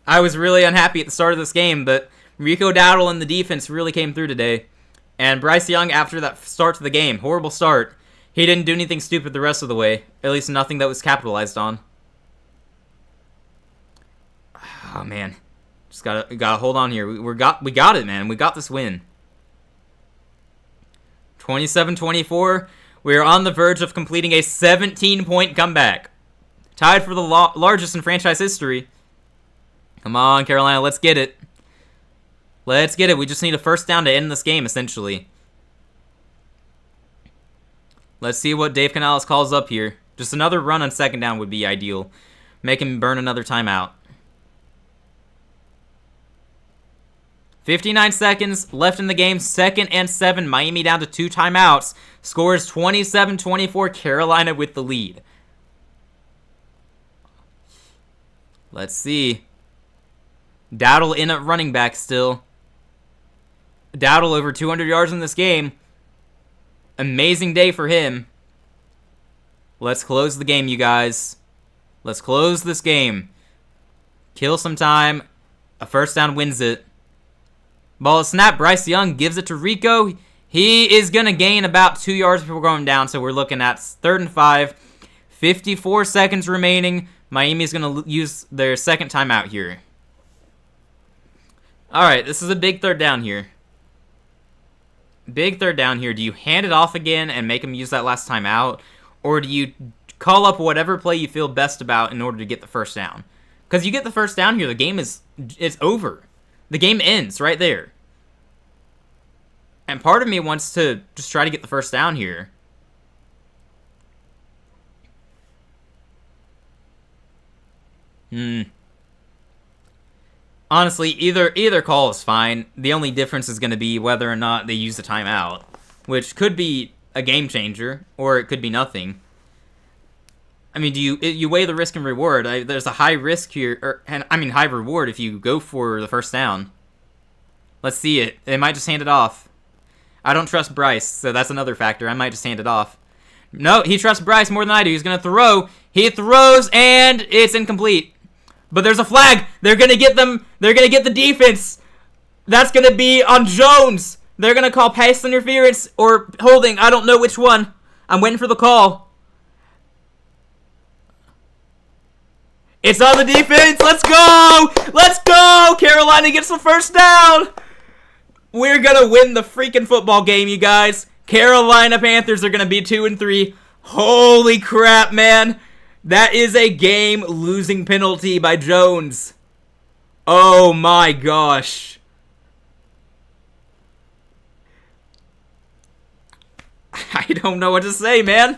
I was really unhappy at the start of this game, but Rico Dowdle and the defense really came through today. And Bryce Young, after that start to the game, horrible start, he didn't do anything stupid the rest of the way. At least nothing that was capitalized on. Oh, man. Just gotta hold on here. We got it, man. We got this win. 27-24. We are on the verge of completing a 17-point comeback. Tied for the largest in franchise history. Come on, Carolina, let's get it. Let's get it. We just need a 1st down to end this game, essentially. Let's see what Dave Canales calls up here. Just another run on 2nd down would be ideal. Make him burn another timeout. 59 seconds left in the game. 2nd and 7. Miami down to 2 timeouts. Scores 27-24. Carolina with the lead. Let's see. Dowdle in at running back still. Dowdle over 200 yards in this game. Amazing day for him. Let's close the game, you guys. Let's close this game. Kill some time. A 1st down wins it. Ball is snapped. Bryce Young gives it to Rico. He is going to gain about 2 yards before going down, so we're looking at 3rd and 5. 54 seconds remaining. Miami is going to use their 2nd timeout here. Alright, this is a big 3rd down here. Big 3rd down here. Do you hand it off again and make him use that last timeout? Or do you call up whatever play you feel best about in order to get the 1st down? Because you get the 1st down here, the game it's over. The game ends right there. And part of me wants to just try to get the 1st down here. Honestly, either call is fine. The only difference is going to be whether or not they use the timeout, which could be a game changer, or it could be nothing. I mean, you weigh the risk and reward. There's a high risk here, high reward if you go for the first down. Let's see it. They might just hand it off. I don't trust Bryce, so that's another factor. I might just hand it off. No, he trusts Bryce more than I do. He's going to throw. He throws, and it's incomplete. But there's a flag. They're going to get them. They're going to get the defense. That's going to be on Jones. They're going to call pass interference or holding. I don't know which one. I'm waiting for the call. It's on the defense. Let's go. Let's go. Carolina gets the first down. We're going to win the freaking football game, you guys. Carolina Panthers are going to be 2-3. Holy crap, man. That is a game-losing penalty by Jones. Oh, my gosh. I don't know what to say, man.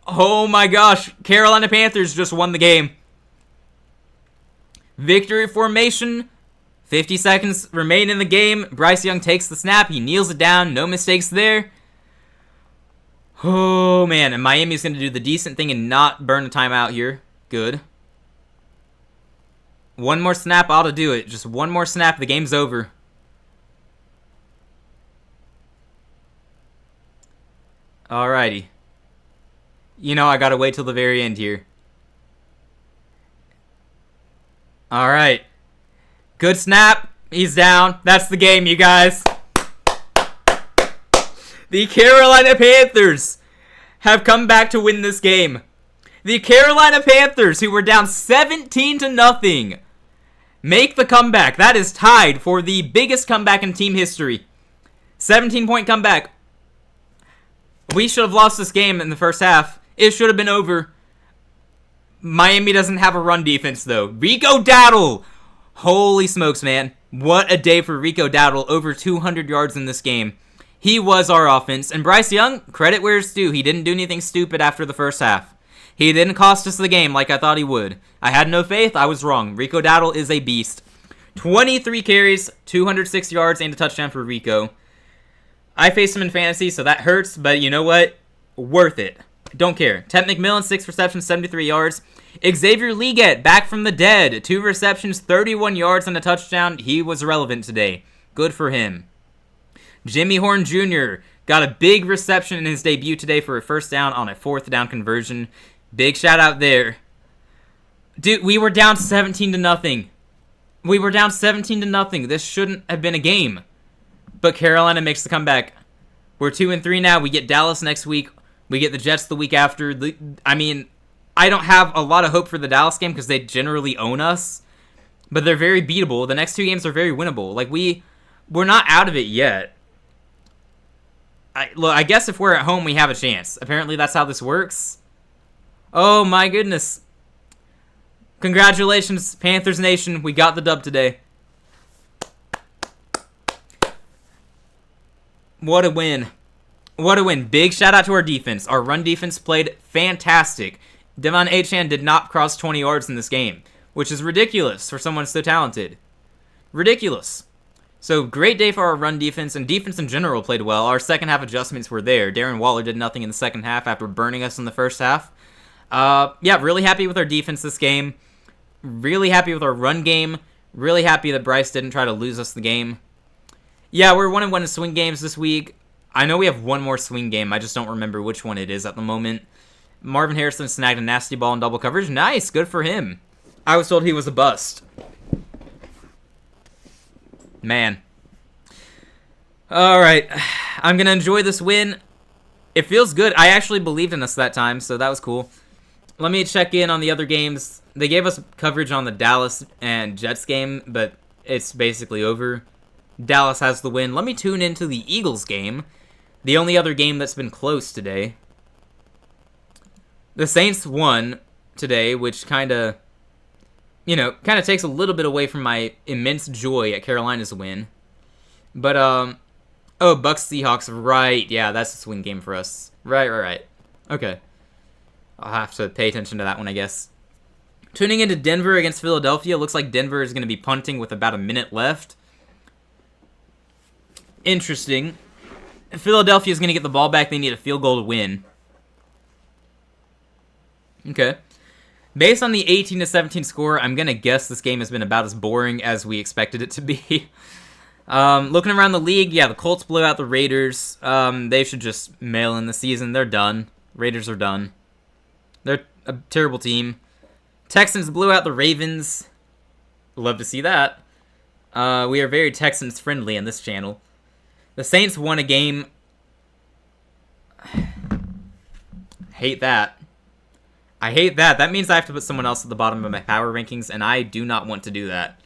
Oh, my gosh. Carolina Panthers just won the game. Victory formation. 50 seconds remain in the game. Bryce Young takes the snap. He kneels it down. No mistakes there. Oh, man. And Miami's going to do the decent thing and not burn a timeout here. Good. One more snap ought to do it. Just one more snap. The game's over. Alrighty. You know I got to wait till the very end here. Alright. Good snap. He's down. That's the game, you guys. The Carolina Panthers have come back to win this game. The Carolina Panthers, who were down 17-0, make the comeback. That is tied for the biggest comeback in team history. 17-point comeback. We should have lost this game in the first half. It should have been over. Miami doesn't have a run defense, though. Rico Dowdle. Holy smokes, man. What a day for Rico Dowdle. Over 200 yards in this game. He was our offense. And Bryce Young, credit where it's due. He didn't do anything stupid after the first half. He didn't cost us the game like I thought he would. I had no faith. I was wrong. Rico Dowdle is a beast. 23 carries, 206 yards, and a touchdown for Rico. I faced him in fantasy, so that hurts. But you know what? Worth it. Don't care. Ted McMillan, 6 receptions, 73 yards. Xavier Leggett, back from the dead. 2 receptions, 31 yards, and a touchdown. He was relevant today. Good for him. Jimmy Horn Jr. got a big reception in his debut today for a first down on a 4th down conversion. Big shout out there. Dude, we were down 17-0. We were down 17-0. This shouldn't have been a game. But Carolina makes the comeback. We're 2-3 now. We get Dallas next week. We get the Jets the week after. I mean, I don't have a lot of hope for the Dallas game because they generally own us. But they're very beatable. The next 2 games are very winnable. Like, we're not out of it yet. I guess if we're at home, we have a chance. Apparently, that's how this works. Oh, my goodness. Congratulations, Panthers Nation. We got the dub today. What a win. What a win. Big shout out to our defense. Our run defense played fantastic. Devon Achane did not cross 20 yards in this game, which is ridiculous for someone so talented. Ridiculous. So, great day for our run defense, and defense in general played well. Our second half adjustments were there. Darren Waller did nothing in the second half after burning us in the first half. Yeah, really happy with our defense this game. Really happy with our run game. Really happy that Bryce didn't try to lose us the game. Yeah, we're 1-1 in swing games this week. I know we have one more swing game. I just don't remember which one it is at the moment. Marvin Harrison snagged a nasty ball in double coverage. Nice. Good for him. I was told he was a bust. Man. Alright. I'm going to enjoy this win. It feels good. I actually believed in us that time, so that was cool. Let me check in on the other games. They gave us coverage on the Dallas and Jets game, but it's basically over. Dallas has the win. Let me tune into the Eagles game. The only other game that's been close today. The Saints won today, which kind of takes a little bit away from my immense joy at Carolina's win. But, oh, Bucks Seahawks, right. Yeah, that's a swing game for us. Right. Okay. I'll have to pay attention to that one, I guess. Tuning into Denver against Philadelphia. Looks like Denver is going to be punting with about a minute left. Interesting. Philadelphia is going to get the ball back. They need a field goal to win. Okay. Based on the 18-17 score, I'm going to guess this game has been about as boring as we expected it to be. Looking around the league, yeah, the Colts blew out the Raiders. They should just mail in the season. They're done. Raiders are done. They're a terrible team. Texans blew out the Ravens. Love to see that. We are very Texans friendly on this channel. The Saints won a game. Hate that. I hate that. That means I have to put someone else at the bottom of my power rankings, and I do not want to do that.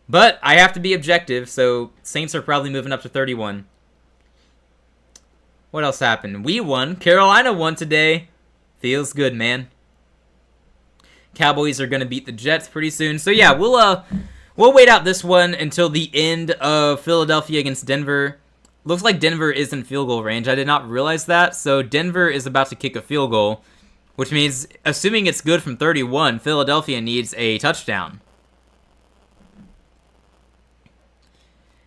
But I have to be objective, so Saints are probably moving up to 31. What else happened? We won. Carolina won today. Feels good, man. Cowboys are going to beat the Jets pretty soon. So yeah, we'll wait out this one until the end of Philadelphia against Denver. Looks like Denver is in field goal range. I did not realize that. So Denver is about to kick a field goal, which means, assuming it's good from 31, Philadelphia needs a touchdown.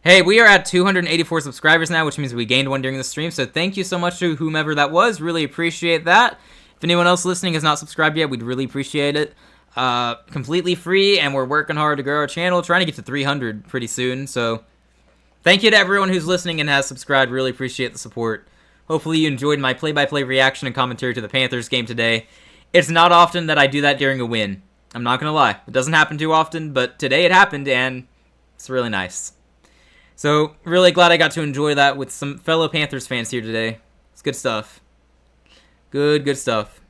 Hey, we are at 284 subscribers now, which means we gained one during the stream, so thank you so much to whomever that was. Really appreciate that. If anyone else listening has not subscribed yet, we'd really appreciate it. Completely free, and we're working hard to grow our channel, trying to get to 300 pretty soon, so thank you to everyone who's listening and has subscribed. Really appreciate the support. Hopefully you enjoyed my play-by-play reaction and commentary to the Panthers game today. It's not often that I do that during a win. I'm not going to lie. It doesn't happen too often, but today it happened, and it's really nice. So, really glad I got to enjoy that with some fellow Panthers fans here today. It's good stuff. Good stuff.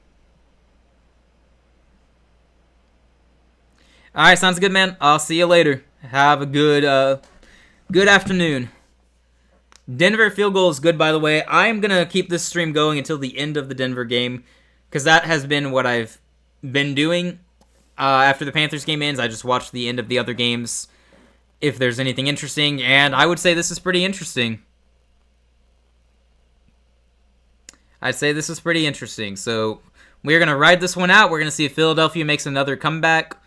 Alright, sounds good, man. I'll see you later. Have a good afternoon. Denver field goal is good, by the way. I'm going to keep this stream going until the end of the Denver game, because that has been what I've been doing. After the Panthers game ends, I just watch the end of the other games if there's anything interesting, and I would say this is pretty interesting. I'd say this is pretty interesting, so we're going to ride this one out. We're going to see if Philadelphia makes another comeback.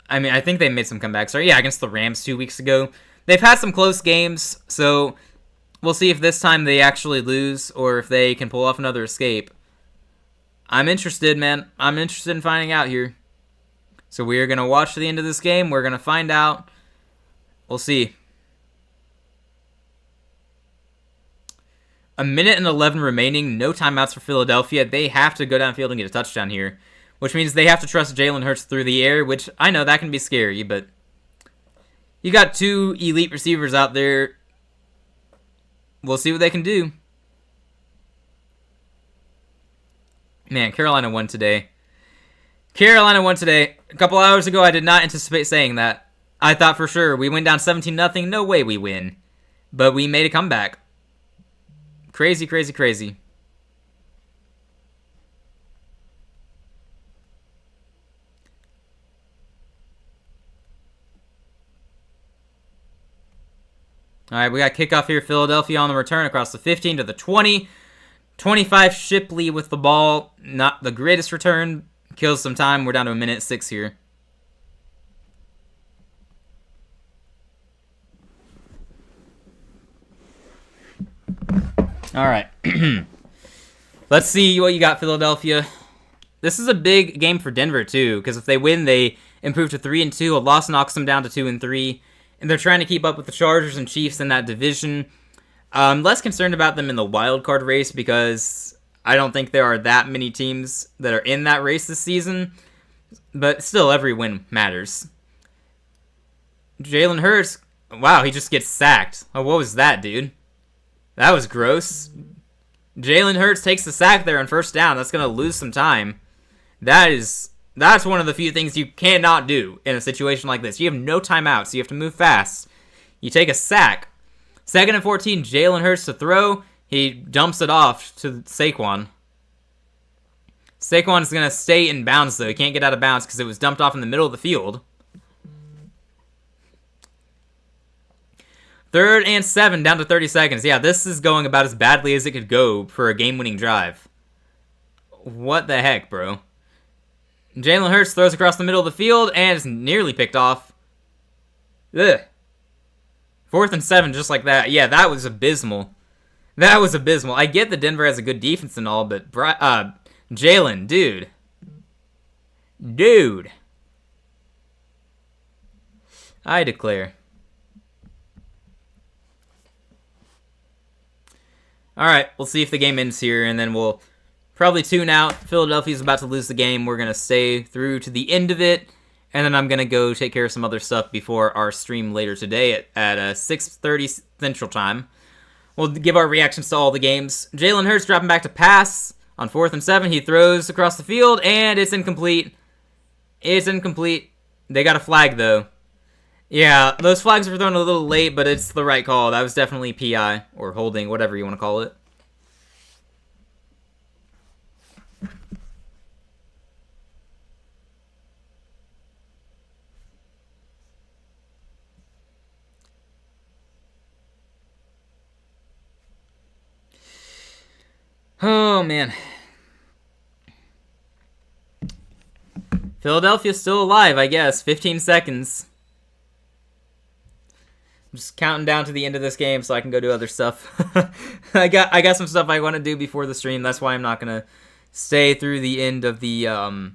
I mean, I think they made some comebacks, right? Yeah, against the Rams 2 weeks ago. They've had some close games, so we'll see if this time they actually lose or if they can pull off another escape. I'm interested, man. I'm interested in finding out here. So we are going to watch the end of this game. We're going to find out. We'll see. A minute and 11 remaining. No timeouts for Philadelphia. They have to go downfield and get a touchdown here, which means they have to trust Jalen Hurts through the air, which I know that can be scary, but you got two elite receivers out there. We'll see what they can do. Man, Carolina won today. Carolina won today. A couple hours ago, I did not anticipate saying that. I thought for sure we went down 17-0. No way we win. But we made a comeback. Crazy, crazy, crazy. All right, we got kickoff here. Philadelphia on the return across the 15 to the 20. 25 Shipley with the ball. Not the greatest return. Kills some time. We're down to a minute 6 here. All right. Let's see what you got, Philadelphia. This is a big game for Denver, too, because if they win, they improve to 3-2. A loss knocks them down to 2-3. And they're trying to keep up with the Chargers and Chiefs in that division. I'm less concerned about them in the wild card race because I don't think there are that many teams that are in that race this season. But still, every win matters. Jalen Hurts, wow, he just gets sacked. Oh, what was that, dude? That was gross. Jalen Hurts takes the sack there on first down. That's going to lose some time. That's one of the few things you cannot do in a situation like this. You have no timeouts. You have to move fast. You take a sack. 2nd and 14, Jalen Hurts to throw. He dumps it off to Saquon. Saquon's going to stay in bounds, though. He can't get out of bounds because it was dumped off in the middle of the field. 3rd and 7, down to 30 seconds. Yeah, this is going about as badly as it could go for a game-winning drive. What the heck, bro? Jalen Hurts throws across the middle of the field and is nearly picked off. Ugh. 4th and 7, just like that. Yeah, that was abysmal. That was abysmal. I get that Denver has a good defense and all, but Jalen, dude, I declare. All right, we'll see if the game ends here, and then we'll probably tune out. Philadelphia's about to lose the game. We're gonna stay through to the end of it, and then I'm gonna go take care of some other stuff before our stream later today at 6:30 Central Time. We'll give our reactions to all the games. Jalen Hurts dropping back to pass on 4th and 7. He throws across the field, and it's incomplete. It's incomplete. They got a flag, though. Yeah, those flags were thrown a little late, but it's the right call. That was definitely PI, or holding, whatever you want to call it. Oh, man. Philadelphia's still alive, I guess. 15 seconds. I'm just counting down to the end of this game so I can go do other stuff. I got some stuff I want to do before the stream. That's why I'm not going to stay through the end of the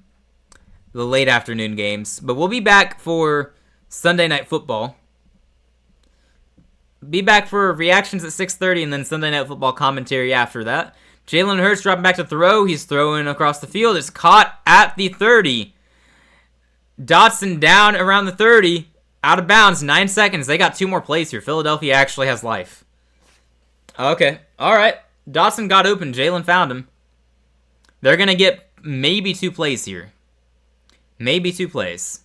late afternoon games. But we'll be back for Sunday Night Football. Be back for reactions at 6:30 and then Sunday Night Football commentary after that. Jalen Hurts dropping back to throw. He's throwing across the field. It's caught at the 30. Dotson down around the 30. Out of bounds. 9 seconds. They got 2 more plays here. Philadelphia actually has life. Okay. All right. Dotson got open. Jalen found him. They're going to get maybe 2 plays here. Maybe 2 plays.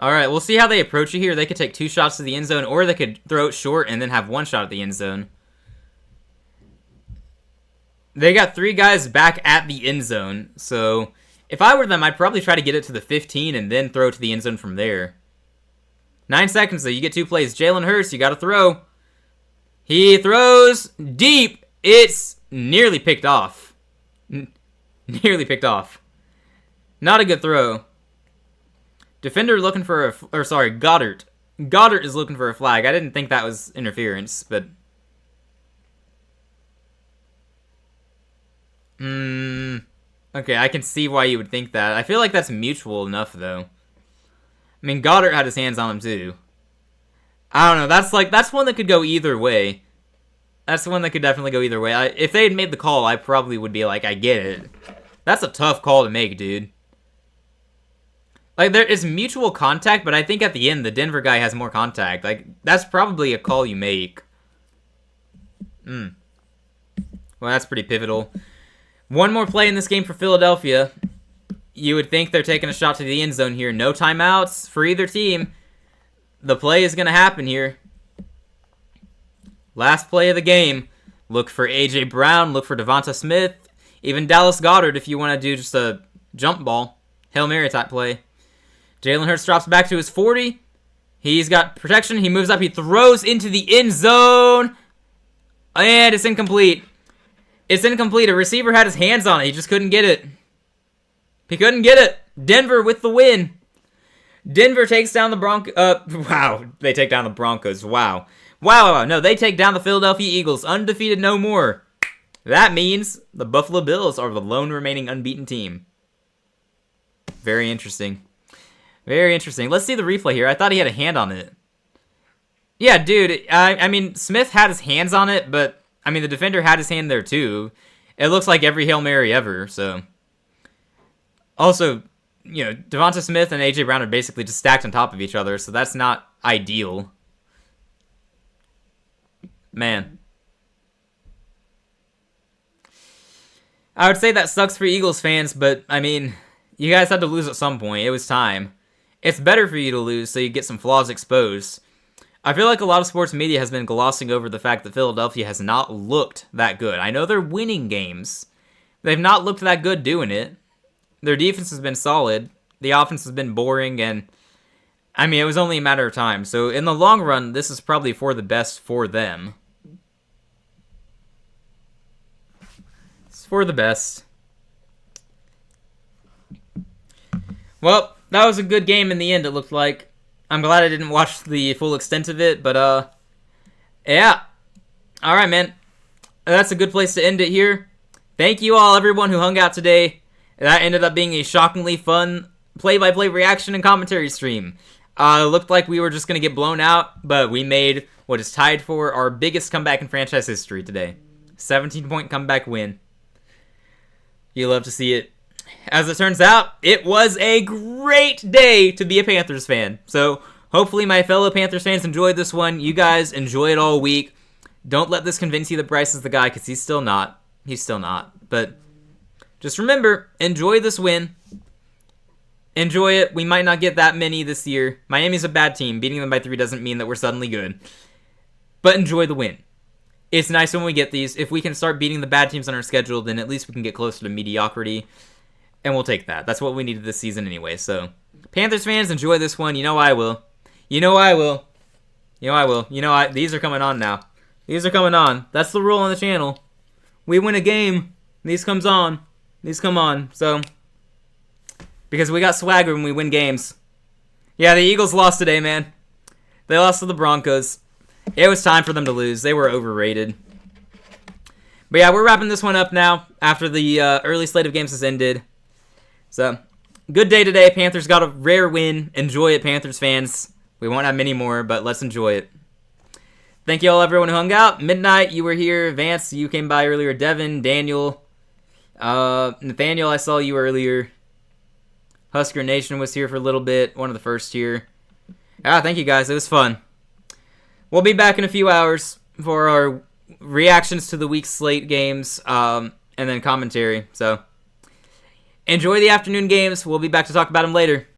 All right, we'll see how they approach it here. They could take 2 shots to the end zone, or they could throw it short and then have 1 shot at the end zone. They got 3 guys back at the end zone, so if I were them, I'd probably try to get it to the 15 and then throw it to the end zone from there. 9 seconds, though. You get 2 plays. Jalen Hurts, you got to throw. He throws deep. It's nearly picked off. Nearly picked off. Not a good throw. Defender looking for Goddard. Goddard is looking for a flag. I didn't think that was interference, but... Okay, I can see why you would think that. I feel like that's mutual enough, though. I mean, Goddard had his hands on him, too. I don't know. That's one that could go either way. That's the one that could definitely go either way. If they had made the call, I probably would be like, I get it. That's a tough call to make, dude. Like, there is mutual contact, but I think at the end, the Denver guy has more contact. Like, that's probably a call you make. Well, that's pretty pivotal. 1 more play in this game for Philadelphia. You would think they're taking a shot to the end zone here. No timeouts for either team. The play is going to happen here. Last play of the game. Look for A.J. Brown. Look for Devonta Smith. Even Dallas Goedert if you want to do just a jump ball. Hail Mary type play. Jalen Hurts drops back to his 40. He's got protection. He moves up. He throws into the end zone. And it's incomplete. It's incomplete. A receiver had his hands on it. He just couldn't get it. He couldn't get it. Denver with the win. Denver takes down the Broncos. Wow. They take down the Broncos. Wow. Wow. No, they take down the Philadelphia Eagles. Undefeated no more. That means the Buffalo Bills are the lone remaining unbeaten team. Very interesting. Very interesting. Let's see the replay here. I thought he had a hand on it. Yeah, dude. I mean, Smith had his hands on it, but, I mean, the defender had his hand there, too. It looks like every Hail Mary ever, so. Also, you know, Devonta Smith and A.J. Brown are basically just stacked on top of each other, so that's not ideal. Man. I would say that sucks for Eagles fans, but, I mean, you guys had to lose at some point. It was time. It's better for you to lose so you get some flaws exposed. I feel like a lot of sports media has been glossing over the fact that Philadelphia has not looked that good. I know they're winning games. They've not looked that good doing it. Their defense has been solid. The offense has been boring, and I mean, it was only a matter of time. So in the long run, this is probably for the best for them. It's for the best. Well, that was a good game in the end, it looked like. I'm glad I didn't watch the full extent of it, but yeah. All right, man. That's a good place to end it here. Thank you all, everyone who hung out today. That ended up being a shockingly fun play-by-play reaction and commentary stream. Looked like we were just going to get blown out, but we made what is tied for our biggest comeback in franchise history today. 17-point comeback win. You love to see it. As it turns out, it was a great day to be a Panthers fan. So hopefully my fellow Panthers fans enjoyed this one. You guys enjoy it all week. Don't let this convince you that Bryce is the guy, because he's still not. He's still not. But just remember, enjoy this win. Enjoy it. We might not get that many this year. Miami's a bad team. Beating them by 3 doesn't mean that we're suddenly good. But enjoy the win. It's nice when we get these. If we can start beating the bad teams on our schedule, then at least we can get closer to mediocrity. And we'll take that. That's what we needed this season anyway. So, Panthers fans, enjoy this one. You know I will. You know I will. You know I will. You know these are coming on now. These are coming on. That's the rule on the channel. We win a game. These comes on. These come on. So, because we got swagger when we win games. Yeah, the Eagles lost today, man. They lost to the Broncos. It was time for them to lose. They were overrated. But yeah, we're wrapping this one up now after the early slate of games has ended. So, good day today. Panthers got a rare win. Enjoy it, Panthers fans. We won't have many more, but let's enjoy it. Thank you all, everyone who hung out. Midnight, you were here. Vance, you came by earlier. Devin, Daniel, Nathaniel, I saw you earlier. Husker Nation was here for a little bit. One of the first here. Thank you guys. It was fun. We'll be back in a few hours for our reactions to the week's slate games, and then commentary. So, enjoy the afternoon games. We'll be back to talk about them later.